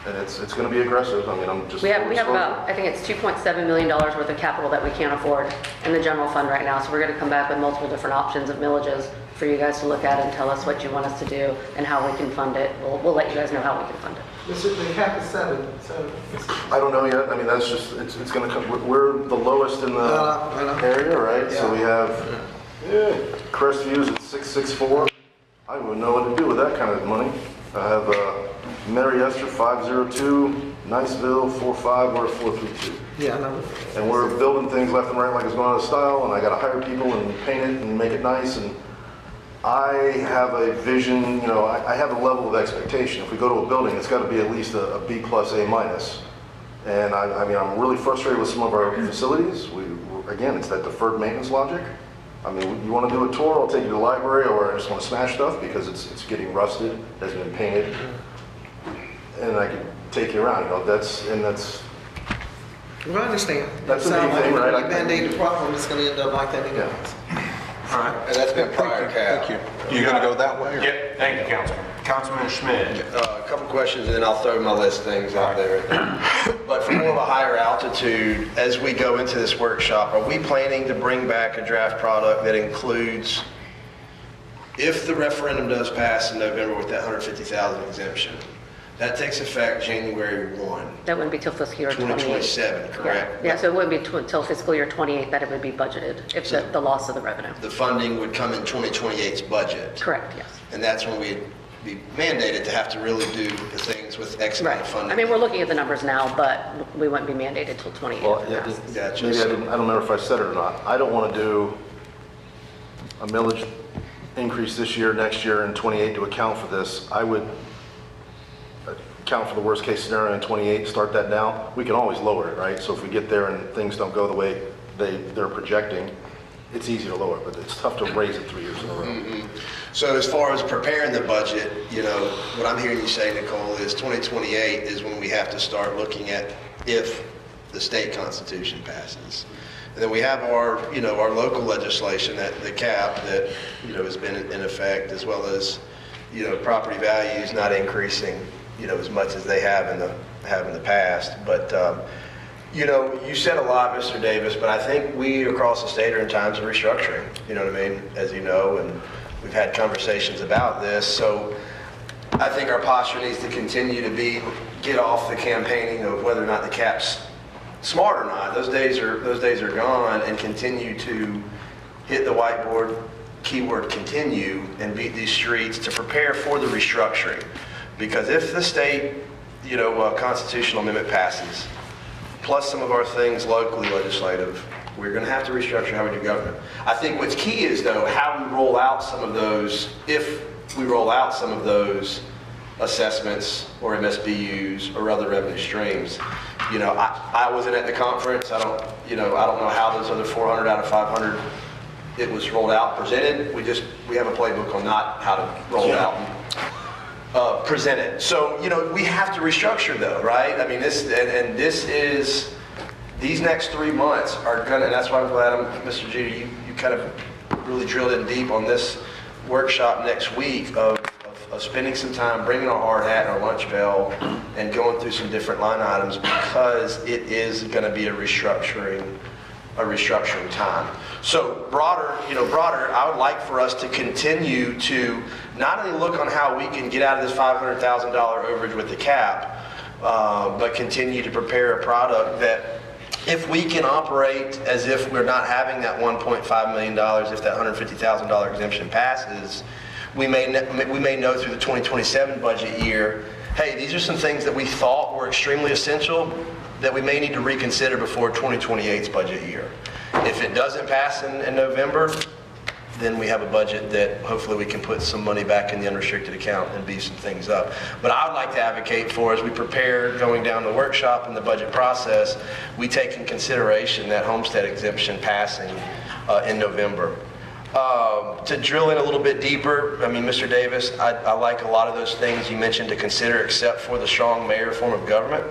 And it's going to be aggressive. I mean, I'm just... We have about, I think it's $2.7 million worth of capital that we can't afford in the general fund right now. So we're going to come back with multiple different options of millages for you guys to look at and tell us what you want us to do and how we can fund it. We'll let you guys know how we can fund it. The cap is 7. I don't know yet. I mean, that's just, it's going to come, we're the lowest in the area, right? Yeah. So we have Crestview at 664. I wouldn't know what to do with that kind of money. I have Mary Esther 502, Niceville 45, we're at 432. Yeah, I know. And we're building things left and right like it's going out of style, and I got to hire people and paint it and make it nice. And I have a vision, you know, I have a level of expectation. If we go to a building, it's got to be at least a B plus, A minus. And I mean, I'm really frustrated with some of our facilities. Again, it's that deferred maintenance logic. I mean, you want to do a tour, I'll take you to the library, or I just want to smash stuff because it's getting rusted, hasn't been painted. And I can take you around, you know, that's... Well, I understand. That's the main thing, right? If you Band-Aid the problem, it's going to end up like that anyways. All right. And that's been prior cap. Thank you. You going to go that way? Yep, thank you, Councilman. Councilman Schmidt. A couple questions, and then I'll throw my list of things out there. But for more of a higher altitude, as we go into this workshop, are we planning to bring back a draft product that includes, if the referendum does pass in November with that 150,000 exemption, that takes effect January 1. That wouldn't be till fiscal year 28. 2027, correct? Yeah, so it wouldn't be until fiscal year 28 that it would be budgeted, if the loss of the revenue. The funding would come in 2028's budget. Correct, yes. And that's when we'd be mandated to have to really do the things with X amount of funding. I mean, we're looking at the numbers now, but we wouldn't be mandated till 28. Well, yeah, gotcha. maybe I don't remember if I said it or not. I don't want to do a millage increase this year, next year, and 28 to account for this. I would account for the worst case scenario in 28, start that down. We can always lower it, right? So if we get there and things don't go the way they're projecting, it's easy to lower it, but it's tough to raise it 3 years in a row. Mm-hmm. So as far as preparing the budget, you know, what I'm hearing you say, Nicole, is 2028 is when we have to start looking at if the state constitution passes. And then we have our, our local legislation, that the cap that, has been in effect, as well as, property values not increasing, as much as they have in the past. But, you said a lot, Mr. Davis, but I think we across the state are in times of restructuring, you know what I mean, as you know, and we've had conversations about this. So I think our posture needs to continue to get off the campaigning of whether or not the cap's smart or not. Those days are gone, and continue to hit the whiteboard, keyword continue, and beat these streets to prepare for the restructuring. Because if the state, constitutional amendment passes, plus some of our things locally legislative, we're going to have to restructure how we do government. I think what's key is, though, how we roll out some of those, if we roll out some of those assessments or MSBUs or other revenue streams. I wasn't at the conference. I don't know how those other 400 out of 500 it was rolled out, presented. We have a playbook on not how to roll it out and present it. So, we have to restructure though, right? I mean, these next 3 months are gonna, and that's why I'm glad, Mr. Judy, you kind of really drilled in deep on this workshop next week of spending some time bringing our hard hat and our lunch bell and going through some different line items, because it is going to be a restructuring time. So broader, I would like for us to continue to not only look on how we can get out of this $500,000 overage with the cap, but continue to prepare a product that, if we can operate as if we're not having that $1.5 million, if that $150,000 exemption passes, we may know through the 2027 budget year, hey, these are some things that we thought were extremely essential that we may need to reconsider before 2028's budget year. If it doesn't pass in November, then we have a budget that hopefully we can put some money back in the unrestricted account and beef some things up. But I would like to advocate for, as we prepare going down the workshop and the budget process, we take in consideration that homestead exemption passing in November. To drill in a little bit deeper, I mean, Mr. Davis, I like a lot of those things you mentioned to consider, except for the strong mayor form of government.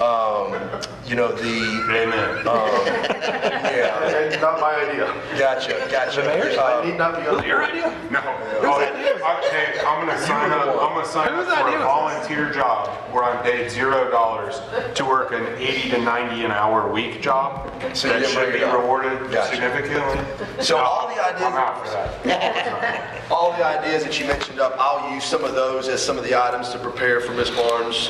Amen. Yeah. Not my idea. Gotcha. The mayor's I need not be on your idea? No. Hey, I'm going to sign up. I'm going to sign up for a volunteer job where I'm paid $0 to work an 80 to 90 an hour week job. So that should be rewarded significantly. So all the ideas, I'm out for that. all the ideas that you mentioned up, I'll use some of those as some of the items to prepare for Ms. Barnes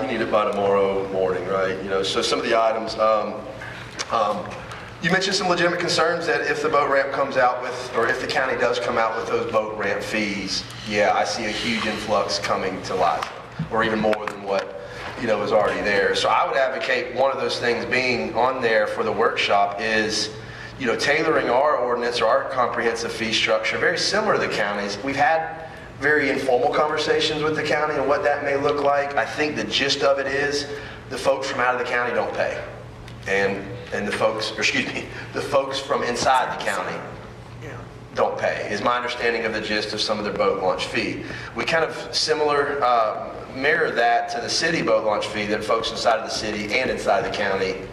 you need it by tomorrow morning, right? So some of the items, you mentioned some legitimate concerns that if the boat ramp comes out with, or if the county does come out with those boat ramp fees, I see a huge influx coming to Liza, or even more than what, is already there. So I would advocate one of those things being on there for the workshop is, tailoring our ordinance or our comprehensive fee structure very similar to the county's. We've had very informal conversations with the county on what that may look like. I think the gist of it is the folks from out of the county don't pay. And the folks from inside the county don't pay, is my understanding of the gist of some of their boat launch fee. We kind of mirror that to the city boat launch fee, that folks inside of the city and inside the county,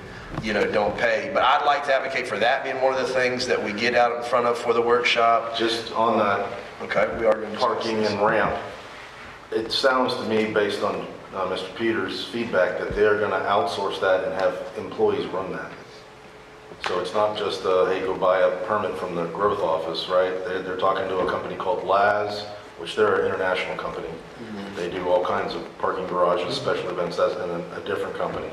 don't pay. But I'd like to advocate for that being one of the things that we get out in front of for the workshop. Just on that, we are going to parking and ramp. It sounds to me, based on Mr. Peters' feedback, that they're going to outsource that and have employees run that. So it's not just hey, go buy a permit from the growth office, right? They're talking to a company called Laz, which they're an international company. Mm-hmm. They do all kinds of parking garages, special events. That's in a different company.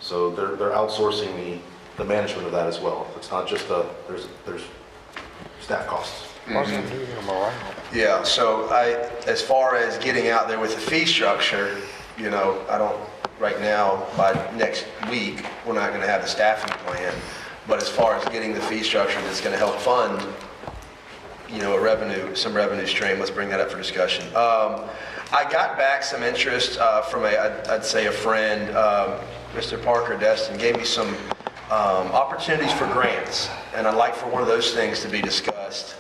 So they're outsourcing the management of that as well. It's not just there's staff costs. Mm-hmm. Yeah, so as far as getting out there with the fee structure, I don't, right now, by next week, we're not going to have the staffing plan. But as far as getting the fee structure that's going to help fund, some revenue stream, let's bring that up for discussion. I got back some interest from I'd say a friend, Mr. Parker Destin, gave me some opportunities for grants. And I'd like for one of those things to be discussed.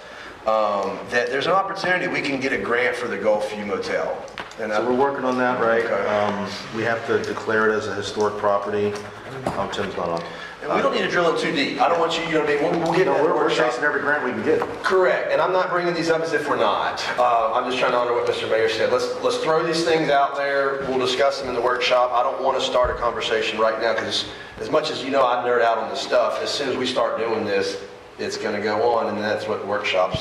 That there's an opportunity we can get a grant for the Gulfview Motel. And so we're working on that, right? Okay. We have to declare it as a historic property. Tim's not on. And we don't need to drill it too deep. I don't want you, you know what I mean? We'll get No, that we're workshop. chasing every grant we can get. Correct, and I'm not bringing these up as if we're not. I'm just trying to honor what Mr. Mayor said. Let's throw these things out there. We'll discuss them in the workshop. I don't want to start a conversation right now because as much as you know I nerd out on this stuff, as soon as we start doing this, it's going to go on, and that's what workshop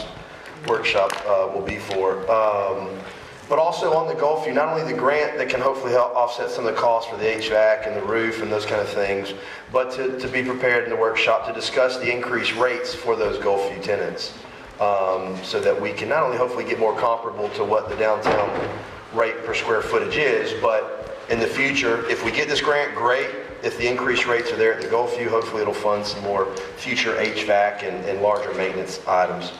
will be for. But also on the Gulfview, not only the grant that can hopefully help offset some of the costs for the HVAC and the roof and those kind of things, but to be prepared in the workshop to discuss the increased rates for those Gulfview tenants, so that we can not only hopefully get more comparable to what the downtown rate per square footage is, but in the future, if we get this grant, great. If the increased rates are there at the Gulfview, hopefully it'll fund some more future HVAC and larger maintenance items.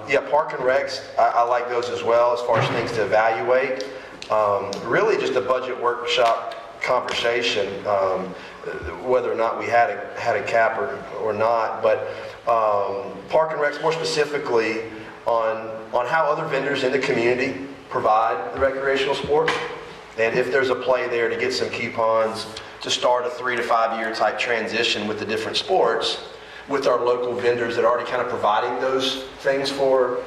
Yeah, Park and Recs, I like those as well as far as things to evaluate. Really just a budget workshop conversation, whether or not we had a cap or not, but Park and Recs more specifically on how other vendors in the community provide the recreational sports, and if there's a play there to get some coupons to start a 3 to 5 year type transition with the different sports, with our local vendors that are already kind of providing those things for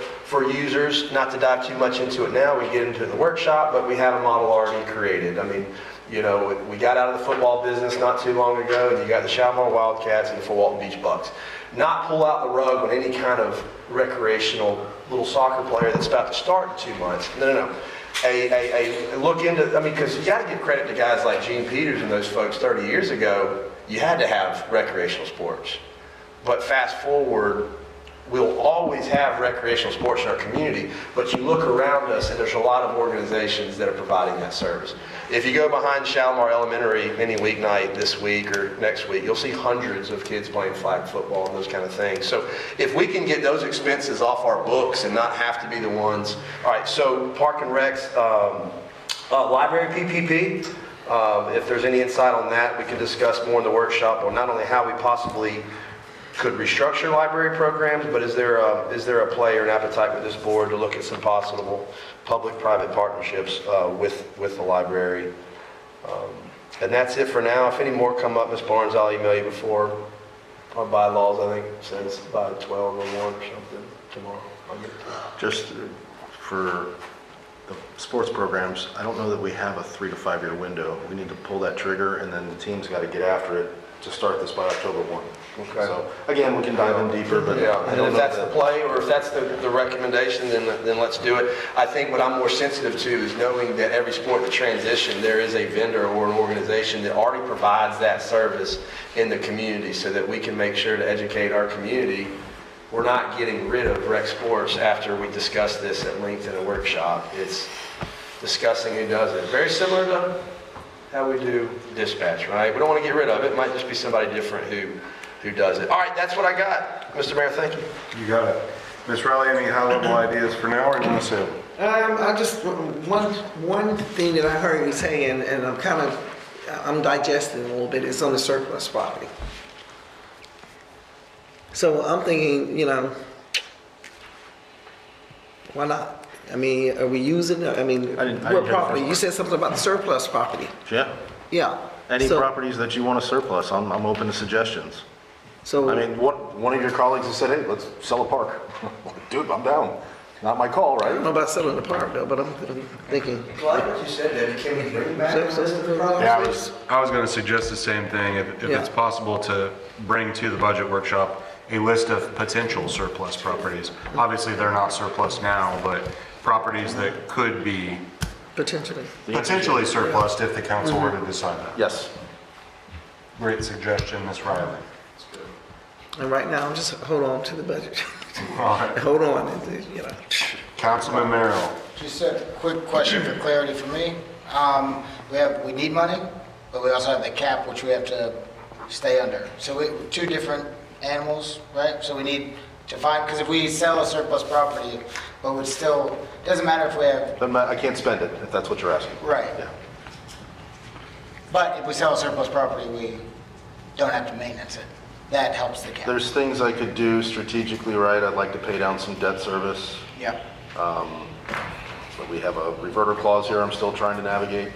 users. Not to dive too much into it now, we get into the workshop, but we have a model already created. I mean, you know, we got out of the football business not too long ago, and you got the Shalimar Wildcats and the Fort Walton Beach Bucks. Not pull out the rug on any kind of recreational little soccer player that's about to start in 2 months. No. A look into, I mean, because you got to give credit to guys like Gene Peters and those folks 30 years ago, you had to have recreational sports. But fast forward, we'll always have recreational sports in our community, but you look around us and there's a lot of organizations that are providing that service. If you go behind Shalimar Elementary any weeknight this week or next week, you'll see hundreds of kids playing flag football and those kind of things. So if we can get those expenses off our books and not have to be the ones. All right, so Park and Recs, library PPP. If there's any insight on that, we can discuss more in the workshop on not only how we possibly could restructure library programs, but is there a play or an appetite with this board to look at some possible public-private partnerships with the library? And that's it for now. If any more come up, Ms. Barnes, I'll email you before our bylaws, I think, says by 12 or 1 or something tomorrow. I'll get it to you. Just for the sports programs, I don't know that we have a 3 to 5 year window. We need to pull that trigger, and then the team's got to get after it to start this by October 1. Okay. So again, we can dive in deeper, but yeah, I and don't if know that's that- the play or if that's the recommendation, then let's do it. I think what I'm more sensitive to is knowing that every sport in transition, there is a vendor or an organization that already provides that service in the community, so that we can make sure to educate our community. We're not getting rid of rec sports after we discuss this at length in a workshop. It's discussing who does it. Very similar to how we do dispatch, right? We don't want to get rid of it. It might just be somebody different who does it. All right, that's what I got. Mr. Mayor, thank you. You got it. Ms. Riley, any high-level ideas for now, or you want to say? I just, one thing that I heard you saying, and I'm digesting a little bit, is on the surplus property. So I'm thinking, why not? I mean, are we using it? I mean, what property? You said something about the surplus property. Yeah. Yeah. Any So- properties that you want to surplus, I'm open to suggestions. So, I mean, one of your colleagues has said, hey, let's sell a park. Dude, I'm down. Not my call, I don't right? know about selling the park though, but I'm thinking. Well, I like what you said, Debbie. Can we bring back a list of the properties? Yeah, I was going to suggest the same thing. If Yeah. it's possible to bring to the budget workshop a list of potential surplus properties. Obviously, they're not surplus now, but properties that could be potentially surplus if the council were to decide that. Yes. Great suggestion, Ms. Riley. And right now, I'm just hold on to the budget. All right. Hold on, Councilman Merrill. Just a quick question for clarity for me. We need money, but we also have the cap, which we have to stay under. So two different animals, right? So we need to find, because if we sell a surplus property, but would still, doesn't matter if we have, I can't spend it, if that's what you're asking. right. Yeah. But if we sell a surplus property, we don't have to maintenance it. That helps the cap. There's things I could do strategically, right? I'd like to pay down some debt service. Yeah. But we have a reverter clause here I'm still trying to navigate.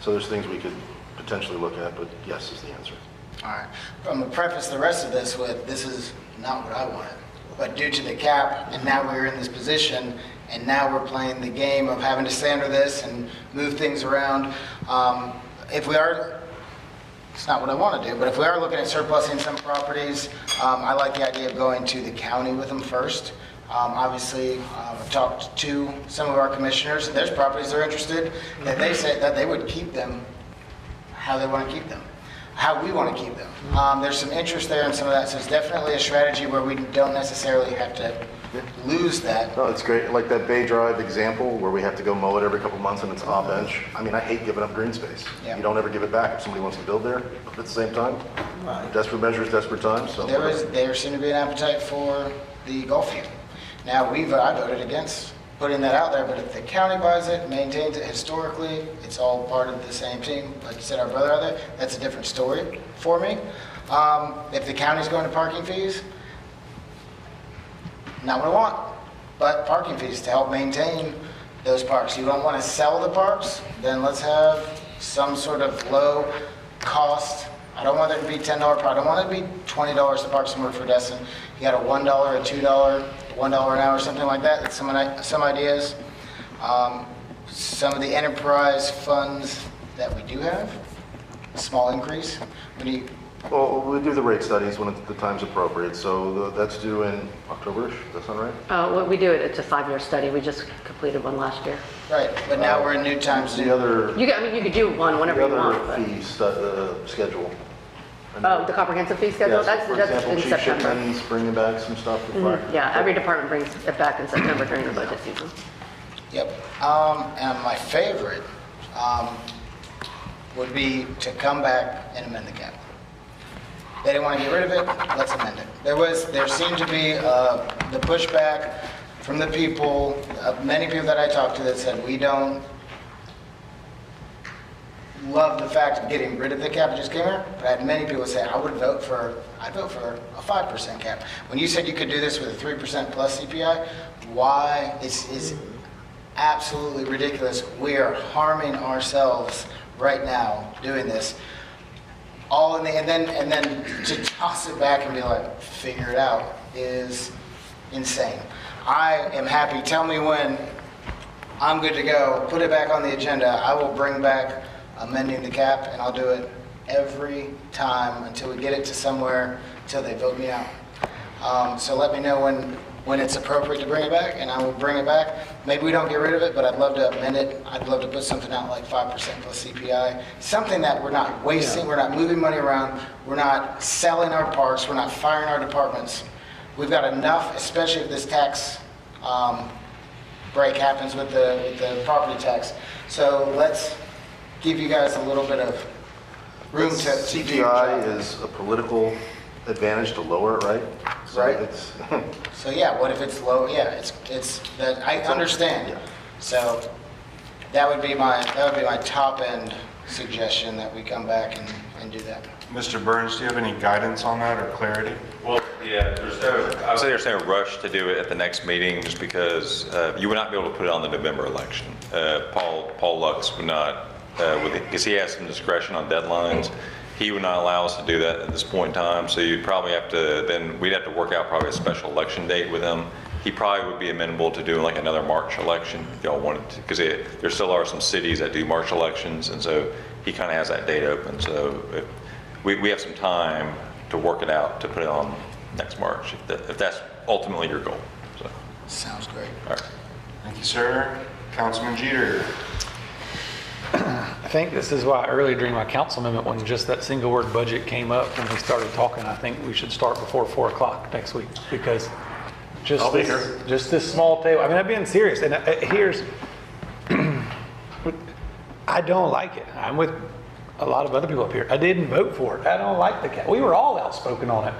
So there's things we could potentially look at, but yes is the answer. All right. I'm going to preface the rest of this with, this is not what I wanted. But due to the cap, and now we're in this position, and now we're playing the game of having to stay under this and move things around. If we are, it's not what I want to do, but if we are looking at surplusing some properties, I like the idea of going to the county with them first. Obviously, I've talked to some of our commissioners, and there's properties they're interested, that they said that they would keep them how they want to keep them, how we want to keep them. There's some interest there in some of that, so it's definitely a strategy where we don't necessarily have to lose that. No, it's great. Like that Bay Drive example where we have to go mow it every couple months and it's off bench. I mean, I hate giving up green space. Yeah. You don't ever give it back if somebody wants to build there, but at the same time, desperate measures, desperate times. So There seemed to be an appetite for the golf field. Now, I voted against putting that out there, but if the county buys it, maintains it historically, it's all part of the same team. Like you said, our brother out there, that's a different story for me. If the county's going to parking fees, not what I want, but parking fees to help maintain those parks. You don't want to sell the parks, then let's have some sort of low cost. I don't want it to be $10 park. I don't want it to be $20 to park somewhere for Destin. You got a $1, a $2, $1 an hour, something like that. That's some ideas. Some of the enterprise funds that we do have, a small increase. Well, we do the rate studies when the time's appropriate, so that's due in October-ish, does that sound right? Well, we do it, it's a 5-year study. We just completed one last year. Right, but now we're in new times. The other... You could do one whenever you want. The other fee schedule. Oh, the comprehensive fee schedule? Yes, for That's example, in Chief September. Shipman's bringing back some stuff for fire. Yeah, every department brings it back in September during the budget season. Yep. And my favorite would be to come back and amend the cap. They didn't want to get rid of it, let's amend it. There seemed to be the pushback from the people, many people that I talked to that said, we don't love the fact of getting rid of the cap that just came here, but I had many people say, I'd vote for a 5% cap. When you said you could do this with a 3% plus CPI, why? It's absolutely ridiculous. We are harming ourselves right now doing this. And then to toss it back and be like, figure it out is insane. I am happy. Tell me when I'm good to go. Put it back on the agenda. I will bring back amending the cap, and I'll do it every time until we get it to somewhere, until they vote me out. So let me know when it's appropriate to bring it back, and I will bring it back. Maybe we don't get rid of it, but I'd love to amend it. I'd love to put something out like 5% plus CPI, something that we're not wasting, we're not moving money around, we're not selling our parks, we're not firing our departments. We've got enough, especially if this tax break happens with the property tax. So let's give you guys a little bit of room to do your job. CPI is a political advantage to lower it, right? So Right. It's So yeah, what if it's low? Yeah, it's that I understand. So that would be my top end suggestion, that we come back and do that. Mr. Burns, do you have any guidance on that or clarity? Well, yeah, I would say there's no rush to do it at the next meeting just because you would not be able to put it on the November election. Paul Lux would not, because he has some discretion on deadlines. He would not allow us to do that at this point in time, so you'd probably have to, we'd have to work out probably a special election date with him. He probably would be amenable to doing like another March election if y'all wanted to, because there still are some cities that do March elections, and so he kind of has that date open. So we have some time to work it out to put it on next March, if that's ultimately your goal. So. Sounds great. All right. Thank you, sir. Councilman Jeter. I think this is why earlier during my council amendment, when just that single word budget came up, when we started talking, I think we should start before 4 o'clock next week, because just this small table, I mean, I'm being serious, and here's, I don't like it. I'm with a lot of other people up here. I didn't vote for it. I don't like the cap. We were all outspoken on it,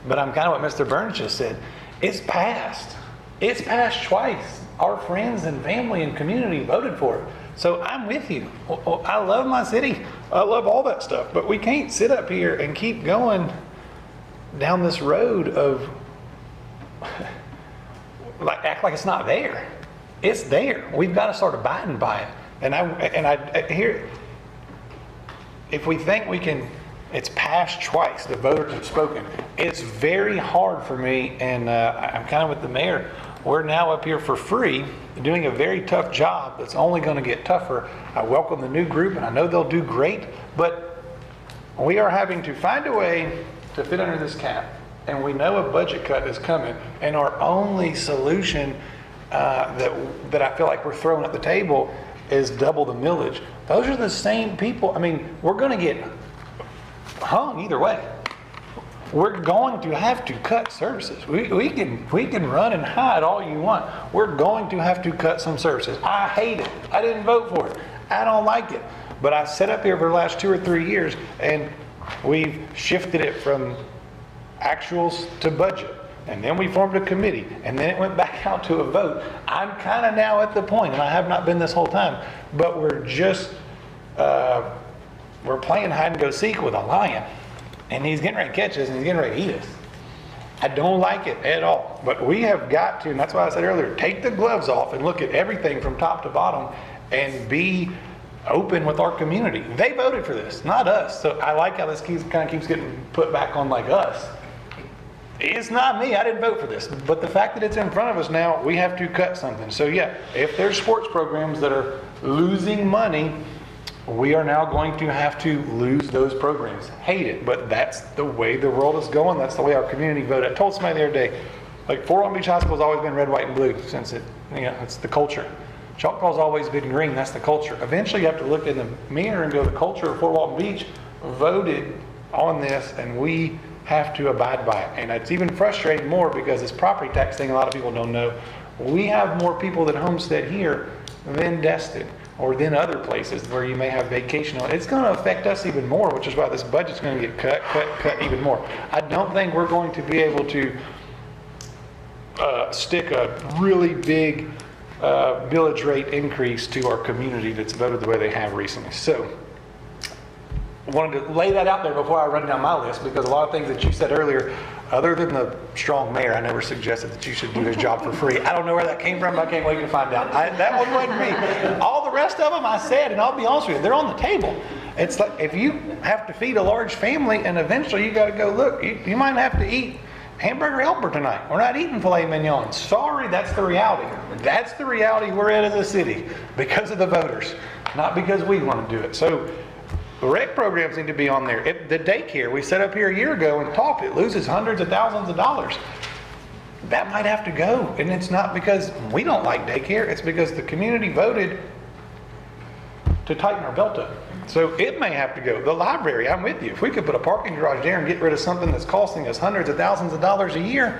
but I'm kind of what Mr. Burns just said. It's passed. It's passed twice. Our friends and family and community voted for it. So I'm with you. I love my city. I love all that stuff. But we can't sit up here and keep going down this road of act like it's not there. It's there. We've got to start abiding by it. And I hear, if we think we can It's passed twice. The voters have spoken. It's very hard for me, and I'm kind of with the mayor. We're now up here for free, doing a very tough job that's only going to get tougher. I welcome the new group, and I know they'll do great, but we are having to find a way to fit under this cap, and we know a budget cut is coming, and our only solution that I feel like we're throwing at the table is double the millage. Those are the same people. I mean, we're going to get hung either way. We're going to have to cut services. We can run and hide all you want. We're going to have to cut some services. I hate it. I didn't vote for it. I don't like it. But I sat up here for the last 2 or 3 years, and we've shifted it from actuals to budget. And then we formed a committee, and then it went back out to a vote. I'm kind of now at the point, and I have not been this whole time, but we're just, we're playing hide and go seek with a lion. And he's getting ready to catch us, and he's getting ready to eat us. I don't like it at all. But we have got to, and that's why I said earlier, take the gloves off and look at everything from top to bottom and be open with our community. They voted for this, not us. So I like how this kind of keeps getting put back on like us. It's not me. I didn't vote for this. But the fact that it's in front of us now, we have to cut something. So yeah, if there's sports programs that are losing money, we are now going to have to lose those programs. Hate it, but that's the way the world is going. That's the way our community voted. I told somebody the other day, like Fort Walton Beach High School has always been red, white, and blue since it's the culture. Choctaw's always been green. That's the culture. Eventually, you have to look in the mirror and go, the culture of Fort Walton Beach voted on this, and we have to abide by it. And it's even frustrating more because this property tax thing, a lot of people don't know. We have more people that homestead here than Destin, or then other places where you may have vacation. It's going to affect us even more, which is why this budget's going to get cut even more. I don't think we're going to be able to stick a really big village rate increase to our community that's voted the way they have recently. So I wanted to lay that out there before I run down my list, because a lot of things that you said earlier, other than the strong mayor, I never suggested that you should do his job for free. I don't know where that came from, but I can't wait to find out. That one wasn't me. All the rest of them I said, and I'll be honest with you, they're on the table. It's like if you have to feed a large family and eventually you got to go, look, you might have to eat hamburger helper tonight. We're not eating filet mignon. Sorry, that's the reality. That's the reality we're in as a city because of the voters, not because we want to do it. So the rec programs need to be on there. The daycare, we set up here a year ago and talked, it loses hundreds of thousands of dollars. That might have to go. And it's not because we don't like daycare, it's because the community voted to tighten our belt up. So it may have to go. The library, I'm with you. If we could put a parking garage there and get rid of something that's costing us hundreds of thousands of dollars a year,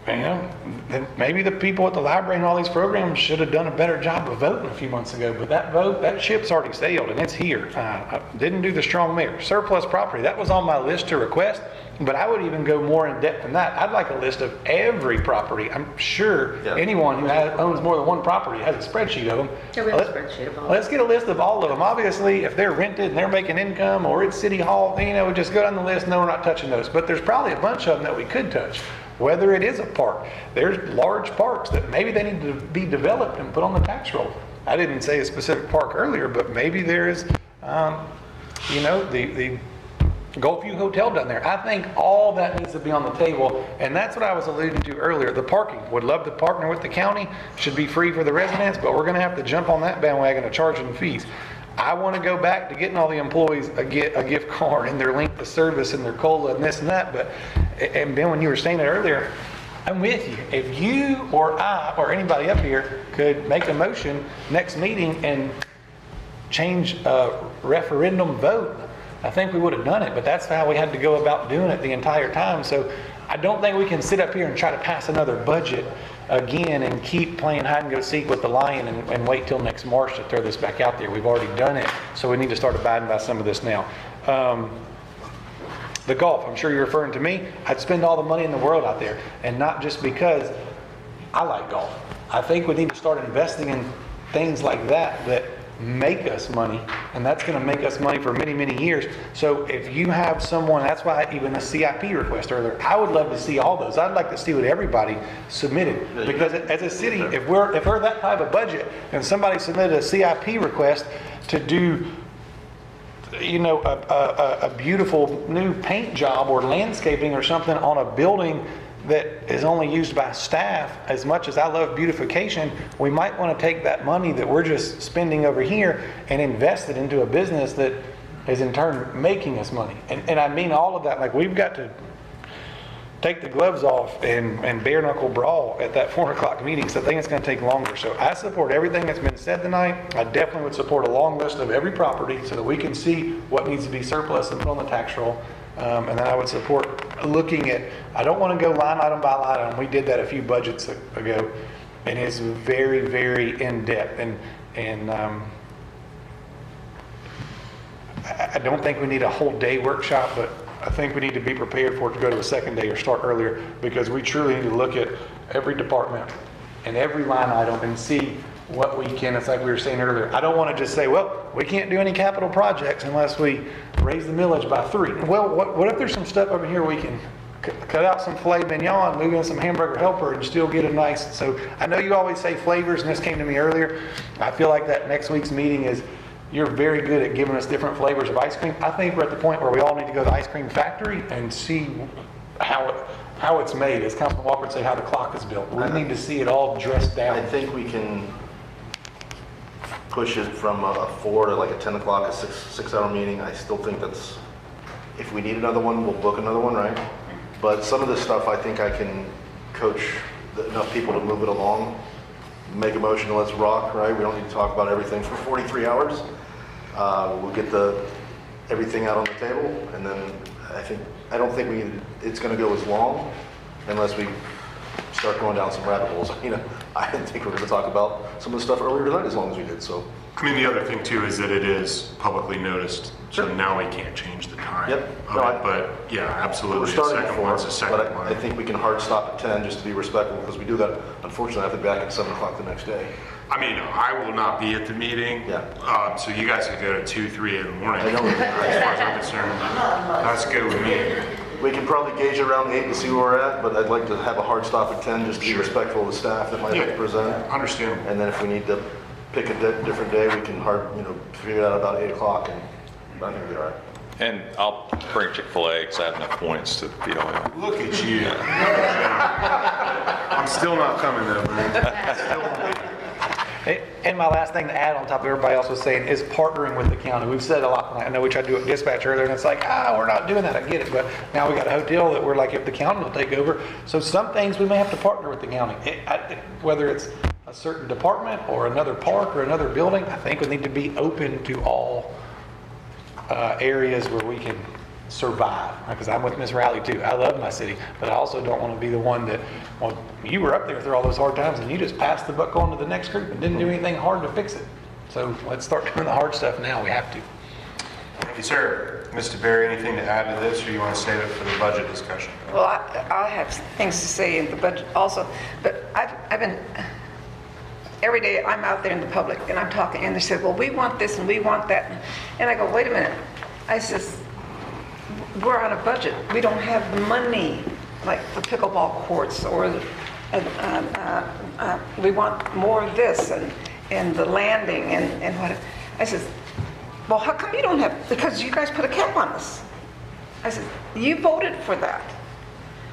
then maybe the people at the library and all these programs should have done a better job of voting a few months ago. But that ship's already sailed and it's here. I didn't do the strong mayor. Surplus property, that was on my list to request, but I would even go more in depth than that. I'd like a list of every property. I'm sure anyone who owns more than one property has a spreadsheet of them. Yeah, we have a spreadsheet of all. Let's get a list of all of them. Obviously, if they're rented and they're making income or it's City Hall, we just go down the list. No, we're not touching those. But there's probably a bunch of them that we could touch. Whether it is a park, there's large parks that maybe they need to be developed and put on the tax roll. I didn't say a specific park earlier, but maybe there is, the Gulfview Hotel down there. I think all that needs to be on the table, and that's what I was alluding to earlier. The parking, would love to partner with the county, should be free for the residents, but we're going to have to jump on that bandwagon of charging fees. I want to go back to getting all the employees a gift card and their length of service and their COLA and this and that. And Ben, when you were saying it earlier, I'm with you. If you or I or anybody up here could make a motion next meeting and change a referendum vote, I think we would have done it. But that's how we had to go about doing it the entire time. So I don't think we can sit up here and try to pass another budget again and keep playing hide and go seek with the lion and wait till next March to throw this back out there. We've already done it, so we need to start abiding by some of this now. The golf, I'm sure you're referring to me. I'd spend all the money in the world out there, and not just because I like golf. I think we need to start investing in things like that make us money, and that's going to make us money for many, many years. So if you have someone, that's why even a CIP request earlier, I would love to see all those. I'd like to see what everybody submitted, because as a city, if we're that type of budget and somebody submitted a CIP request to do you know, a beautiful new paint job or landscaping or something on a building that is only used by staff. As much as I love beautification, we might want to take that money that we're just spending over here and invest it into a business that is in turn making us money. And I mean all of that. Like, we've got to take the gloves off and bare knuckle brawl at that 4 o'clock meeting. So I think it's going to take longer. So I support everything that's been said tonight. I definitely would support a long list of every property so that we can see what needs to be surplus and put on the tax roll. And then I would support looking at, I don't want to go line item by line item. We did that a few budgets ago, and it's very, very in-depth. And I don't think we need a whole day workshop, but I think we need to be prepared for it to go to a second day or start earlier, because we truly need to look at every department and every line item and see what we can. It's like we were saying earlier. I don't want to just say, well, we can't do any capital projects unless we raise the millage by 3. Well, what if there's some stuff over here we can cut out some filet mignon, move in some hamburger helper, and still get a nice. So I know you always say flavors, and this came to me earlier. I feel like that next week's meeting is, you're very good at giving us different flavors of ice cream. I think we're at the point where we all need to go to the ice cream factory and see how it's made. As Councilman Walker would say, how the clock is built. We need to see it all dressed down. I think we can push it from a 4 to like a 10 o'clock, a 6-hour meeting. I still think that's, if we need another one, we'll book another one, right? But some of this stuff, I think I can coach enough people to move it along. Make a motion to let's rock, right? We don't need to talk about everything for 43 hours. We'll get everything out on the table, and then I don't think it's going to go as long unless we start going down some rabbit holes. You know, I didn't think we were going to talk about some of the stuff earlier tonight as long as we did. So, I mean, the other thing too is that it is publicly noticed, so now we can't change the time. Yep. Of it, but yeah, absolutely. We're starting at 4, but I think we can hard stop at 10 just to be respectful, because we do that. Unfortunately, I have to be back at 7 o'clock the next day. I mean, I will not be at the meeting. Yeah. So you guys could go to 2, 3 in the morning. I know. As far as I'm concerned, that's good with me. We can probably gauge around 8 and see where we're at, but I'd like to have a hard stop at 10 just to be respectful of the staff that might have to present. Understandable. And then if we need to pick a different day, we can figure it out about 8 o'clock, and I think we'll be all right. And I'll bring Chick-fil-A because I have enough points to beat all y'all. Look at you. I'm still not coming though, man. And my last thing to add on top of everybody else was saying is partnering with the county. We've said a lot. I know we tried to do it dispatch earlier, and it's like, we're not doing that. I get it, but now we got a hotel that we're like, if the county will take over. So some things we may have to partner with the county. Whether it's a certain department or another park or another building, I think we need to be open to all areas where we can survive. Because I'm with Miss Riley too. I love my city, but I also don't want to be the one that, well, you were up there through all those hard times and you just passed the buck on to the next group and didn't do anything hard to fix it. So let's start doing the hard stuff now. We have to. Thank you, sir. Mr. Berry, anything to add to this, or you want to save it for the budget discussion? Well, I have things to say in the budget also, but I've been, every day I'm out there in the public and I'm talking, and they said, well, we want this and we want that. And I go, wait a minute. I says, we're on a budget. We don't have money like the pickleball courts, or we want more of this and the landing and what. I says, well, how come you don't have, because you guys put a cap on us. I said, you voted for that.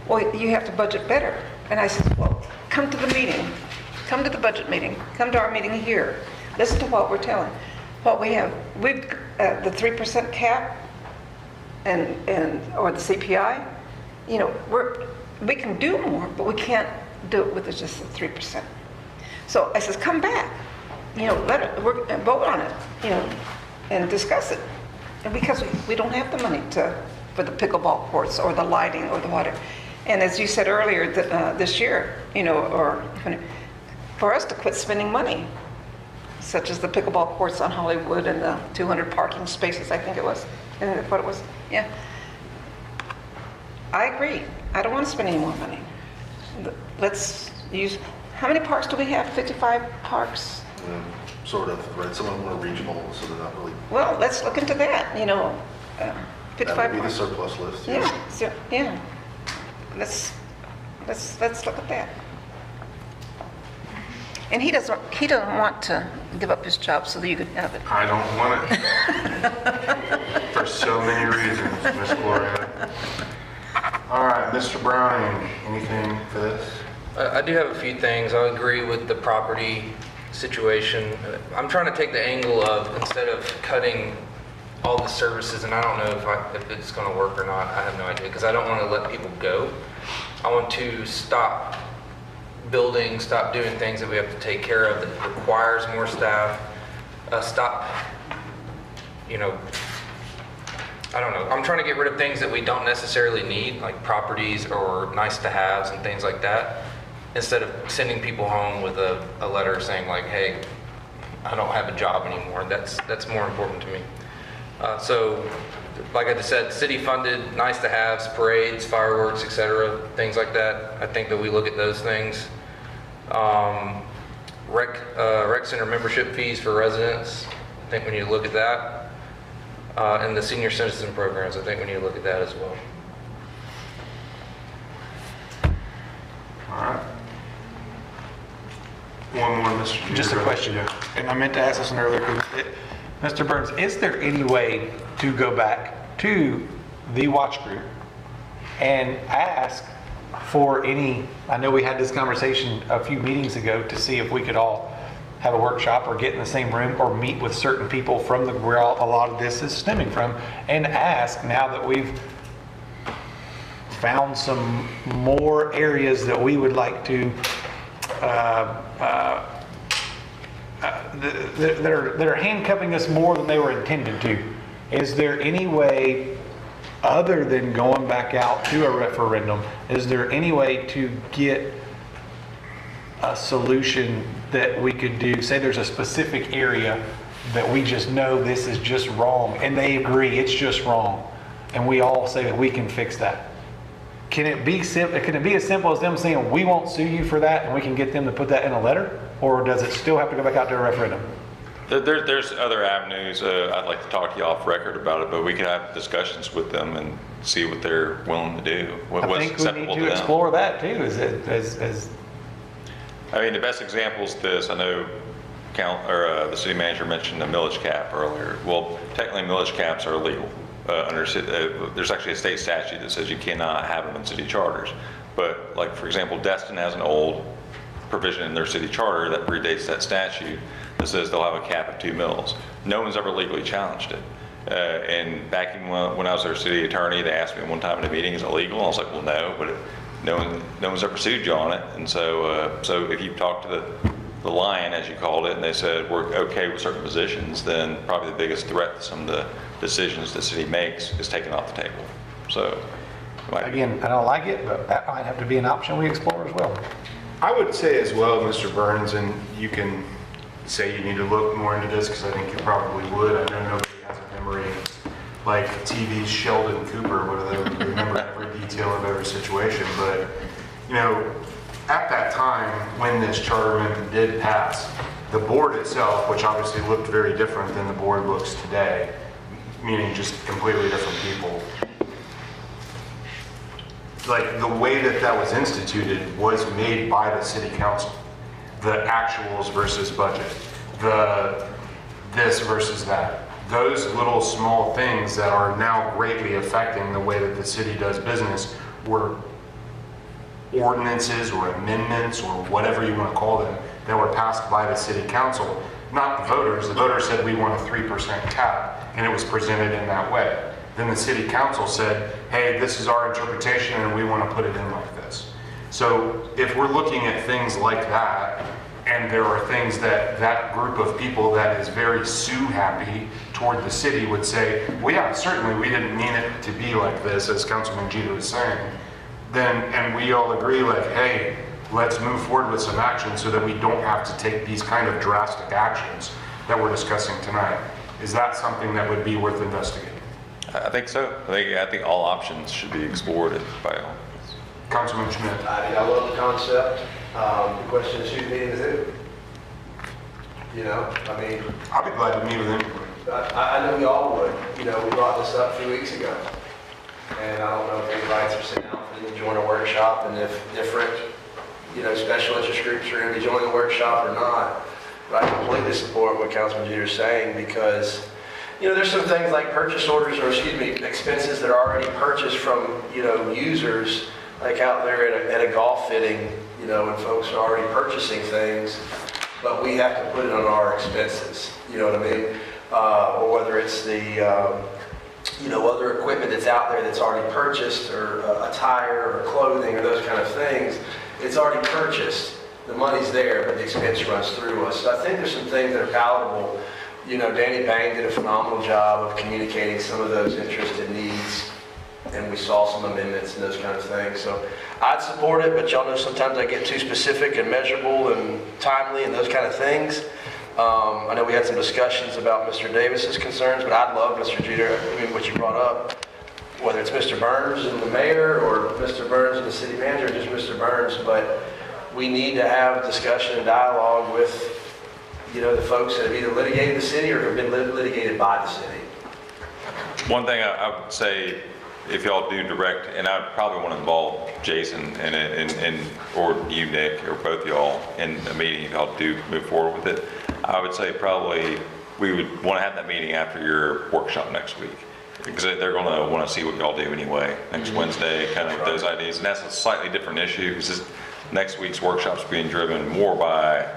Well, you have to budget better. And I said, well, come to the meeting. Come to the budget meeting. Come to our meeting here. Listen to what we're telling. What we have, we've the 3% cap or the CPI. You know, we can do more, but we can't do it with just the 3%. So I says, come back. You know, vote on it. You know, and discuss it. And because we don't have the money for the pickleball courts or the lighting or the water. And as you said earlier, this year, you know, or for us to quit spending money, such as the pickleball courts on Hollywood and the 200 parking spaces, I think it was, and what it was, yeah. I agree. I don't want to spend any more money. Let's use, how many parks do we have? 55 parks? Sort of, right? Some of them are regional, so they're not really. Well, let's look into that, you know. 55 that would be parks. the surplus list. Yeah, so, yeah. Let's look at that. And he doesn't want to give up his job so that you can have it. I don't want it. so many reasons, Ms. Gloria. All right, Mr. Browning, anything for this? I do have a few things. I agree with the property situation. I'm trying to take the angle of, instead of cutting all the services, and I don't know if it's going to work or not, I have no idea, because I don't want to let people go. I want to stop building, stop doing things that we have to take care of that requires more staff, stop, I don't know. I'm trying to get rid of things that we don't necessarily need, like properties or nice to haves and things like that, instead of sending people home with a letter saying like, hey, I don't have a job anymore. That's more important to me. So, like I just said, city funded, nice to haves, parades, fireworks, etc., things like that. I think that we look at those things. Rec center membership fees for residents. I think we need to look at that. And the senior citizen programs, I think we need to look at that as well. All right. One more, Mr. Jeter. Just a question, and I meant to ask this one earlier. Mr. Burns, is there any way to go back to the watch group and ask for any, I know we had this conversation a few meetings ago to see if we could all have a workshop or get in the same room or meet with certain people from where a lot of this is stemming from, and ask, now that we've found some more areas that we would like to that are handcuffing us more than they were intended to. Is there any way, other than going back out to a referendum, is there any way to get a solution that we could do? Say there's a specific area that we just know this is just wrong, and they agree it's just wrong, and we all say that we can fix that. Can it be as simple as them saying, we won't sue you for that, and we can get them to put that in a letter? Or does it still have to go back out to a referendum? There's other avenues. I'd like to talk to you off record about it, but we can have discussions with them and see what they're willing to do. I think we need to explore that too. I mean, the best example is this. I know the city manager mentioned the millage cap earlier. Well, technically millage caps are illegal. There's actually a state statute that says you cannot have them in city charters. But like, for example, Destin has an old provision in their city charter that predates that statute that says they'll have a cap of 2 mills. No one's ever legally challenged it. And back when I was their city attorney, they asked me one time in a meeting, is it legal? And I was like, well, no, but no one's ever sued you on it. And so if you talk to the Lion, as you called it, and they said we're okay with certain positions, then probably the biggest threat to some of the decisions the city makes is taken off the table. So, again, I don't like it, but that might have to be an option we explore as well. I would say as well, Mr. Burns, and you can say you need to look more into this because I think you probably would. I know nobody has a memory like TV's Sheldon Cooper, where they remember every detail of every situation. But, at that time when this charter amendment did pass, the board itself, which obviously looked very different than the board looks today, meaning just completely different people, like the way that was instituted was made by the city council. The actuals versus budget, the this versus that. Those little small things that are now greatly affecting the way that the city does business were ordinances or amendments or whatever you want to call them that were passed by the city council, not the voters. The voters said we want a 3% cap, and it was presented in that way. Then the city council said, hey, this is our interpretation and we want to put it in like this. So if we're looking at things like that, and there are things that group of people that is very sue-happy toward the city would say, well, yeah, certainly we didn't mean it to be like this, as Councilman Jeter was saying, and we all agree, like, hey, let's move forward with some action so that we don't have to take these kind of drastic actions that we're discussing tonight. Is that something that would be worth investigating? I think so. I think all options should be explored by all. Councilman Schmidt. I love the concept. The question is who's meeting with who? I'll be glad to meet with anybody. I know we all would. We brought this up a few weeks ago. And I don't know if anybody's are sitting out for them to join a workshop, and if different, special interest groups are going to be joining the workshop or not. But I completely support what Councilman Jeter is saying, because there's some things like purchase orders, or expenses that are already purchased from, users, like out there at a golf fitting, when folks are already purchasing things, but we have to put it on our expenses, you know what I mean? Or whether it's the, other equipment that's out there that's already purchased, or a tire or clothing or those kind of things, it's already purchased. The money's there, but the expense runs through us. So I think there's some things that are palatable. Danny Bang did a phenomenal job of communicating some of those interests and needs, and we saw some amendments and those kind of things. So I'd support it, but y'all know sometimes I get too specific and measurable and timely and those kind of things. I know we had some discussions about Mr. Davis's concerns, but I'd love, Mr. Jeter, what you brought up, whether it's Mr. Burns and the mayor, or Mr. Burns and the city manager, or just Mr. Burns, but we need to have discussion and dialogue with, the folks that have either litigated the city or have been litigated by the city. One thing I would say, if y'all do direct, and I probably want to involve Jason and or you, Nick, or both y'all in a meeting if y'all do move forward with it, I would say probably we would want to have that meeting after your workshop next week, because they're going to want to see what y'all do anyway next Wednesday, kind of those ideas. And that's a slightly different issue, because next week's workshop's being driven more by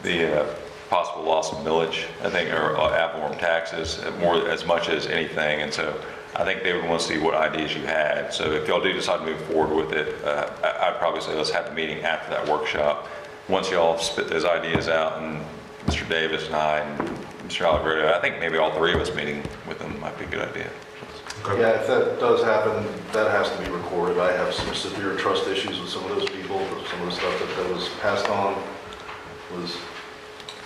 the possible loss of millage, I think, or ad valorem taxes, more as much as anything. And so I think they would want to see what ideas you had. So if y'all do decide to move forward with it, I'd probably say let's have a meeting after that workshop. Once y'all spit those ideas out, and Mr. Davis and I and Mr. Allegretto, I think maybe all three of us meeting with them might be a good idea. Okay. Yeah, if that does happen, that has to be recorded. I have some severe trust issues with some of those people. Some of the stuff that was passed on was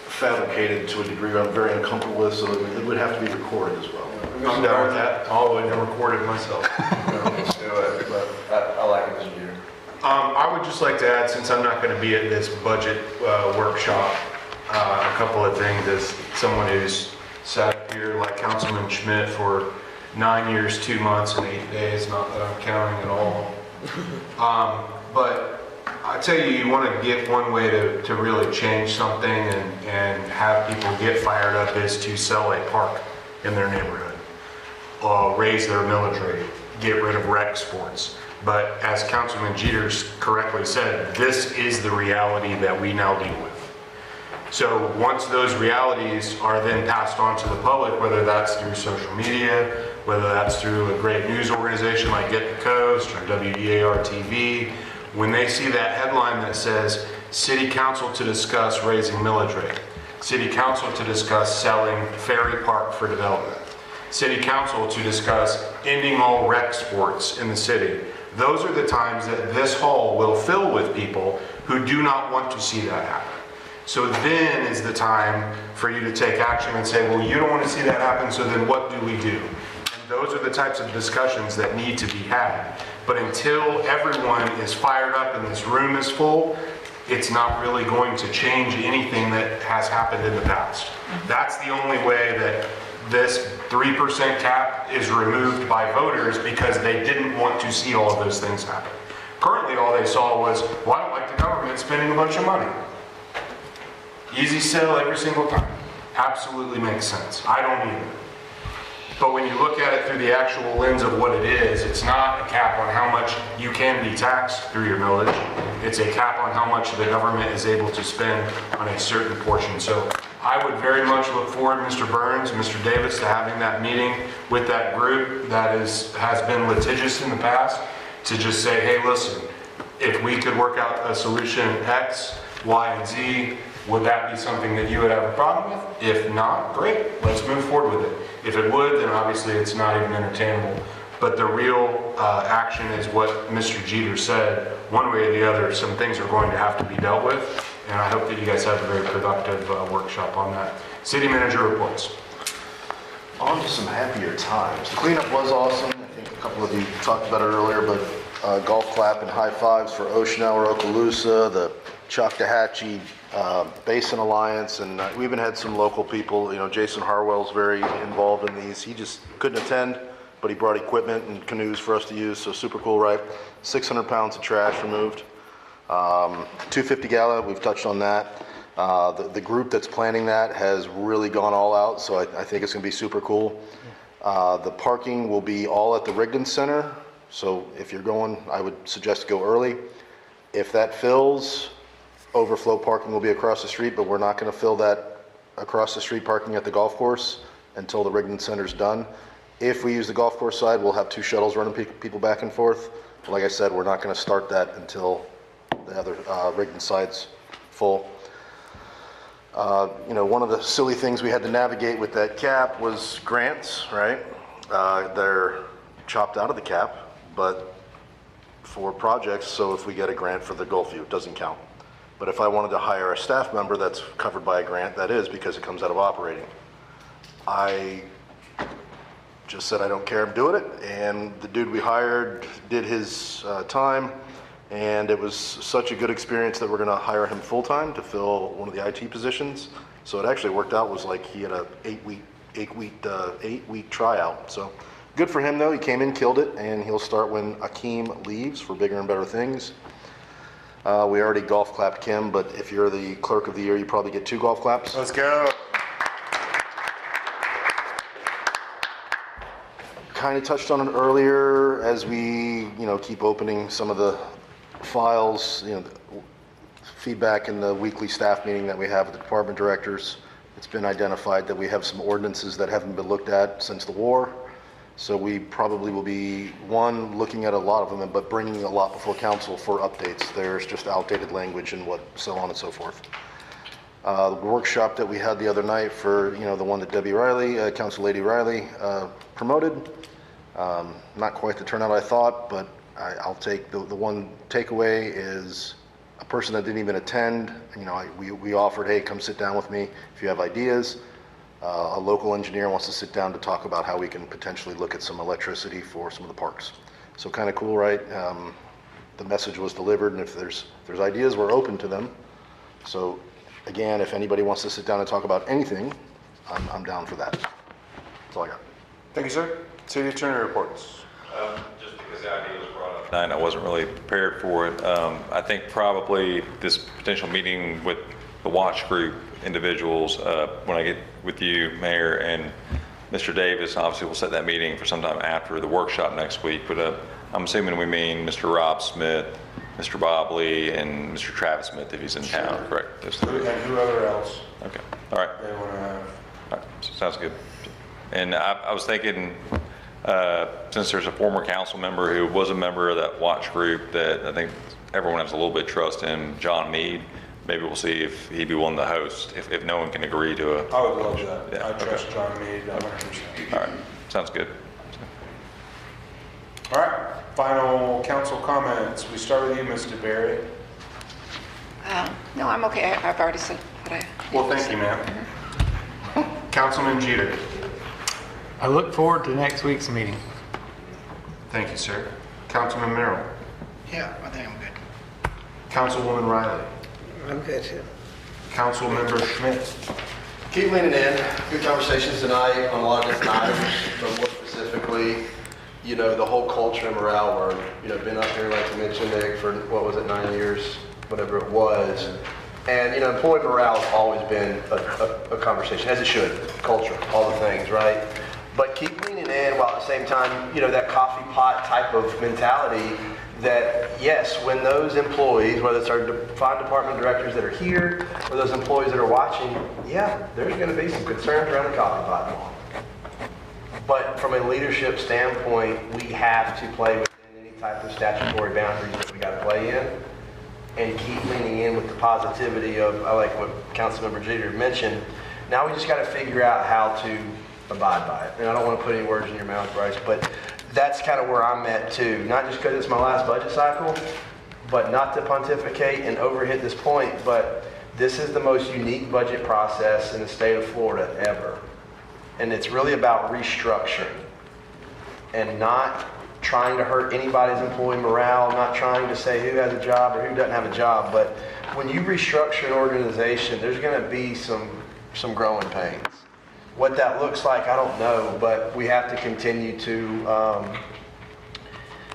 fabricated to a degree I'm very uncomfortable with, so it would have to be recorded as well. I'm down with that. I'll go ahead and record it myself. Let's do it, but I like it, Mr. Jeter. I would just like to add, since I'm not going to be at this budget workshop, a couple of things as someone who's sat here like Councilman Schmidt for 9 years, 2 months, and 8 days, not that I'm counting at all. But I tell you, you want to get one way to really change something and have people get fired up is to sell a park in their neighborhood, raise their millage rate, get rid of rec sports. But as Councilman Jeters correctly said, this is the reality that we now deal with. So once those realities are then passed on to the public, whether that's through social media, whether that's through a great news organization like Get the Coast or WDAR TV, when they see that headline that says, City Council to discuss raising millage rate, City Council to discuss selling Ferry Park for development, City Council to discuss ending all rec sports in the city, those are the times that this hall will fill with people who do not want to see that happen. So then is the time for you to take action and say, well, you don't want to see that happen, so then what do we do? And those are the types of discussions that need to be had. But until everyone is fired up and this room is full, it's not really going to change anything that has happened in the past. That's the only way that this 3% cap is removed by voters, because they didn't want to see all of those things happen. Currently, all they saw was, well, I don't like the government spending a bunch of money. Easy sell every single time. Absolutely makes sense. I don't either. But when you look at it through the actual lens of what it is, it's not a cap on how much you can be taxed through your millage. It's a cap on how much the government is able to spend on a certain portion. So I would very much look forward, Mr. Burns, Mr. Davis, to having that meeting with that group that has been litigious in the past, to just say, hey, listen, if we could work out a solution X, Y, and Z, would that be something that you would have a problem with? If not, great, let's move forward with it. If it would, then obviously it's not even entertainable. But the real action is what Mr. Jeter said. One way or the other, some things are going to have to be dealt with, and I hope that you guys have a very productive workshop on that. City manager reports. On to some happier times. The cleanup was awesome. I think a couple of you talked about it earlier, but golf clap and high fives for Ocean Hour Okaloosa, the Choctawhatchee Basin Alliance, and we even had some local people. You know, Jason Harwell's very involved in these. He just couldn't attend, but he brought equipment and canoes for us to use, so super cool, right? 600 pounds of trash removed. 250 gala, we've touched on that. The group that's planning that has really gone all out, so I think it's going to be super cool. The parking will be all at the Rigdon Center, so if you're going, I would suggest go early. If that fills, overflow parking will be across the street, but we're not going to fill that across the street parking at the golf course until the Rigdon Center's done. If we use the golf course side, we'll have 2 shuttles running people back and forth. But like I said, we're not going to start that until the other Rigdon side's full. One of the silly things we had to navigate with that cap was grants, right? They're chopped out of the cap, but for projects, so if we get a grant for the Gulfview, it doesn't count. But if I wanted to hire a staff member that's covered by a grant, that is, because it comes out of operating. I just said I don't care, I'm doing it, and the dude we hired did his time, and it was such a good experience that we're going to hire him full-time to fill one of the IT positions. So it actually worked out, was like he had a 8-week tryout. So good for him though, he came in, killed it, and he'll start when Akeem leaves for bigger and better things. We already golf clapped Kim, but if you're the clerk of the year, you probably get 2 golf claps. Let's go. Kind of touched on it earlier as we, keep opening some of the files, the feedback in the weekly staff meeting that we have with the department directors. It's been identified that we have some ordinances that haven't been looked at since the war. So we probably will be, looking at a lot of them, but bringing a lot before council for updates. There's just outdated language and so on and so forth. The workshop that we had the other night for, the one that Debbie Riley, Council Lady Riley, promoted. Not quite the turnout I thought, but I'll take the one takeaway is a person that didn't even attend. We offered, hey, come sit down with me if you have ideas. A local engineer wants to sit down to talk about how we can potentially look at some electricity for some of the parks. So kind of cool, right? The message was delivered, and if there's ideas, we're open to them. So again, if anybody wants to sit down and talk about anything, I'm down for that. That's all I got. Thank you, sir. City Attorney reports. Just because the idea was brought up tonight, I wasn't really prepared for it. I think probably this potential meeting with the watch group individuals, when I get with you, Mayor, and Mr. Davis, obviously we'll set that meeting for sometime after the workshop next week, but I'm assuming we mean Mr. Rob Smith, Mr. Bob Lee, and Mr. Travis Smith if he's in town, correct? And whoever else. Okay, all right. They want to have. All right, sounds good. And I was thinking, since there's a former council member who was a member of that watch group that I think everyone has a little bit of trust in, John Mead, maybe we'll see if he'd be willing to host, if no one can agree to a... I would love that. Yeah, I trust John Mead 100%. All right, sounds good. All right, final council comments. We start with you, Mr. Barry. No, I'm okay. I've already said what I... Well, thank you, ma'am. Councilman Jeter. I look forward to next week's meeting. Thank you, sir. Councilman Merrill. Yeah, I think I'm good. Councilwoman Riley. I'm good too. Councilmember Schmidt. Keep leaning in. Good conversations tonight on a lot of different items, but more specifically, the whole culture and morale word. Been up here, like you mentioned, Nick, for, 9 years, whatever it was. And, employee morale has always been a conversation, as it should. Culture, all the things, right? But keep leaning in while at the same time, that coffee pot type of mentality that, yes, when those employees, whether it's our fine department directors that are here or those employees that are watching, yeah, there's going to be some concerns around the coffee pot. But from a leadership standpoint, we have to play within any type of statutory boundaries that we got to play in and keep leaning in with the positivity of, I like what Councilmember Jeter mentioned. Now we just got to figure out how to abide by it. And I don't want to put any words in your mouth, Bryce, but that's kind of where I'm at too. Not just because it's my last budget cycle, but not to pontificate and overhit this point, but this is the most unique budget process in the state of Florida ever. And it's really about restructuring and not trying to hurt anybody's employee morale, not trying to say who has a job or who doesn't have a job. But when you restructure an organization, there's going to be some growing pains. What that looks like, I don't know, but we have to continue to,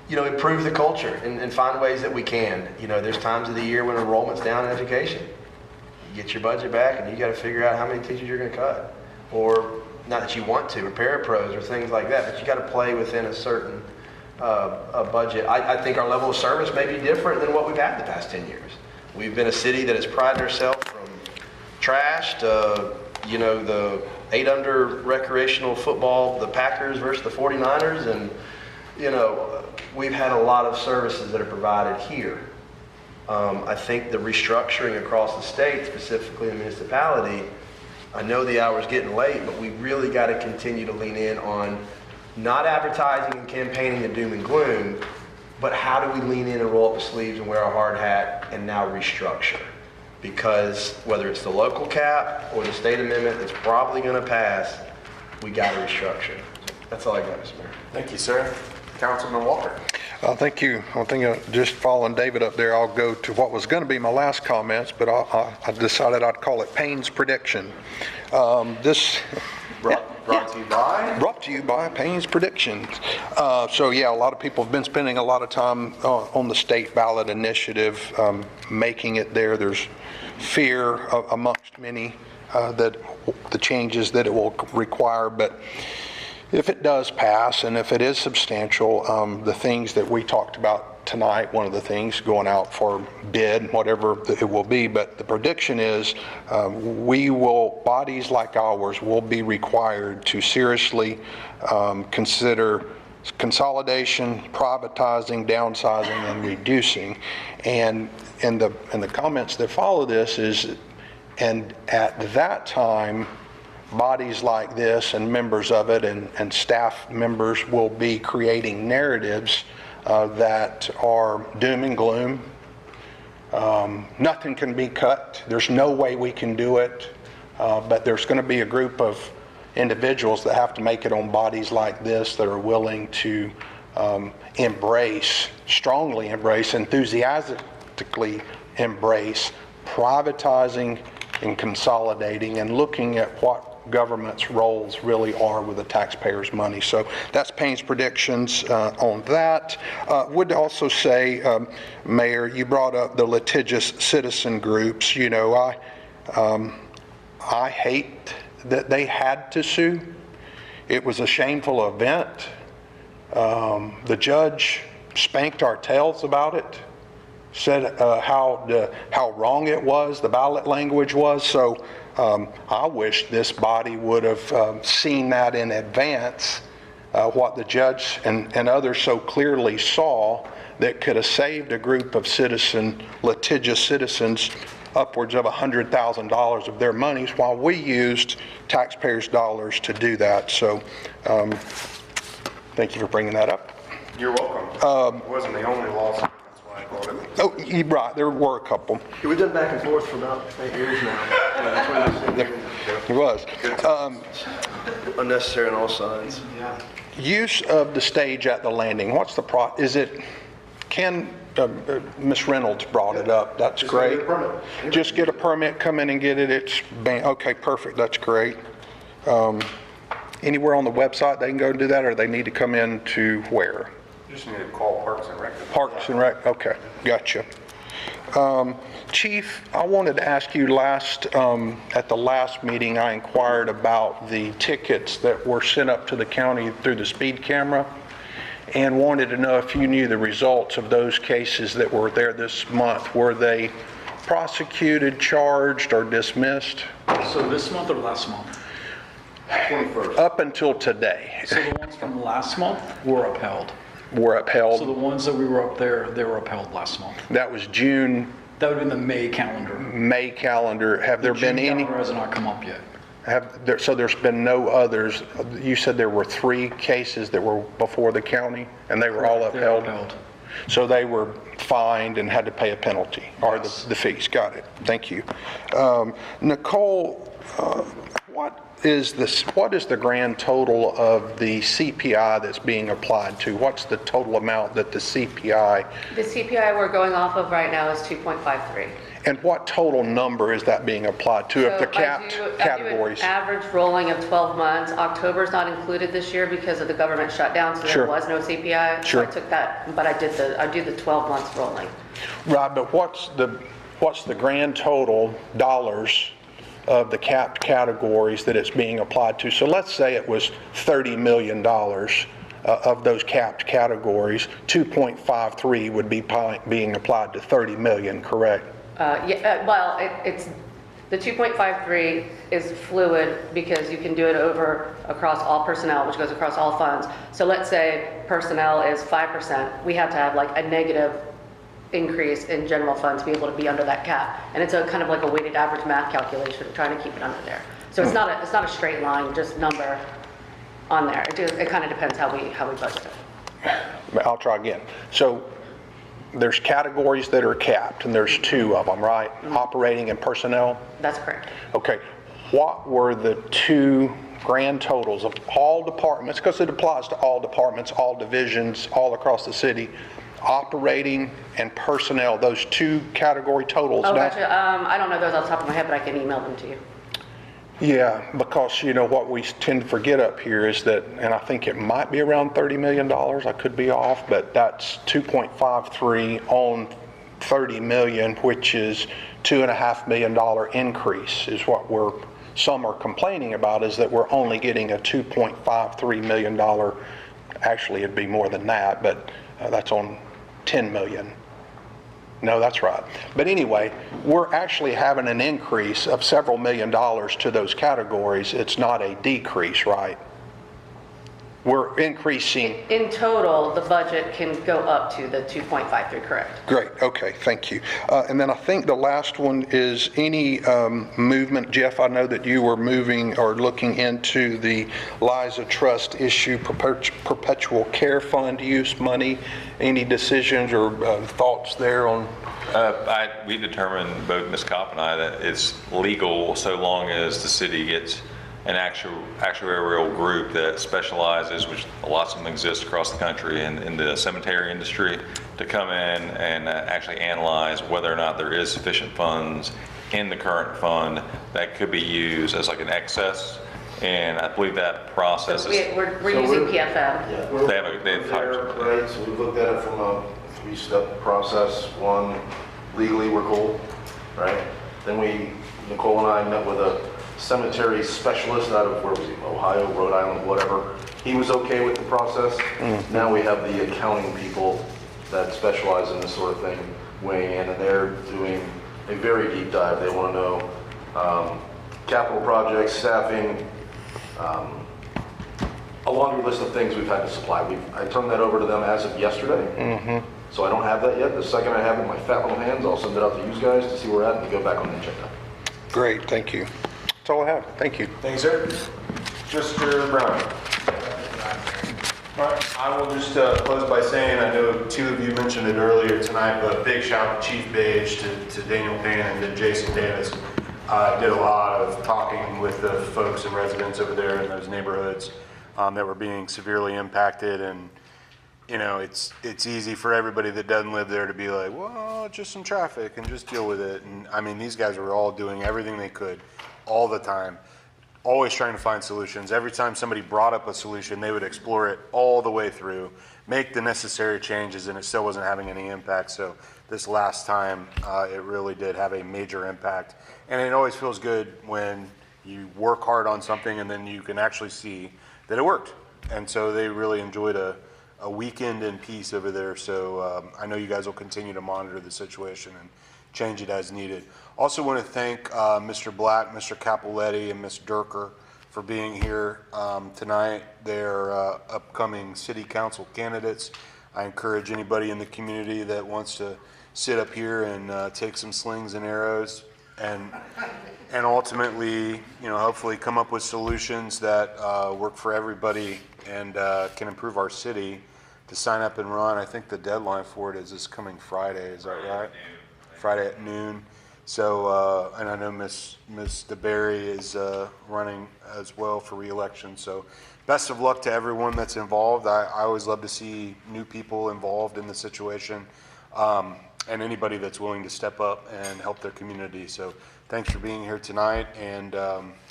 improve the culture and find ways that we can. There's times of the year when enrollment's down in education. you get your budget back and you got to figure out how many teachers you're going to cut. Or not that you want to, or parapros or things like that, but you got to play within a certain budget. I think our level of service may be different than what we've had the past 10 years. We've been a city that has prided ourselves from trash to, the 8-under recreational football, the Packers versus the 49ers, and, we've had a lot of services that are provided here. I think the restructuring across the state, specifically the municipality, I know the hour's getting late, but we really got to continue to lean in on not advertising and campaigning the doom and gloom, but how do we lean in and roll up the sleeves and wear a hard hat and now restructure? Because whether it's the local cap or the state amendment that's probably going to pass, we got to restructure. That's all I got, Mr. Mayor. Thank you, sir. Councilman Walker. Thank you. I think just following David up there, I'll go to what was going to be my last comments, but I decided I'd call it Payne's Prediction. This brought to you by Payne's Predictions. So yeah, a lot of people have been spending a lot of time on the state ballot initiative, making it there. There's fear amongst many that the changes that it will require, but if it does pass, and if it is substantial, the things that we talked about tonight, one of the things going out for bid, whatever it will be, but the prediction is bodies like ours will be required to seriously consider consolidation, privatizing, downsizing, and reducing. And in the comments that follow this is, and at that time, bodies like this and members of it and staff members will be creating narratives that are doom and gloom. Nothing can be cut. There's no way we can do it. But there's going to be a group of individuals that have to make it on bodies like this that are willing to strongly embrace, enthusiastically embrace privatizing and consolidating and looking at what government's roles really are with the taxpayers' money. So that's Payne's Predictions on that. Would also say, Mayor, you brought up the litigious citizen groups. I hate that they had to sue. It was a shameful event. The judge spanked our tails about it, said how wrong it was, the ballot language was. So I wish this body would have seen that in advance, what the judge and others so clearly saw that could have saved a group of litigious citizens upwards of $100,000 of their monies while we used taxpayers' dollars to do that. So thank you for bringing that up. You're welcome. It wasn't the only lawsuit. That's why I called it. Oh, you're right. There were a couple. We've done back and forth for about 8 years now. It was. Unnecessary on all sides. Use of the stage at the landing. What's the Ms. Reynolds brought it up. That's great. Just get a permit, come in and get it. It's okay, perfect. That's great. Anywhere on the website they can go and do that, or they need to come in to where? Just need to call Parks and Rec. Parks and Rec, okay, gotcha. Chief, I wanted to ask you at the last meeting, I inquired about the tickets that were sent up to the county through the speed camera and wanted to know if you knew the results of those cases that were there this month. Were they prosecuted, charged, or dismissed? So this month or last month? 21st. Up until today. So the ones from last month were upheld. Were upheld. So the ones that we were up there, they were upheld last month. That was June. That would have been the May calendar. May calendar. Have there been any? The calendar has not come up yet. So there's been no others. You said there were 3 cases that were before the county, and they were all upheld? They're upheld. So they were fined and had to pay a penalty, or the fees. Got it. Thank you. Nicole, what is the grand total of the CPI that's being applied to? What's the total amount that the CPI? The CPI we're going off of right now is 2.53. And what total number is that being applied to? If the categories? I do an average rolling of 12 months. October's not included this year because of the government shutdown, so there was no CPI. Sure. So I took that, but I do the 12 months rolling. Right, but what's the what's the grand total dollars of the capped categories that it's being applied to? So let's say it was $30 million of those capped categories. 2.53 would be being applied to 30 million, correct? Well, it's the 2.53 is fluid because you can do it across all personnel, which goes across all funds. So let's say personnel is 5%. We have to have like a negative increase in general funds to be able to be under that cap. And it's a kind of like a weighted average math calculation, trying to keep it under there. So it's not a straight line, just number on there. It kind of depends how we budget it. I'll try again. So there's categories that are capped, and there's two of them, right? Mm-hmm. Operating and personnel? That's correct. Okay. What were the two grand totals of all departments, because it applies to all departments, all divisions, all across the city, operating and personnel, those two category totals? Oh, gotcha. I don't know those off the top of my head, but I can email them to you. Yeah, because what we tend to forget up here is that, and I think it might be around $30 million, I could be off, but that's 2.53 on 30 million, which is $2.5 million increase is what some are complaining about, is that we're only getting a $2.53 million, actually it'd be more than that, but that's on 10 million. No, that's right. But anyway, we're actually having an increase of several $million to those categories. It's not a decrease, right? We're increasing. In total, the budget can go up to the 2.53, correct? Great, okay, thank you. And then I think the last one is any movement. Jeff, I know that you were moving or looking into the Liza Trust issue, perpetual care fund use money. Any decisions or thoughts there on? We determined, both Ms. Kopp and I, that it's legal so long as the city gets an actuarial group that specializes, which lots of them exist across the country in the cemetery industry, to come in and actually analyze whether or not there is sufficient funds in the current fund that could be used as like an excess. And I believe that process is... We're using PFM. Yeah, we're They have there, right? So we've looked at it from a three-step process. One, legally we're cool, right? Then Nicole and I met with a cemetery specialist out of, where was he, Ohio, Rhode Island, whatever. He was okay with the process. Now we have the accounting people that specialize in this sort of thing weighing in, and they're doing a very deep dive. They want to know capital projects, staffing, a laundry list of things we've had to supply. I turned that over to them as of yesterday. So I don't have that yet. The second I have it in my fat little hands, I'll send it out to you guys to see where we're at and to go back on the agenda. Great, thank you. That's all I have. Thank you. Thank you, sir. Mr. Brown. All right, I will just close by saying, I know two of you mentioned it earlier tonight, but big shout out to Chief Page, to Daniel Payne, and to Jason Davis. I did a lot of talking with the folks and residents over there in those neighborhoods that were being severely impacted, and it's easy for everybody that doesn't live there to be like, well, just some traffic and just deal with it. And I mean, these guys were all doing everything they could all the time, always trying to find solutions. Every time somebody brought up a solution, they would explore it all the way through, make the necessary changes, and it still wasn't having any impact. So this last time, it really did have a major impact. And it always feels good when you work hard on something and then you can actually see that it worked. And so they really enjoyed a weekend in peace over there. So I know you guys will continue to monitor the situation and change it as needed. Also want to thank Mr. Black, Mr. Capoletti, and Ms. Durker for being here tonight. They're upcoming city council candidates. I encourage anybody in the community that wants to sit up here and take some slings and arrows and ultimately, hopefully come up with solutions that work for everybody and can improve our city, to sign up and run. I think the deadline for it is this coming Friday. Is that right? Friday at noon. So, and I know Ms. DeBerry is running as well for re-election. So best of luck to everyone that's involved. I always love to see new people involved in the situation, and anybody that's willing to step up and help their community. So thanks for being here tonight, and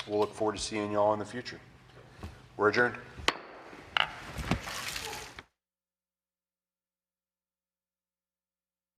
we'll look forward to seeing y'all in the future. We're adjourned.